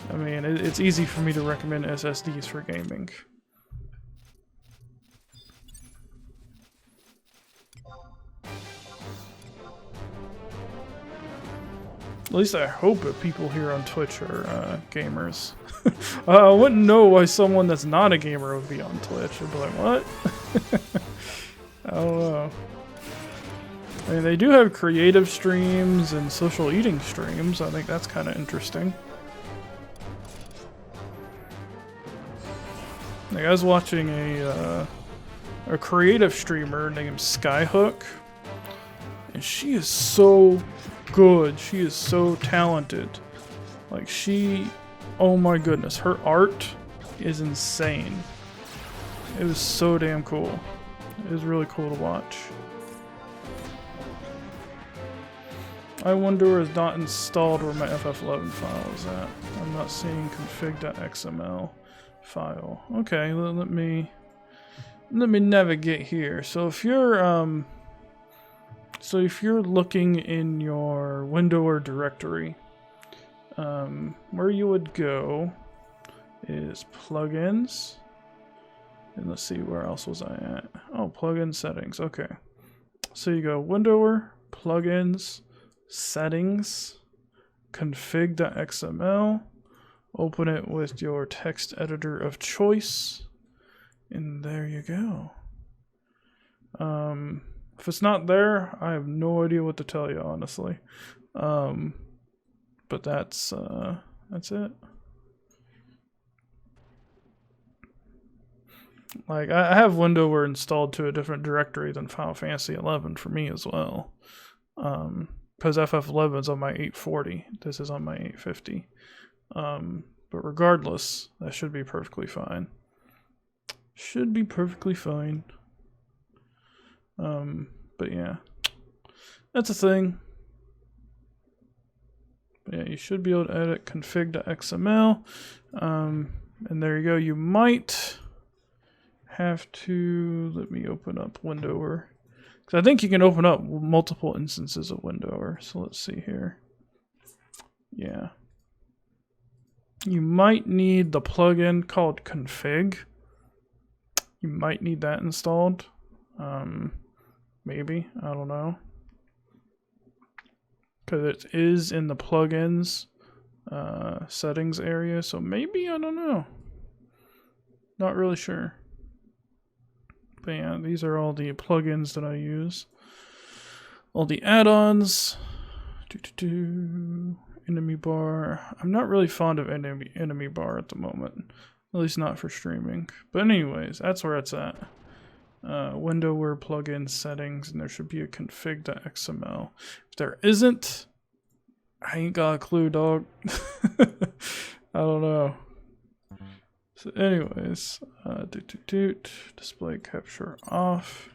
I mean, it's easy for me to recommend SSDs for gaming. At least I hope that people here on Twitch are gamers. I wouldn't know why someone that's not a gamer would be on Twitch. I'd be like, what? I don't know. I mean, they do have creative streams and social eating streams. I think that's kind of interesting. Like, I was watching a creative streamer named Skyhook, and she is so good. She is so talented. Like, oh my goodness, her art is insane. It was so damn cool. It was really cool to watch. I wonder is not installed where my FF11 file is at. I'm not seeing config.xml file. Okay, let me navigate here. So if you're looking in your window or directory, where you would go is plugins, and let's see, where else was I at? Oh, plugin settings. Okay, so you go windower, plugins, settings, config.xml, open it with your text editor of choice, and there you go. If it's not there, I have no idea what to tell you, honestly. But that's it. Like, I have Windower installed to a different directory than Final Fantasy 11 for me as well. Because FF11 is on my 840. This is on my 850. But regardless, that should be perfectly fine. Should be perfectly fine. But yeah, that's a thing. But yeah, you should be able to edit config.xml. And there you go. You might have to, let me open up Windower. Because I think you can open up multiple instances of Windower. So let's see here. Yeah. You might need the plugin called config. You might need that installed. Maybe, I don't know. Because it is in the plugins settings area, so maybe, I don't know. Not really sure. But yeah, these are all the plugins that I use. All the add-ons. Enemy bar. I'm not really fond of enemy bar at the moment. At least not for streaming. But anyways, that's where it's at. Windowware plugin settings, and there should be a config.xml. If there isn't, I ain't got a clue, dog. I don't know. So anyways, display capture off.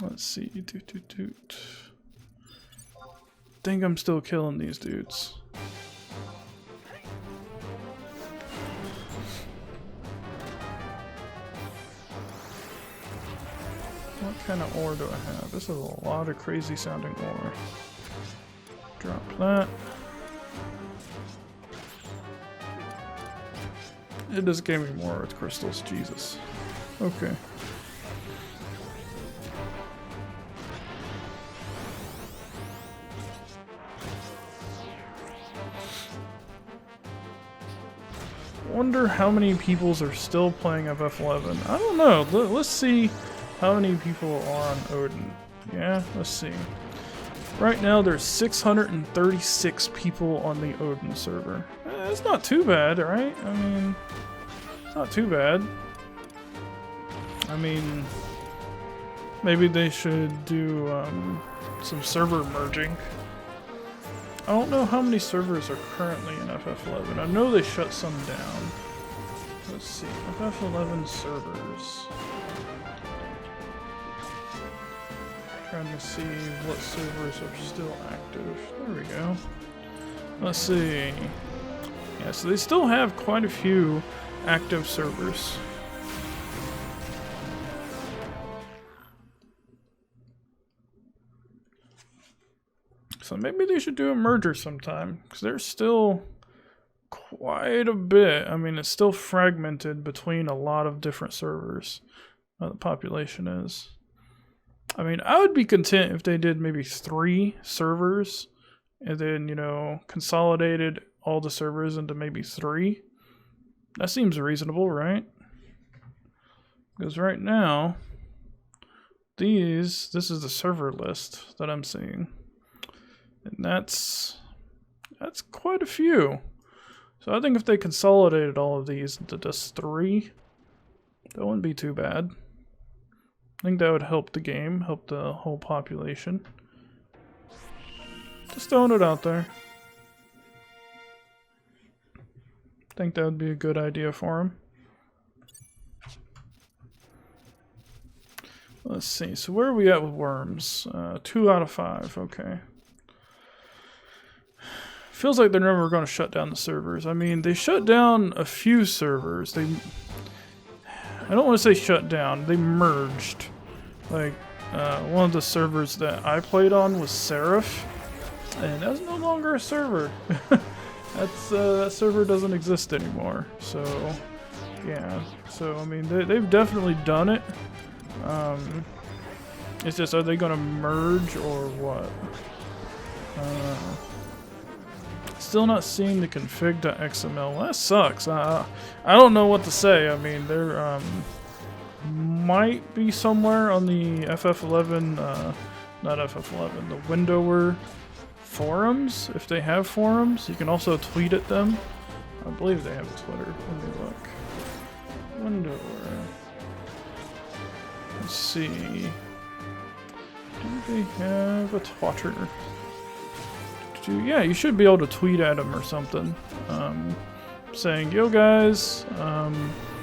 Let's see, think I'm still killing these dudes. What kind of ore do I have? This is a lot of crazy sounding ore. Drop that. It just gave me more earth crystals, Jesus. Okay. Wonder how many peoples are still playing FF11. I don't know. Let's see how many people are on Odin. Yeah, let's see. Right now there's 636 people on the Odin server. It's not too bad, right? I mean, it's not too bad. I mean, maybe they should do some server merging. I don't know how many servers are currently in FF11. I know they shut some down. Let's see, FF11 servers. Trying to see what servers are still active. There we go. Let's see. Yeah, so they still have quite a few active servers. So maybe they should do a merger sometime, because there's still quite a bit. I mean, it's still fragmented between a lot of different servers. The population is. I mean, I would be content if they did maybe 3 servers, and then, you know, consolidated all the servers into maybe 3. That seems reasonable, right? Because right now, this is the server list that I'm seeing. And that's quite a few. So I think if they consolidated all of these into just 3, that wouldn't be too bad. I think that would help the game, help the whole population. Just throwing it out there. I think that would be a good idea for him. Let's see, so where are we at with worms? 2 out of 5, okay. Feels like they're never going to shut down the servers. I mean, they shut down a few servers. I don't want to say shut down, they merged. Like, one of the servers that I played on was Seraph, and that's no longer a server. That server doesn't exist anymore. So, yeah. So, I mean, they've definitely done it. It's just, are they going to merge or what? Still not seeing the config.xml. Well, that sucks. I don't know what to say. I mean, there might be somewhere on the FF11, not FF11, the Windowware forums, if they have forums. You can also tweet at them. I believe they have a Twitter. Let me look. Windowware. Let's see. Do they have a Twitter? Yeah, you should be able to tweet at them or something. Saying, yo guys,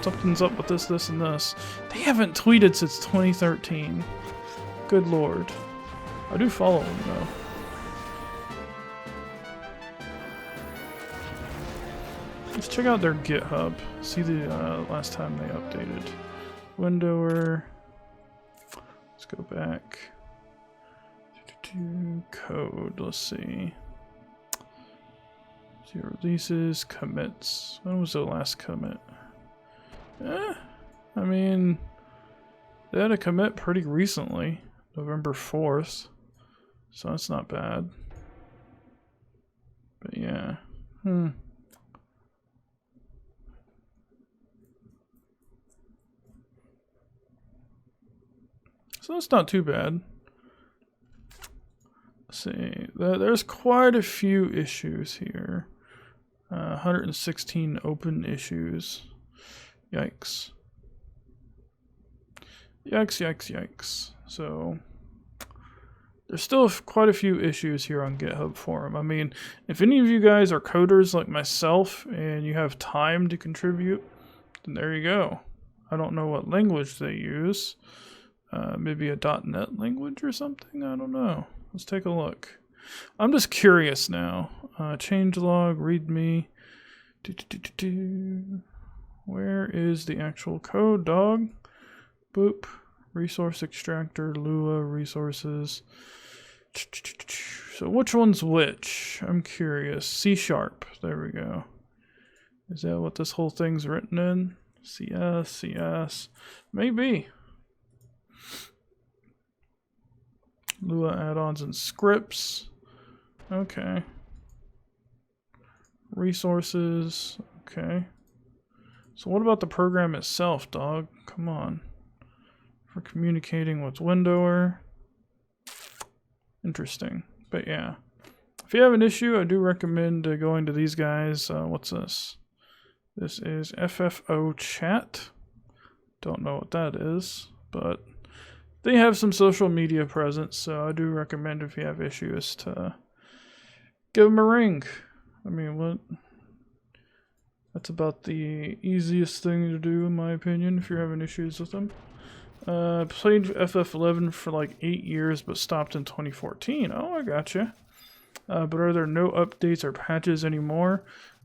something's up with this, and this. They haven't tweeted since 2013. Good lord. I do follow them though. Let's check out their GitHub. See the last time they updated. Windowware. Let's go back. Code, let's see. See releases, commits. When was the last commit? I mean, they had a commit pretty recently, November 4th, so that's not bad. But yeah, so that's not too bad. Let's see. There's quite a few issues here. 116 open issues. Yikes. Yikes. So, there's still quite a few issues here on GitHub forum. I mean, if any of you guys are coders like myself and you have time to contribute, then there you go. I don't know what language they use. Maybe a .NET language or something? I don't know. Let's take a look. I'm just curious now. Changelog, readme. Where is the actual code, dog? Boop. Resource extractor, Lua, resources. So which one's which? I'm curious. C#. There we go. Is that what this whole thing's written in? CS. Maybe. Lua add-ons and scripts. Okay. Resources. Okay. So what about the program itself, dog? Come on. For communicating with Windower. Interesting. But yeah. If you have an issue, I do recommend going to these guys. What's this? This is FFO Chat. Don't know what that is, but they have some social media presence, so I do recommend if you have issues to give them a ring. I mean, what? That's about the easiest thing to do, in my opinion, if you're having issues with them. Played FF11 for like 8 years, but stopped in 2014. Oh, I gotcha. But are there no updates or patches anymore?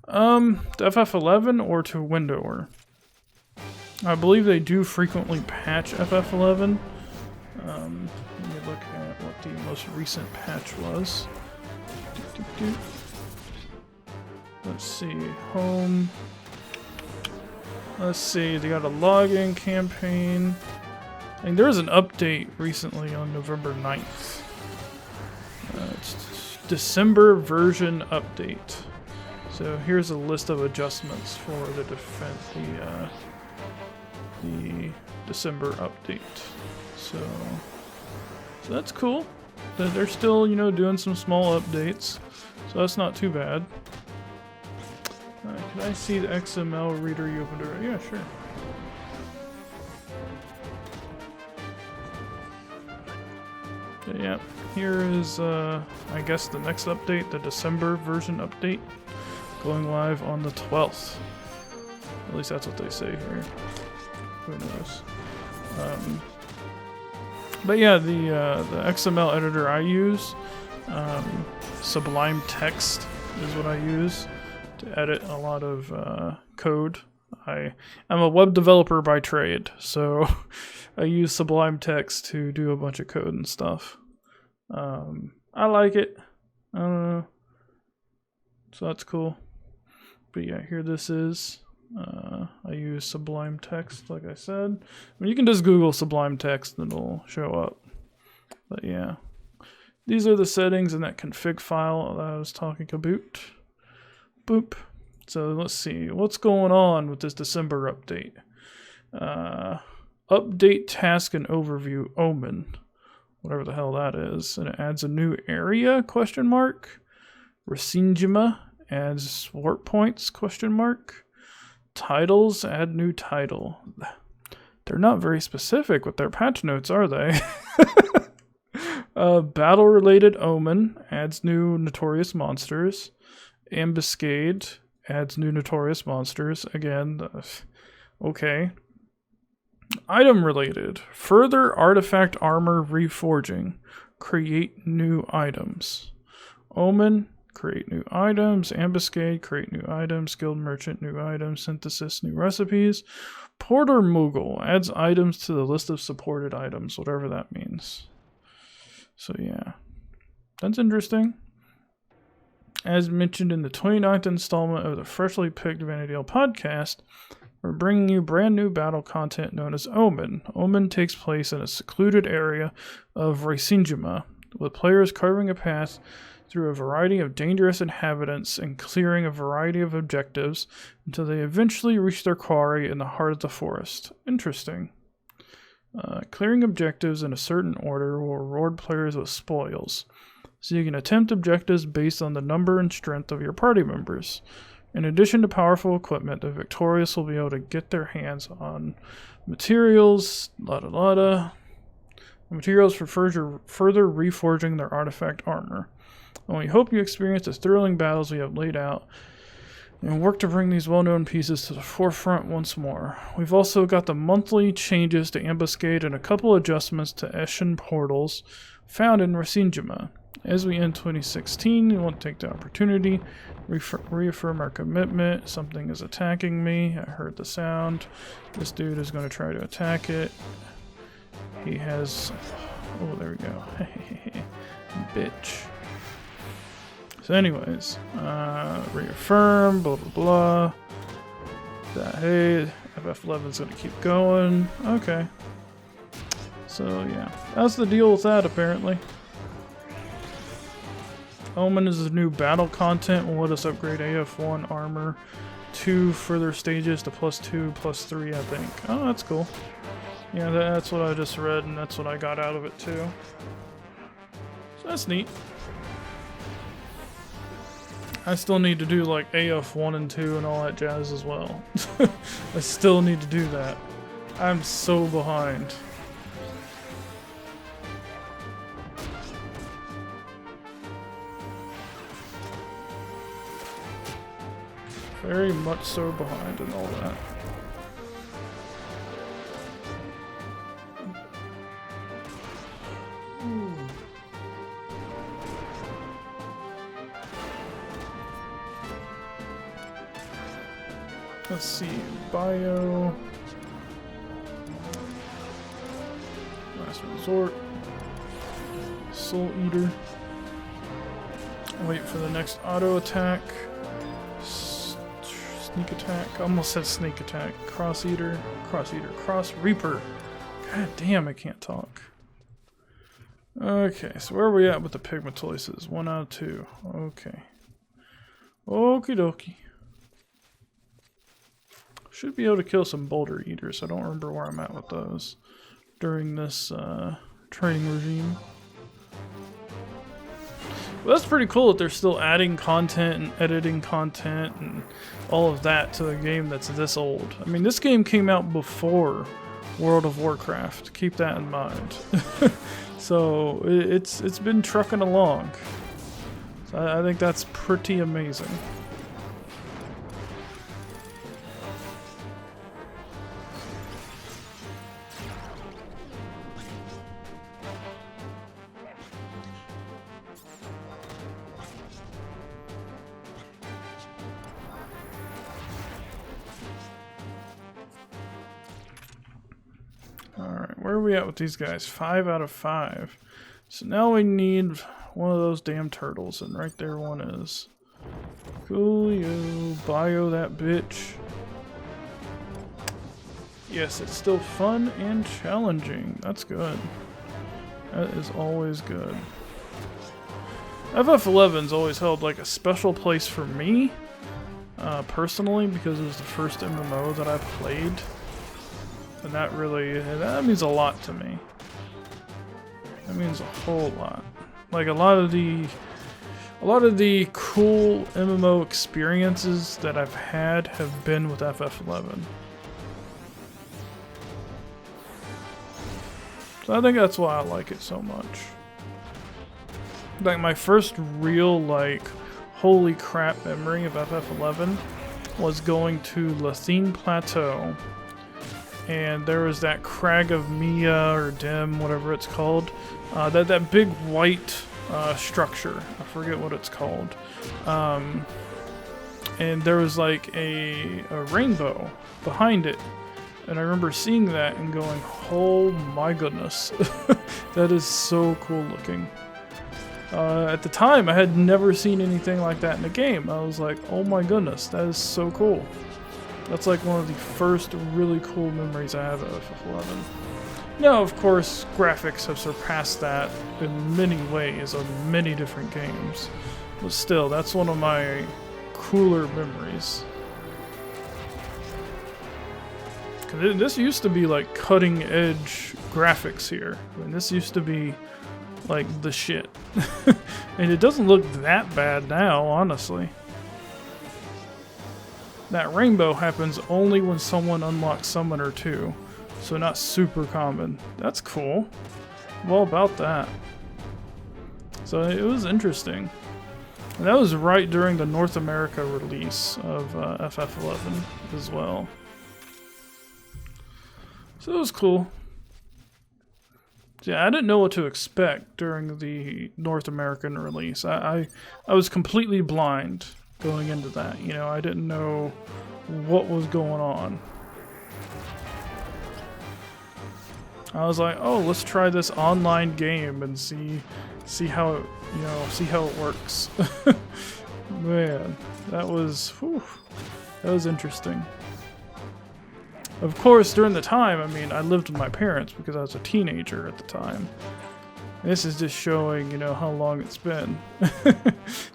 To FF11 or to Windower? I believe they do frequently patch FF11. Let me look at what the most recent patch was. Let's see, home. Let's see, they got a login campaign. I think there was an update recently on November 9th. It's December version update. So here's a list of adjustments for the December update. So that's cool. They're still, doing some small updates. So that's not too bad. Can I see the XML reader you opened already? Yeah, sure. Okay, yeah, here is, I guess, the next update, the December version update, going live on the 12th. At least that's what they say here. Who knows? But yeah, the XML editor I use, Sublime Text is what I use to edit a lot of code. I'm a web developer by trade, so I use Sublime Text to do a bunch of code and stuff. I like it. I don't know. So that's cool. But yeah, here this is. I use Sublime Text, like I said. I mean, you can just Google Sublime Text and it'll show up. But yeah. These are the settings in that config file that I was talking about. Boop. So let's see. What's going on with this December update? Update task and overview Omen. Whatever the hell that is. And it adds a new area, question mark. Rasinjima adds warp points, question mark. Titles, add new title. They're not very specific with their patch notes, are they? Battle-related Omen adds new notorious monsters. Ambuscade adds new notorious monsters. Again, okay. Item-related. Further artifact armor reforging. Create new items. Omen, create new items. Ambuscade, create new items. Guild Merchant, new items. Synthesis, new recipes. Porter Moogle adds items to the list of supported items, whatever that means. So yeah, that's interesting. As mentioned in the 29th installment of the freshly picked Vana'diel podcast, we're bringing you brand new battle content known as Omen. Omen takes place in a secluded area of Rasinjima, with players carving a path through a variety of dangerous inhabitants and clearing a variety of objectives until they eventually reach their quarry in the heart of the forest. Interesting. Clearing objectives in a certain order will reward players with spoils. so you can attempt objectives based on the number and strength of your party members. In addition to powerful equipment, the victorious will be able to get their hands on materials, materials for further reforging their artifact armor. And we hope you experience the thrilling battles we have laid out and work to bring these well-known pieces to the forefront once more. We've also got the monthly changes to Ambuscade and a couple adjustments to Eshin portals found in Rasenjima. As we end 2016, we want to take the opportunity, reaffirm our commitment. Something is attacking me. I heard the sound. This dude is going to try to attack it. He has... Oh, there we go. Bitch. So anyways, reaffirm, blah, blah, blah. Hey, FF11 is going to keep going. Okay. So, yeah. That's the deal with that, apparently. Omen is the new battle content. Will let us upgrade AF1 armor 2 further stages to +2, +3, I think. Oh, that's cool. Yeah, that's what I just read, and that's what I got out of it, too. So that's neat. I still need to do like AF1 and 2 and all that jazz as well. I still need to do that. I'm so behind. Very much so behind in all that. Let's see, bio, last resort, soul eater, wait for the next auto attack, sneak attack, almost said sneak attack, cross eater, cross reaper, god damn I can't talk. Okay, so where are we at with the pigmentoises? 1 out of 2, okay, okie dokie. Should be able to kill some boulder eaters. I don't remember where I'm at with those during this training regime. But that's pretty cool that they're still adding content and editing content and all of that to a game that's this old. I mean, this game came out before World of Warcraft. Keep that in mind. So it's been trucking along. So I think that's pretty amazing. Where are we at with these guys? 5 out of 5. So now we need one of those damn turtles, and right there one is. Coolio, bio that bitch. Yes, it's still fun and challenging. That's good. That is always good. FF11's always held like a special place for me, personally, because it was the first MMO that I played. And that means a lot to me. That means a whole lot. Like a lot of the cool MMO experiences that I've had have been with FF11. So I think that's why I like it so much. Like my first real like holy crap memory of FF11 was going to Lathine Plateau. And there was that crag of Mia or Dim, whatever it's called. That big white structure. I forget what it's called. And there was like a rainbow behind it. And I remember seeing that and going, oh my goodness. That is so cool looking. At the time, I had never seen anything like that in the game. I was like, oh my goodness, that is so cool. That's like one of the first really cool memories I have of FF11. Now, of course, graphics have surpassed that in many ways on many different games. But still, that's one of my cooler memories. This used to be like cutting edge graphics here. I mean, this used to be like the shit. And it doesn't look that bad now, honestly. That rainbow happens only when someone unlocks Summoner 2, so not super common. That's cool. Well, about that. So it was interesting. And that was right during the North America release of FF11 as well. So it was cool. Yeah, I didn't know what to expect during the North American release. I was completely blind going into that. You know, I didn't know what was going on. I was like, oh, let's try this online game and see how it, you know, see how it works. Man, that was interesting. Of course, during the time, I mean, I lived with my parents because I was a teenager at the time. This is just showing, you know, how long it's been.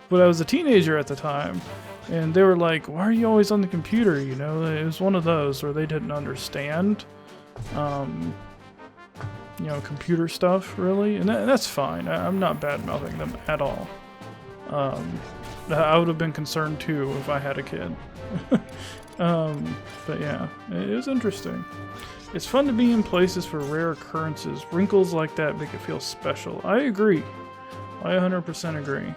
But I was a teenager at the time, and they were like, why are you always on the computer? You know, it was one of those where they didn't understand, you know, computer stuff, really. And that's fine. I'm not bad-mouthing them at all. I would have been concerned, too, if I had a kid. But yeah, it was interesting. It's fun to be in places for rare occurrences. Wrinkles like that make it feel special. I agree. I 100% agree.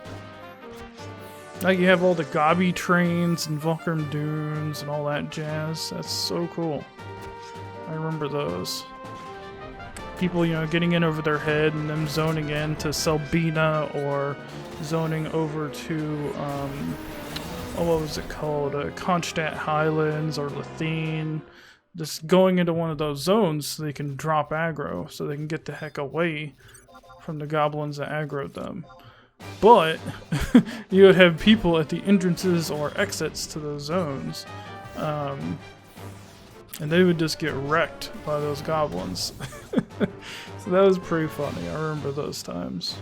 Like you have all the Gobby trains and Volcrum Dunes and all that jazz. That's so cool. I remember those. People, you know, getting in over their head and them zoning in to Selbina or zoning over to, what was it called? Kronstadt Highlands or Lethene. Just going into one of those zones so they can drop aggro, so they can get the heck away from the goblins that aggroed them. But you would have people at the entrances or exits to those zones, and they would just get wrecked by those goblins. So that was pretty funny. I remember those times.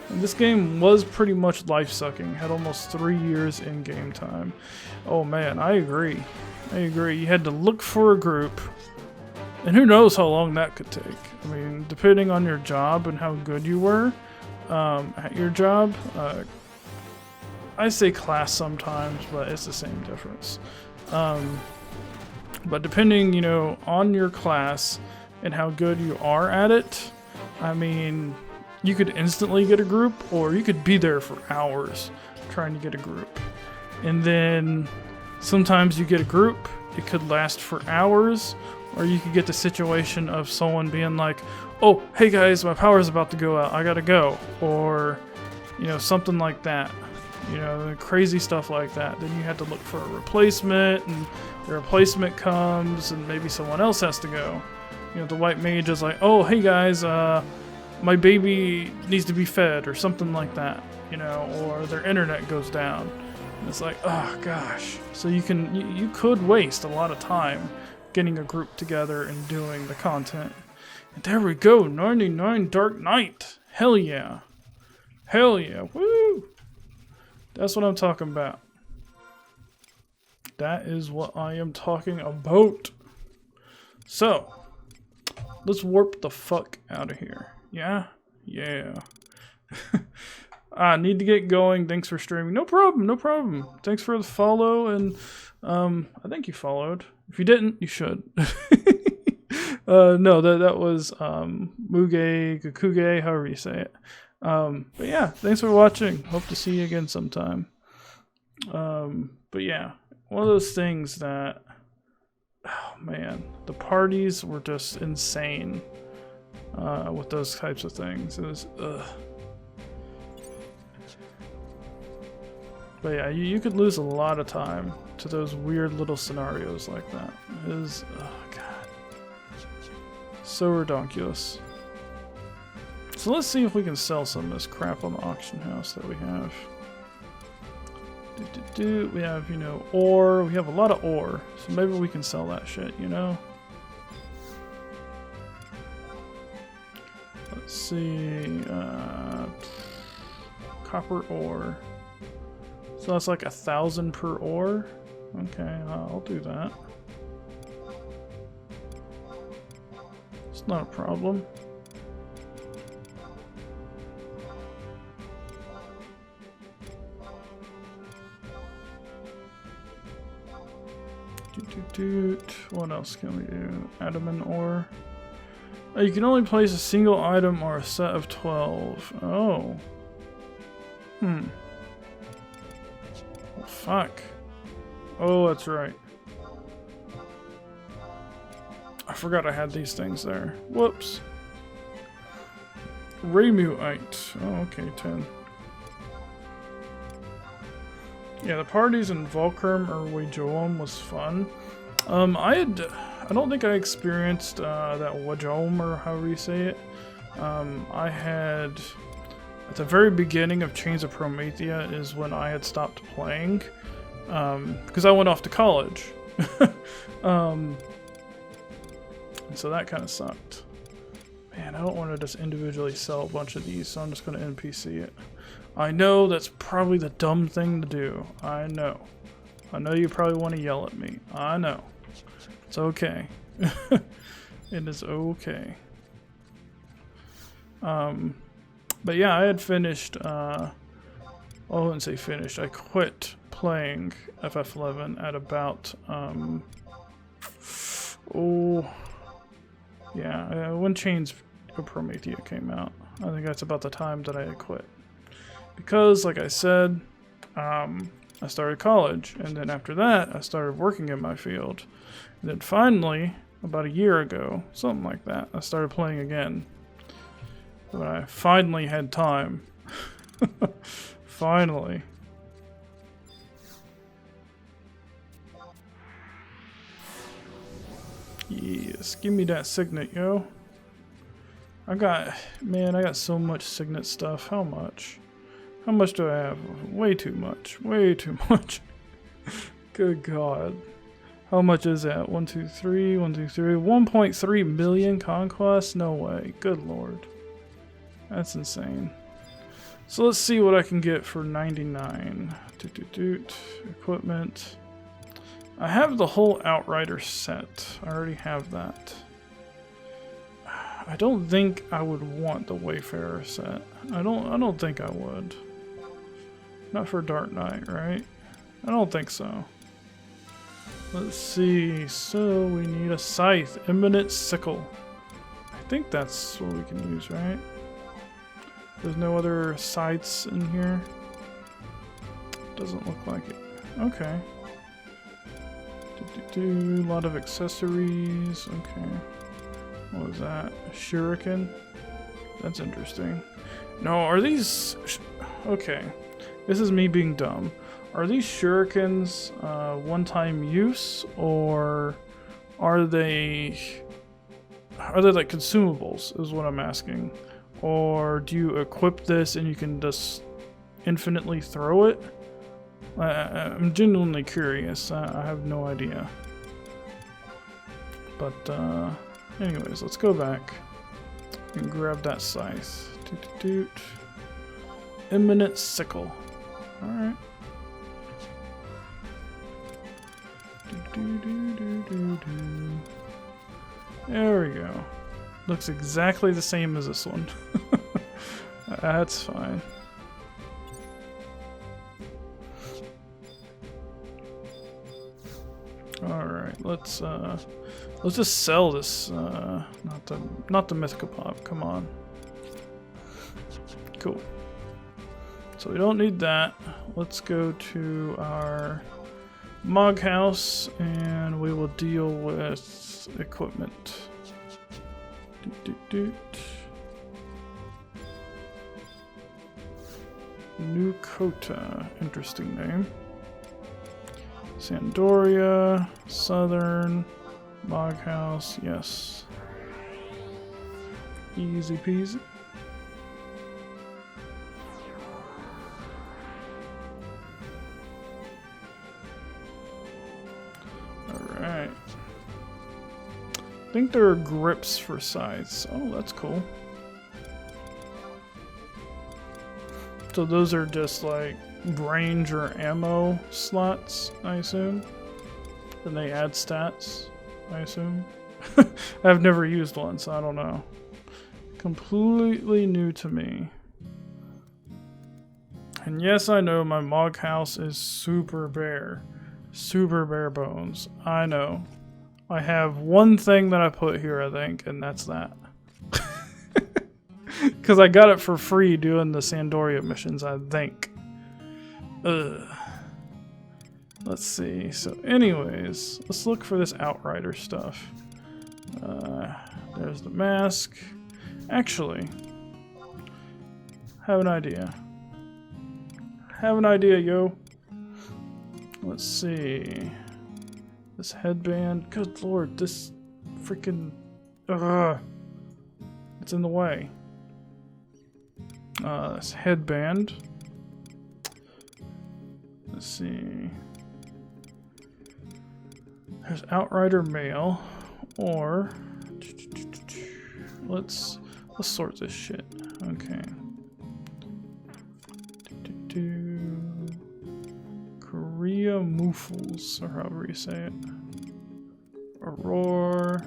And this game was pretty much life-sucking. Had almost 3 years in game time. Oh man, I agree. I agree. You had to look for a group, and who knows how long that could take. I mean, depending on your job and how good you were at your job. I say class sometimes, but it's the same difference. But depending, you know, on your class and how good you are at it, I mean, you could instantly get a group, or you could be there for hours trying to get a group. And then sometimes you get a group, it could last for hours, or you could get the situation of someone being like, oh, hey guys, my power's about to go out, I gotta go. Or, you know, something like that. You know, crazy stuff like that. Then you had to look for a replacement, and the replacement comes, and maybe someone else has to go. You know, the white mage is like, oh, hey guys, my baby needs to be fed, or something like that. You know, or their internet goes down. And it's like, oh gosh. So you could waste a lot of time getting a group together and doing the content. And there we go, 99 Dark Knight. Hell yeah. Hell yeah. Woo! That's what I'm talking about. That is what I am talking about. So, let's warp the fuck out of here. Yeah? Yeah. I need to get going. Thanks for streaming. No problem, no problem. Thanks for the follow, and I think you followed. If you didn't, you should. No, that was Muge, Gakuge, however you say it. But yeah, thanks for watching. Hope to see you again sometime. But yeah, one of those things that, oh man, the parties were just insane with those types of things. It was, ugh. But yeah, you could lose a lot of time to those weird little scenarios like that. It is, oh god, so redonkulous. So let's see if we can sell some of this crap on the auction house that we have. We have, you know, ore. We have a lot of ore, so maybe we can sell that shit, you know? Let's see, copper ore. So that's like 1,000 per ore? Okay, I'll do that. It's not a problem. What else can we do? Adamant ore. You can only place a single item or a set of 12. Oh. Well, fuck. Oh, that's right. I forgot I had these things there. Whoops. Remuite. Oh, okay, 10. Yeah, the parties in Volcrum or Wajoam was fun. I don't think I experienced that Wajoam or however you say it. I had at the very beginning of Chains of Promethea is when I had stopped playing because I went off to college. And so that kind of sucked. Man, I don't want to just individually sell a bunch of these, so I'm just going to NPC it. I know that's probably the dumb thing to do. I know. I know you probably want to yell at me. I know. It's okay. It is okay. But yeah, I had finished, I wouldn't say finished, I quit playing FF11 at about, when Chains of Promethea came out. I think that's about the time that I had quit. Because, like I said, I started college, and then after that, I started working in my field. And then finally, about a year ago, something like that, I started playing again. But I finally had time. Finally. Yes, give me that signet, yo. I got so much signet stuff. How much? How much do I have? Way too much. Way too much. Good God. How much is that? 1, 2, 3, 1, 2, 3. 1.3 million conquests? No way. Good Lord. That's insane. So let's see what I can get for 99. Equipment. I have the whole Outrider set. I already have that. I don't think I would want the Wayfarer set. I don't think I would. Not for Dark Knight, right? I don't think so. Let's see. So we need a scythe. Imminent sickle. I think that's what we can use, right? There's no other scythes in here. Doesn't look like it. Okay. A lot of accessories. Okay. What was that? A shuriken? That's interesting. No, are these... Okay. This is me being dumb. Are these shurikens one-time use, or are they like consumables, is what I'm asking. Or do you equip this and you can just infinitely throw it? I'm genuinely curious. I have no idea. But anyways, let's go back and grab that scythe. Imminent sickle. Alright. There we go. Looks exactly the same as this one. That's fine. Alright, let's just sell this, not the Mythicopop, come on. Cool. So we don't need that. Let's go to our Mog House and we will deal with equipment. New Kota, interesting name. Sandoria, Southern, Mog House, yes. Easy peasy. Alright. I think there are grips for scythes. Oh, that's cool. So those are just like range or ammo slots, I assume. And they add stats, I assume. I've never used one, so I don't know. Completely new to me. And yes, I know my Mog House is super bare. Super bare bones. I know. I have one thing that I put here, I think, and that's that. Because I got it for free doing the Sandoria missions, I think. Ugh. Let's see. So anyways, let's look for this Outrider stuff. There's the mask. Actually, have an idea. Have an idea, yo. Let's see. This headband. Good lord, this freaking... it's in the way. This headband. Let's see. There's Outrider male, or let's sort this shit. Okay. Korea Moofles, or however you say it. Aurora.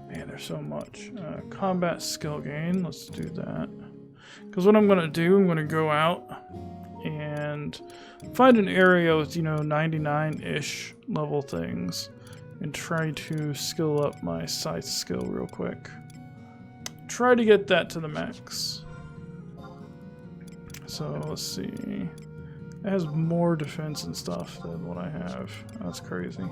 Man, there's so much. Combat skill gain. Let's do that. Because what I'm gonna do, I'm gonna go out and find an area with, you know, 99-ish level things and try to skill up my scythe skill real quick. Try to get that to the max. So let's see. It has more defense and stuff than what I have. That's crazy.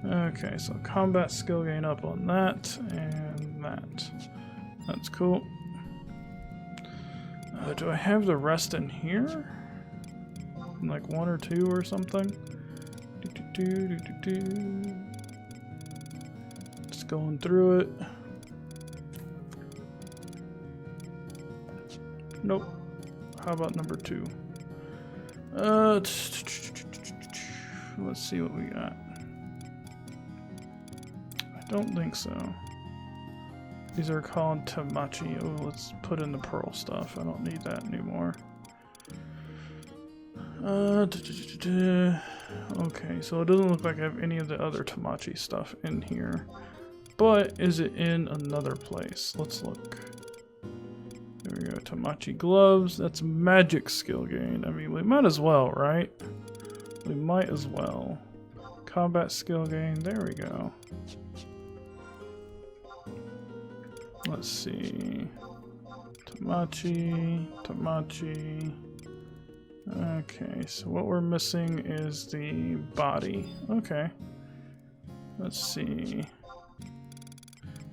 Okay, so combat skill gain up on that and that. That's cool. Do I have the rest in here? Like 1 or 2 or something? Just going through it. Nope. How about number 2? Let's see what we got. I don't think so. These are called Tamachi. Oh, let's put in the pearl stuff. I don't need that anymore. Okay, so it doesn't look like I have any of the other Tamachi stuff in here. But is it in another place? Let's look. There we go. Tamachi gloves. That's magic skill gain. I mean, we might as well, right? We might as well. Combat skill gain. There we go. Let's see. Tamachi. Okay, so what we're missing is the body. Okay. Let's see.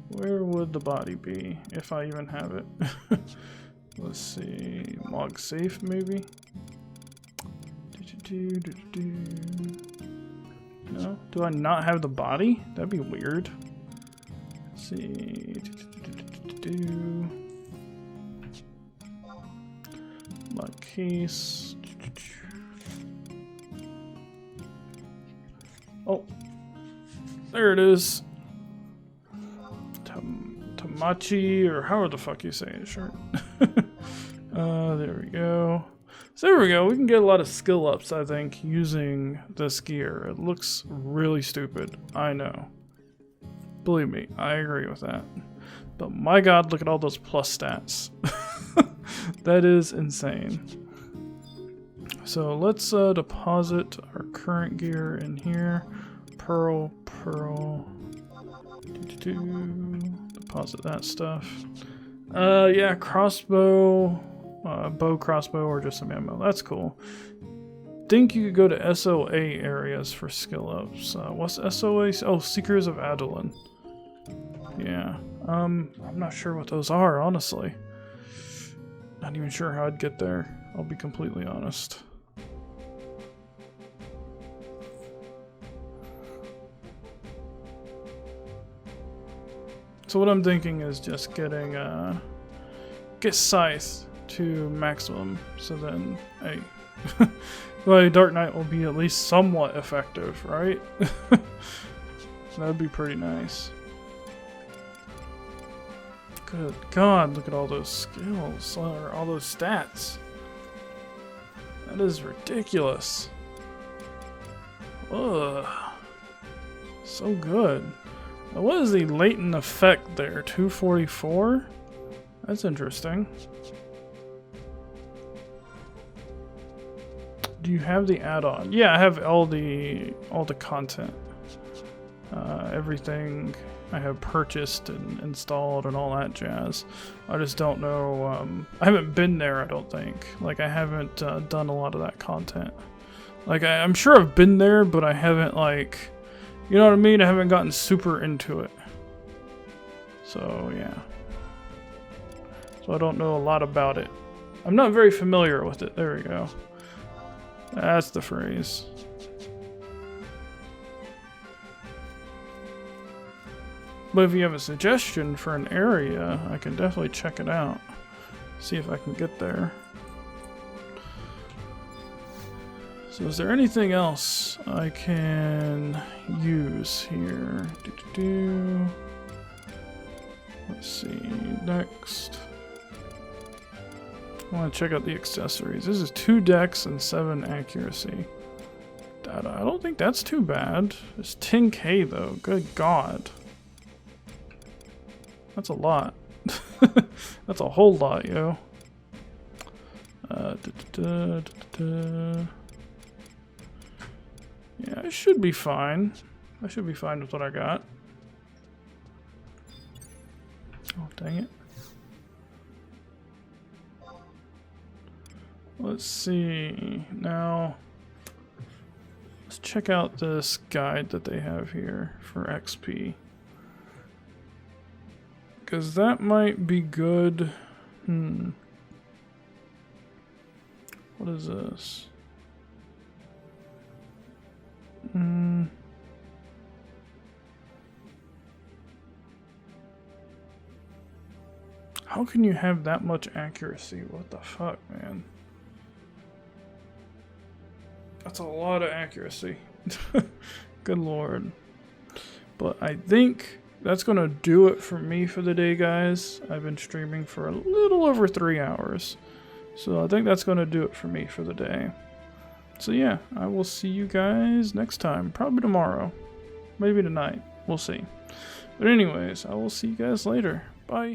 Where would the body be, if I even have it? Let's see. Log safe, maybe? No? Do I not have the body? That'd be weird. Let's see. Lock case. Oh, there it is. Tamachi, or however the fuck you say it, sure. There we go. So there we go. We can get a lot of skill ups, I think, using this gear. It looks really stupid. I know. Believe me, I agree with that. But my god, look at all those plus stats. That is insane. So let's deposit our current gear in here. Pearl. Deposit that stuff. Yeah, crossbow, bow, crossbow, or just some ammo. That's cool. Think you could go to SOA areas for skill ups. What's SOA? Oh, Seekers of Adolin. Yeah. I'm not sure what those are, honestly. Not even sure how I'd get there. I'll be completely honest. So what I'm thinking is just getting get Scythe to maximum, so then hey, well, Dark Knight will be at least somewhat effective, right? That'd be pretty nice. Good God, look at all those skills, or all those stats. That is ridiculous. Ugh. So good. Now, what is the latent effect there? 244? That's interesting. Do you have the add-on? Yeah, I have all the content. Everything I have purchased and installed and all that jazz. I just don't know. I haven't been there, I don't think. Like, I haven't done a lot of that content. Like, I'm sure I've been there, but I haven't, like, you know what I mean? I haven't gotten super into it. So, yeah. So I don't know a lot about it. I'm not very familiar with it. There we go. That's the phrase. But if you have a suggestion for an area, I can definitely check it out. See if I can get there. So is there anything else I can use here? Let's see, next. I want to check out the accessories. This is 2 dex and 7 accuracy. I don't think that's too bad. It's 10k though, good god. That's a lot. That's a whole lot, yo. Yeah, I should be fine. I should be fine with what I got. Oh, dang it. Let's see. Now, let's check out this guide that they have here for XP. Because that might be good. What is this? How can you have that much accuracy? What the fuck, man? That's a lot of accuracy. Good lord. But I think that's gonna do it for me for the day, guys. I've been streaming for a little over 3 hours. So I think that's gonna do it for me for the day. So yeah, I will see you guys next time. Probably tomorrow. Maybe tonight. We'll see. But anyways, I will see you guys later. Bye.